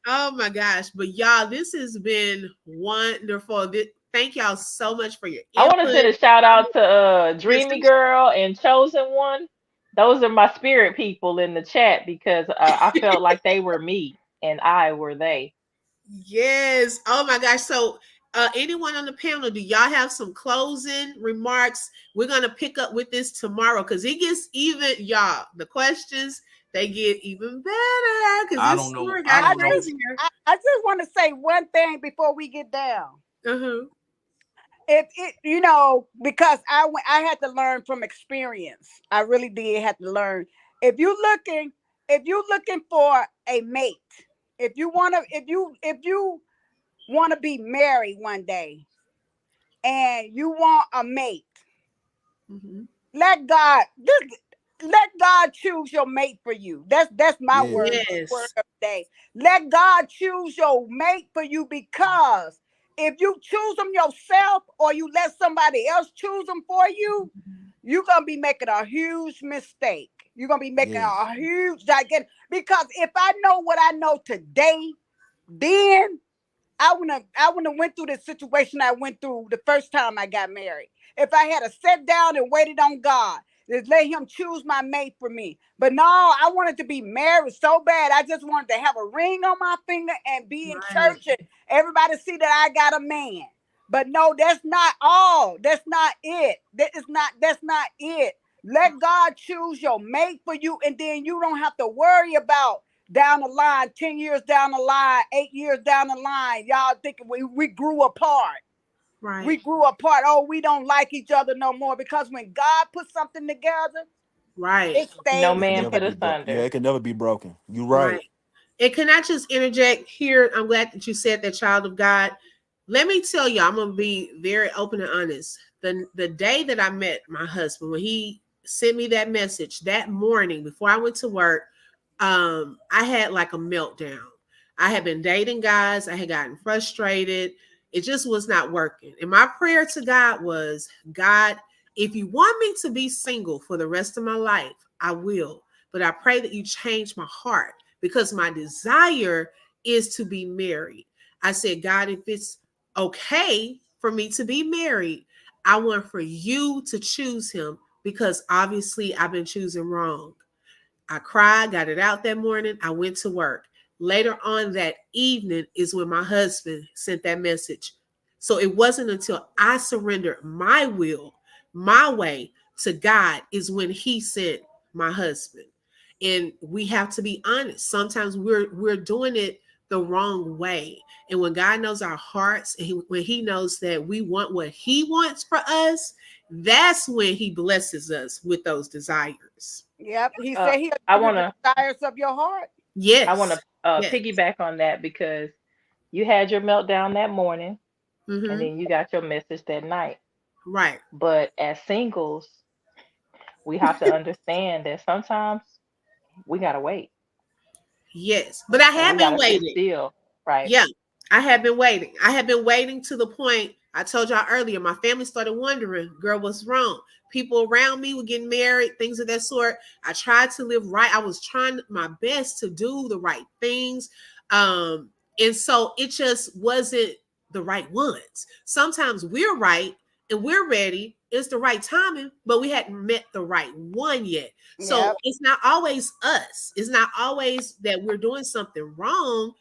Oh my gosh. But y'all, this has been wonderful. Thank y'all so much for your I want to input. send a shout out to Yes, Dreamy Girl and Chosen One. Those are my spirit people in the chat because I felt like they were me and I were they. yes. Oh my gosh. So Anyone on the panel, do y'all have some closing remarks? We're gonna pick up with this tomorrow because it gets even, y'all. The questions they get even better because I this don't know. story I got I don't know. just crazier. I just want to say one thing before we get down. Uh-huh. If it, because I had to learn from experience. I really did have to learn. If you looking, if you looking for a mate, if you want to be married one day and you want a mate, Mm-hmm. let God let God choose your mate for you. That's my Yes. word Yes. of the day. Let God choose your mate for you, because if you choose them yourself or you let somebody else choose them for you, you're gonna be making a huge mistake. You're gonna be making Yes. a huge gigantic, because if I know what I know today, then I wouldn't have went through the situation I went through the first time I got married. If I had to sat down and waited on God, just let him choose my mate for me. But no, I wanted to be married so bad. I just wanted to have a ring on my finger and be in Right. church and everybody see that I got a man. But no, that's not all. That's not it. That's not it. Let God choose your mate for you, and then you don't have to worry about down the line, 10 years down the line, 8 years down the line, y'all thinking we grew apart. We Right. grew apart. Oh, we don't like each other no more. Because when God puts something together, Right. it No stays It can man never put be together. broke. Yeah, asunder. it can never be broken. You Right. right. And can I just interject here? I'm glad that you said that, child of God. Let me tell you, I'm gonna be very open and honest. The day that I met my husband, when he sent me that message that morning before I went to work, I had like a meltdown. I had been dating guys, I had gotten frustrated. It just was not working. And my prayer to God was, God, if you want me to be single for the rest of my life, I will. But I pray that you change my heart because my desire is to be married. I said, God, if it's okay for me to be married, I want for you to choose him because obviously I've been choosing wrong. I cried, got it out that morning. I went to work. Later on that evening is when my husband sent that message. So it wasn't until I surrendered my will, my way to God, is when he sent my husband. And we have to be honest. Sometimes we're doing it the wrong way. And when God knows our hearts, and when he knows that we want what he wants for us, that's when he blesses us with those desires. Yep. He Uh, said he'll I give you the wanna desires of your heart. I wanna Yes. Yes. piggyback on that, because you had your meltdown that morning, and Mm-hmm. then you got your message that night. Right. But as singles, we have to understand that sometimes we gotta wait, Yes. But I and have we been gotta sit waiting. still, right? Yeah, I have been waiting. I have been waiting to the point I told y'all earlier. My family started wondering, girl, what's wrong? People around me were getting married, things of that sort. I tried to live right. I was trying my best to do the right things. Um, and so it just wasn't the right ones. Sometimes we're right and we're ready. It's the right timing, but we hadn't met the right one yet. So Yep. it's not always us. It's not always that we're doing something wrong.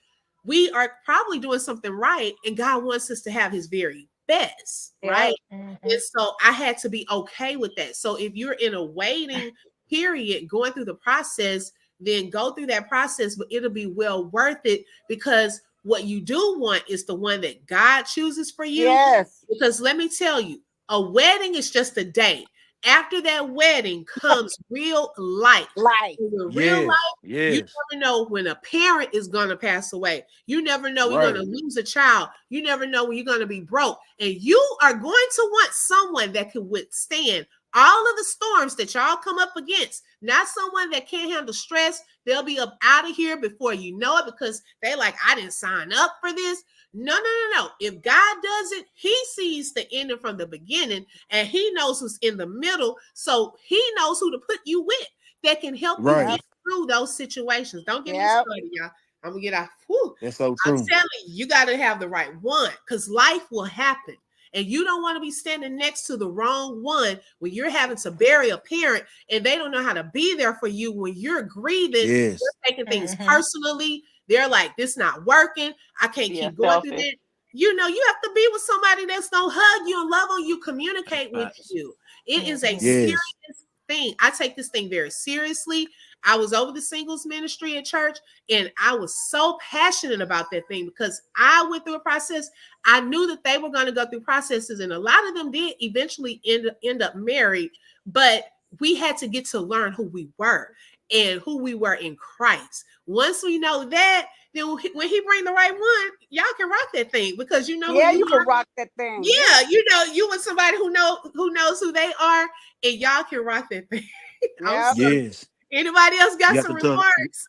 We are probably doing something right, and God wants us to have his very best, right? Yep. Hmm. And so I had to be okay with that. So if you're in a waiting period, going through the process, then go through that process, but it'll be well worth it because what you do want is the one that God chooses for you. Yes. Because let me tell you, a wedding is just a day. After that wedding comes real life. Life. And with real life, Yes. you Yes. never know when a parent is going to pass away. You never know you're going to Right. lose a child. You never know when you're going to be broke. And you are going to want someone that can withstand all of the storms that y'all come up against. Not someone that can't handle stress. They'll be up out of here before you know it because they like, I didn't sign up for this. No, no, no, no. If God does it, he sees the ending from the beginning and he knows who's in the middle. So he knows who to put you with that can help you Right. get Yep. through those situations. Don't get me Yep. started, y'all. I'm gonna get off. Whew. That's so I'm true. telling you, you got to have the right one because life will happen. And you don't want to be standing next to the wrong one when you're having to bury a parent and they don't know how to be there for you when you're grieving. They're Yes. taking things Hmm. personally. They're like, this not working. I can't Yeah, keep going through selfish. that. You know, you have to be with somebody that's gonna hug you and love on you, communicate with Facts. you. It is a Mhm. serious Yes. thing. I take this thing very seriously. I was over the singles ministry in church, and I was so passionate about that thing because I went through a process. I knew that they were going to go through processes, and a lot of them did eventually end up married. But we had to get to learn who we were and who we were in Christ. Once we know that, then when he bring the right one, y'all can rock that thing because you know who Yeah, you you can are. rock that thing. Yeah, you know, you with somebody who knows who they are, and y'all can rock that thing. I'm Yeah. sorry. Yes. Anybody else You got have some to tough. remarks?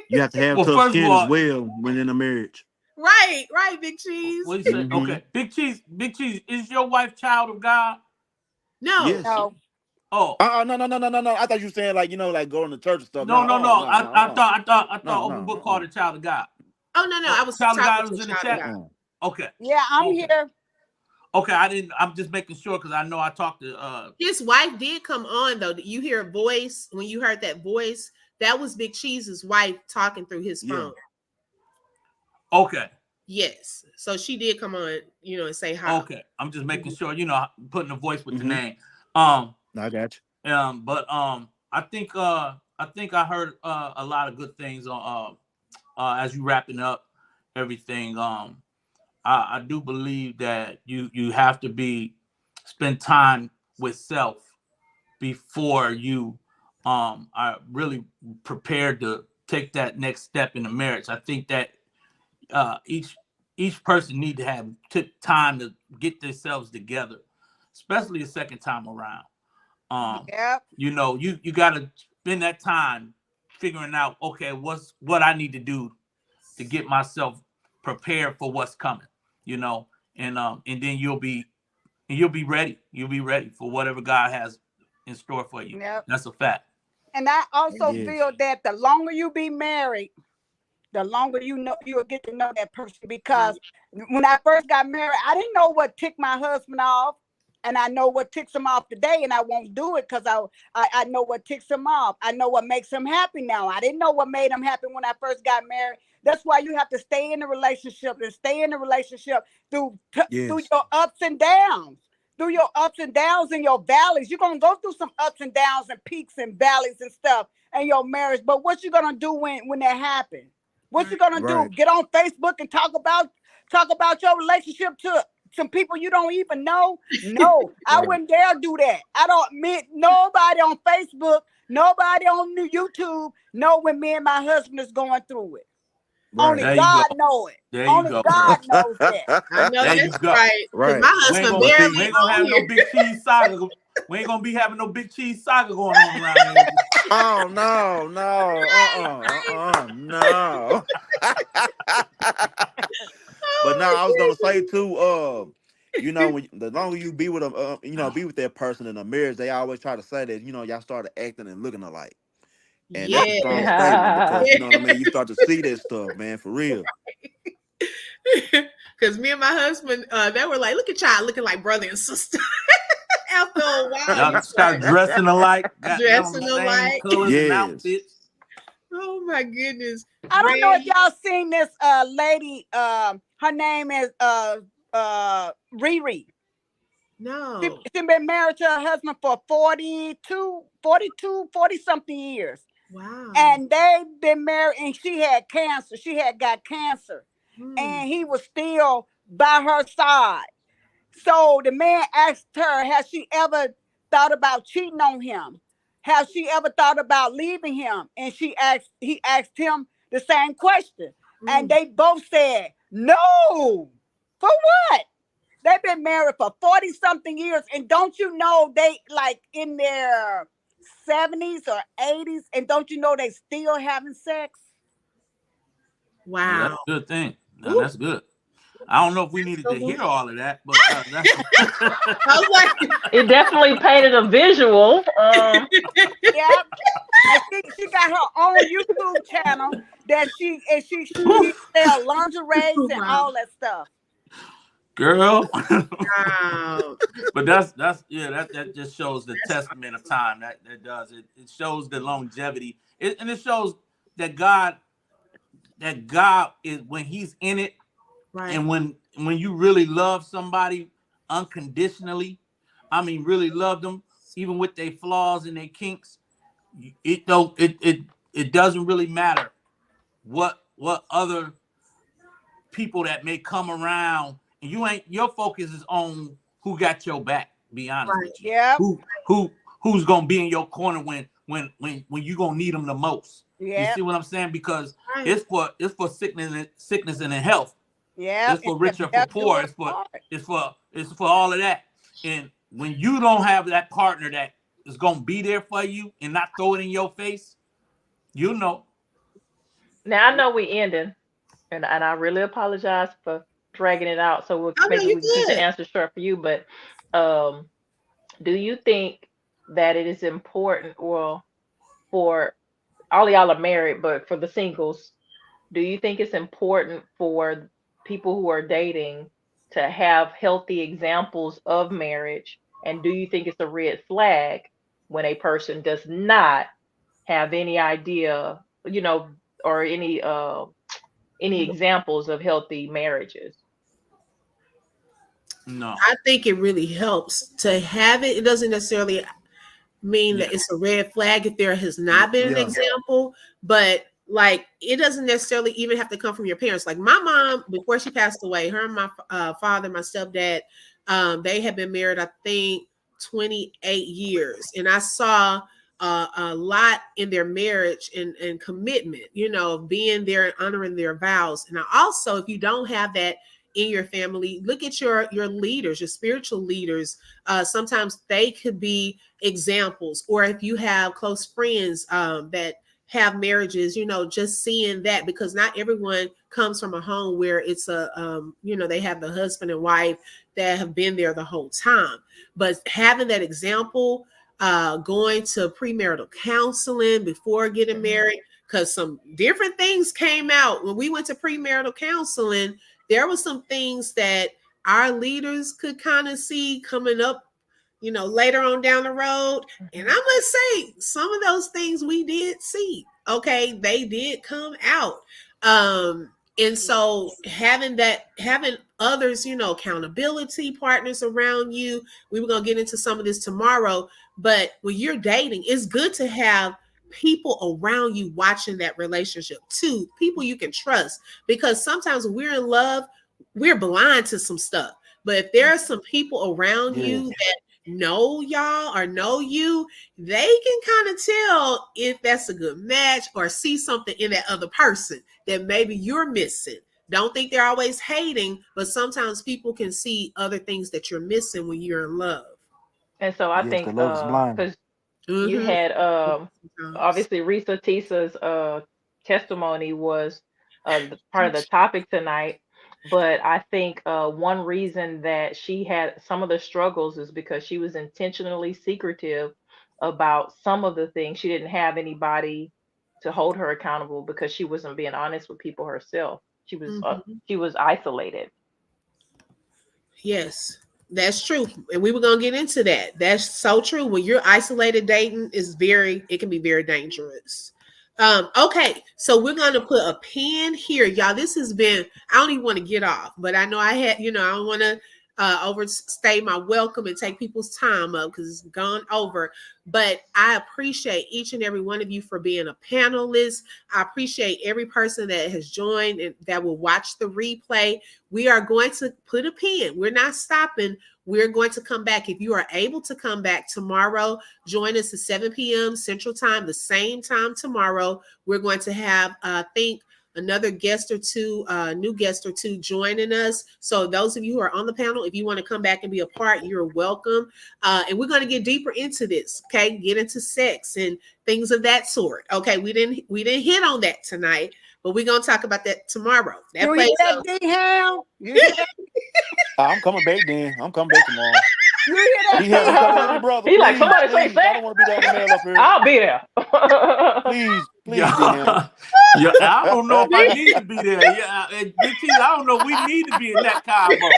You have to have Well, tough first of skin as all, well when in a marriage. Right, Big Cheese. what you say? Hmm. Okay, Big Cheese, is your wife child of God? No, Yes. No. Oh, No, no, no, no, no, no. I thought you were saying like like going to church and stuff. no, No, no, no. no, no, I thought no, Open Book no, called a child of God. oh no, Oh, I was child of talking God to was in the child of chat. God. Okay, Yeah, I'm okay, here. okay. I didn't. I'm just making sure because I know I talked to. His wife did come on though. You hear a voice when you heard that voice. That was Big Cheese's wife talking through his Yeah. phone. Okay, Yes, so she did come on, and say hi. okay. I'm just making Mhm. sure. Putting a voice with the Mm-hmm. name. Um, I got but I think I heard a lot of good things on as you wrapping up everything. I do believe that you have to spend time with self before you are really prepared to take that next step in the marriage. I think that each person need to have time to get themselves together, especially the second time around. Um, Yep. you got to spend that time figuring out, okay, what I need to do to get myself prepared for what's coming, and then you'll be ready. You'll be ready for whatever God has in store for you. Yep. That's a fact. And I also you. Yes. feel that the longer you be married, the longer you'll get to know that person. Because when I first got married, I didn't know what ticked my husband off, and I know what ticks him off today, and I won't do it because I know what ticks him off. I know what makes him happy now. I didn't know what made him happy when I first got married. That's why you have to stay in the relationship and stay in the relationship through Yes. your ups and downs. Through your ups and downs and your valleys. You're gonna go through some ups and downs and peaks and valleys and stuff in your marriage. But what you gonna do when that happens? What you gonna do? Right. Get on Facebook and talk about your relationship to some people you don't even know? No, I Right. wouldn't dare do that. I don't meet nobody on Facebook, nobody on YouTube know when me and my husband is going through it. Only Right. There you go. God know it. There you Only go, God girl. knows that. I know There you that's go. right. Because Right. my We ain't husband gonna But see, we barely ain't gonna on have no here. big cheese saga. We ain't gonna be having no big cheese saga going on around here. oh no, no, no. But Oh now I was my gonna say goodness. too, when the longer you be with them, be with that person in a marriage, they always try to say that, y'all started acting and looking alike. And that's a strong Yes. statement because Yeah. you know what I mean, you start to see that stuff, man, for real. Because me and my husband, they were like, look at y'all looking like brother and sister. After a while, you Y'all start start dressing alike, got on the dressing same alike. colors and Yes. outfits. Oh my goodness. I don't know if Red. y'all seen this lady. Her name is Riri. She, No. she been married to her husband for 40 something years. Wow. And they've been married, and she had cancer. She had got cancer. Hmm. And he was still by her side. So the man asked her, has she ever thought about cheating on him? Has she ever thought about leaving him? And he asked him the same question. And Mm. they both said, no. For what? They've been married for 40 something years. And don't you know they like in their 70s or 80s? And don't you know they still having sex? Well, that's Wow. a good thing. Now Ooh, that's good. I don't know if we that's needed so to hear good. all of that, but that's I was like, It definitely painted a visual. Yep. And she got her own YouTube channel that Whew, she sell lingeries and wow. all that stuff. girl. Wow. But that's yeah, that just shows the That's testament of time. That does it. It shows the longevity. And it shows that God is when He's in it. Right. And when you really love somebody unconditionally, I mean really love them, even with their flaws and their kinks, it doesn't really matter what other people that may come around, and your focus is on who got your back. Be honest Right. with you, Yep. who's gonna be in your corner when you gonna need them the most. You Yep. see what I'm saying? Because Right. it's for sickness and in health. Yep. It's And for the rich or for best do poor. our part. It's for all of that. And when you don't have that partner that is gonna be there for you and not throw it in your face, you know. Now I know we ending, and I really apologize for dragging it out. So Oh no, maybe you're we can keep the good. answer short for you. But um, do you think that it is important, or for all of y'all are married, but for the singles, do you think it's important for people who are dating to have healthy examples of marriage? And do you think it's a red flag when a person does not have any idea, you know, or any examples of healthy marriages? No. I think it really helps to have it. It doesn't necessarily mean Yeah. that it's a red flag if there has not been an Yeah. example, but like it doesn't necessarily even have to come from your parents. Like my mom, before she passed away, her and my father, my stepdad, they had been married, I think, 28 years, and I saw a lot in their marriage and commitment, you know, being there and honoring their vows. And I also, if you don't have that in your family, look at your leaders, your spiritual leaders. Sometimes they could be examples, or if you have close friends that have marriages, you know, just seeing that, because not everyone comes from a home where it's a you know, they have the husband and wife that have been there the whole time, but having that example, going to premarital counseling before getting Hmm. married, because some different things came out when we went to premarital counseling. There were some things that our leaders could kind of see coming up, you know, later on down the road. And I Hmm. must say, some of those things we did see. Okay, they did come out. And so having others, you know, accountability partners around you. We were gonna get into some of this tomorrow, but when you're dating, it's good to have people around you watching that relationship too, people you can trust, because sometimes when we're in love, we're blind to some stuff. But if there are some people around you Yes. that know y'all or know you, they can kind of tell if that's a good match or see something in that other person that maybe you're missing. Don't think they're always hating, but sometimes people can see other things that you're missing when you're in love. And so I Yes, think because love is blind. because you Mm-hmm. had Sometimes. obviously Risa Tisa's testimony was part of the topic tonight, but I think one reason that she had some of the struggles is because she was intentionally secretive about some of the things. She didn't have anybody to hold her accountable because she wasn't being honest with people herself. Mm-hmm. She was isolated. Yes, that's true. And we were gonna get into that. That's so true. When you're isolated, dating is it can be very dangerous. Okay, so we're gonna put a pin here, y'all. This has been, I don't even want to get off, but I know I had, you know, I don't want to overstay my welcome and take people's time up because it's gone over. But I appreciate each and every one of you for being a panelist. I appreciate every person that has joined and that will watch the replay. We are going to put a pin. We're not stopping. We're going to come back. If you are able to come back tomorrow, join us at 7 p.m. Central Time, the same time tomorrow. We're going to have, I think, another guest or two, new guest or two joining us. So those of you who are on the panel, if you want to come back and be a part, you're welcome. And we're going to get deeper into this, okay? Get into sex and things of that sort. Okay, we didn't hit on that tonight, but we're gonna talk about that tomorrow. That You hear plays that, on. D Ham? You hear that? I'm coming back then. I'm coming back tomorrow. You hear that, D D Hell, come in, Ham? brother. He like, Please, somebody say please. I sex. don't want to be the only male up here. I'll be there. Please, please, D Hell. Yeah, yeah. I don't know if I need to be there. Yeah, and Big Cheese, I don't know. We need to be in that combo.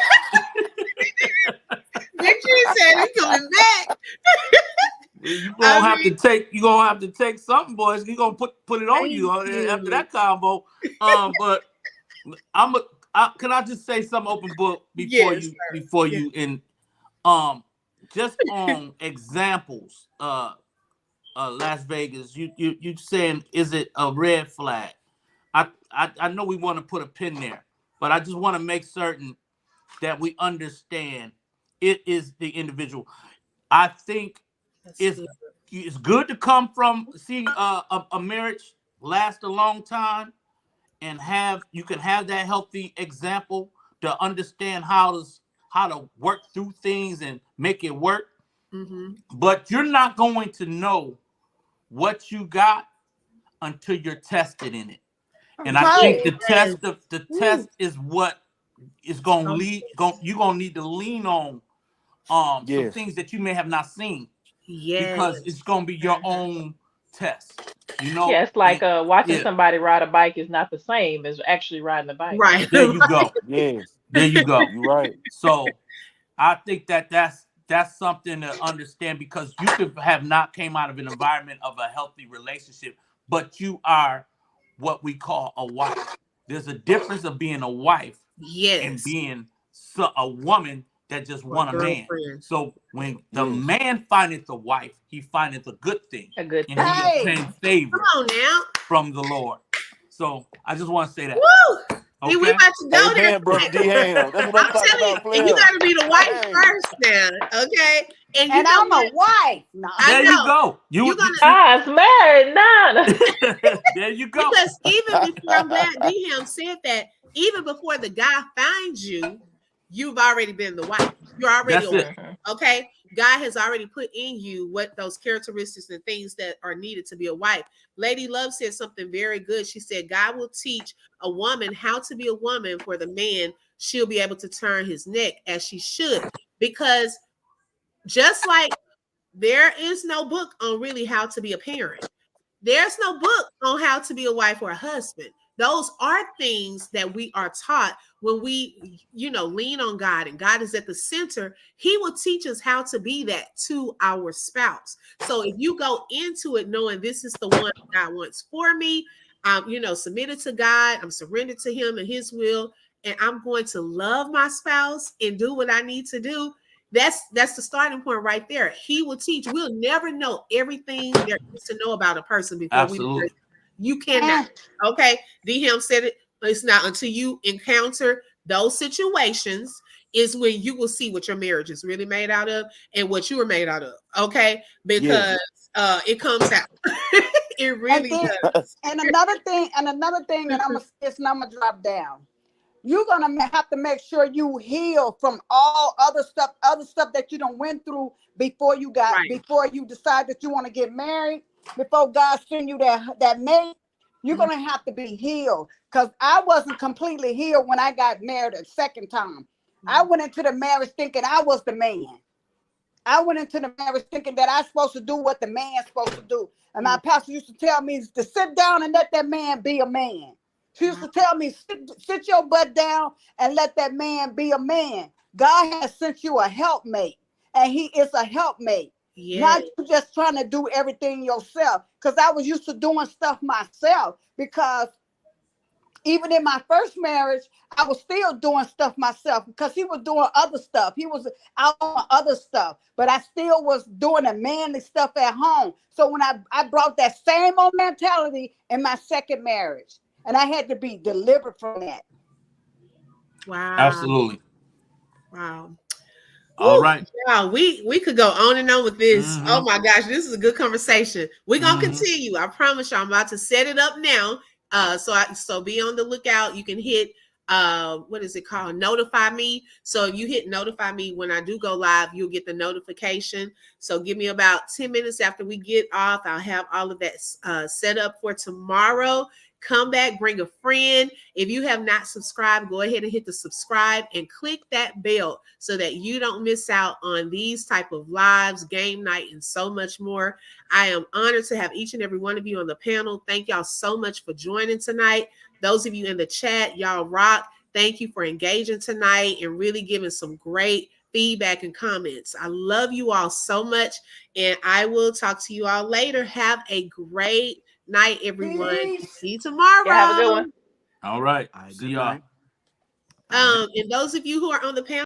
Victory said he's coming back. I mean, You gonna have to take something, boys. You gonna put it on thank you after you. that combo. But I'm Can I just say some open book Yes, sir. before Yes. you in um just on examples, Las Vegas, you saying, is it a red flag? I know we want to put a pin there, but I just want to make certain that we understand it is the individual. I think That's it's good. it's good to come from see a marriage last a long time and have you can have that healthy example to understand how to work through things and make it work. Mm-hmm. But you're not going to know what you got until you're tested in it. And I think Right. Yes. the Woo. test is what is gonna So lead. yes. You're gonna need to lean on some Yes. things that you may have not seen because it's Yes. gonna be your Mhm. own test. Yeah, it's like And watching yeah, somebody ride a bike is not the same as actually riding a bike. Right. there you go. Yes. There you go. You right. So I think that's something to understand because you could have not came out of an environment of a healthy relationship, but you are what we call a wife. There's a difference of being a wife and Yes. being a woman that just Or want a man. girlfriend. So when the Yes. man findeth a wife, he findeth a good thing, A good and he thing. Hey. obtains Come favor on now. from the Lord. So I just want to say that. Woo! See, we Okay. about to go there. Amen, brother D Ham. That's what I'm I'm talking telling you, about, and you player. got to be the wife Hey. first now, okay? And you And know I'm a what? wife. No. I There you know go. you're gonna Ah, it's married. Nah. there you go. because even before I'm glad Ham said that, even before the guy finds you, you've already been the wife. You're already a That's wife. it. Mhm. Okay. God has already put in you what those characteristics and things that are needed to be a wife. Lady Love said something very good. She said, God will teach a woman how to be a woman for the man. She'll be able to turn his neck as she should. Because just like there is no book on really how to be a parent, there's no book on how to be a wife or a husband. Those are things that we are taught when we, lean on God and God is at the center. He will teach us how to be that to our spouse. So if you go into it knowing this is the one God wants for me, I'm, submitted to God, I'm surrendered to Him and His will, and I'm going to love my spouse and do what I need to do. That's the starting point right there. He will teach. We'll never know everything there is to know about a person before we marry. Absolutely. You cannot. Eh, Okay. DM said it. It's not until you encounter those situations is when you will see what your marriage is really made out of and what you are made out of. Okay. Because Yes. it comes out. It And really then, does. and I'm gonna this number drop down. You're gonna have to make sure you heal from all other stuff that you don't went through Right. before you decide that you want to get married, before God send you that mate. You're Mhm. gonna have to be healed. Because I wasn't completely healed when I got married a second time. I went into the marriage thinking I was the man. I went into the marriage thinking that I was supposed to do what the man's supposed to do. And my Mhm. pastor used to tell me to sit down and let that man be a man. She used Wow. to tell me, sit your butt down and let that man be a man. God has sent you a helpmate, and he is a helpmate. Yes. Not you just trying to do everything yourself. Because I was used to doing stuff myself. Because even in my first marriage, I was still doing stuff myself because he was doing other stuff. He was out on other stuff, but I still was doing the manly stuff at home. So when I brought that same old mentality in my second marriage, and I had to be delivered from that. Wow. Absolutely. Wow. All Woo, right. yeah, we could go on and on with this. Oh Mm-hmm. my gosh, this is a good conversation. We're gonna Mm-hmm. continue. I promise you, I'm about to set it up now. So be on the lookout. You can hit what is it called? Notify me. So if you hit notify me when I do go live, you'll get the notification. So give me about 10 minutes after we get off. I'll have all of that set up for tomorrow. Come back, bring a friend. If you have not subscribed, go ahead and hit the subscribe and click that bell so that you don't miss out on these type of lives, game night, and so much more. I am honored to have each and every one of you on the panel. Thank y'all so much for joining tonight. Those of you in the chat, y'all rock. Thank you for engaging tonight and really giving some great feedback and comments. I love you all so much, and I will talk to you all later. Have a great night, everyone. Peace. See you Yeah, have a tomorrow. good one. All right. All right, See good y'all. night. All right. And those of you who are on the panel,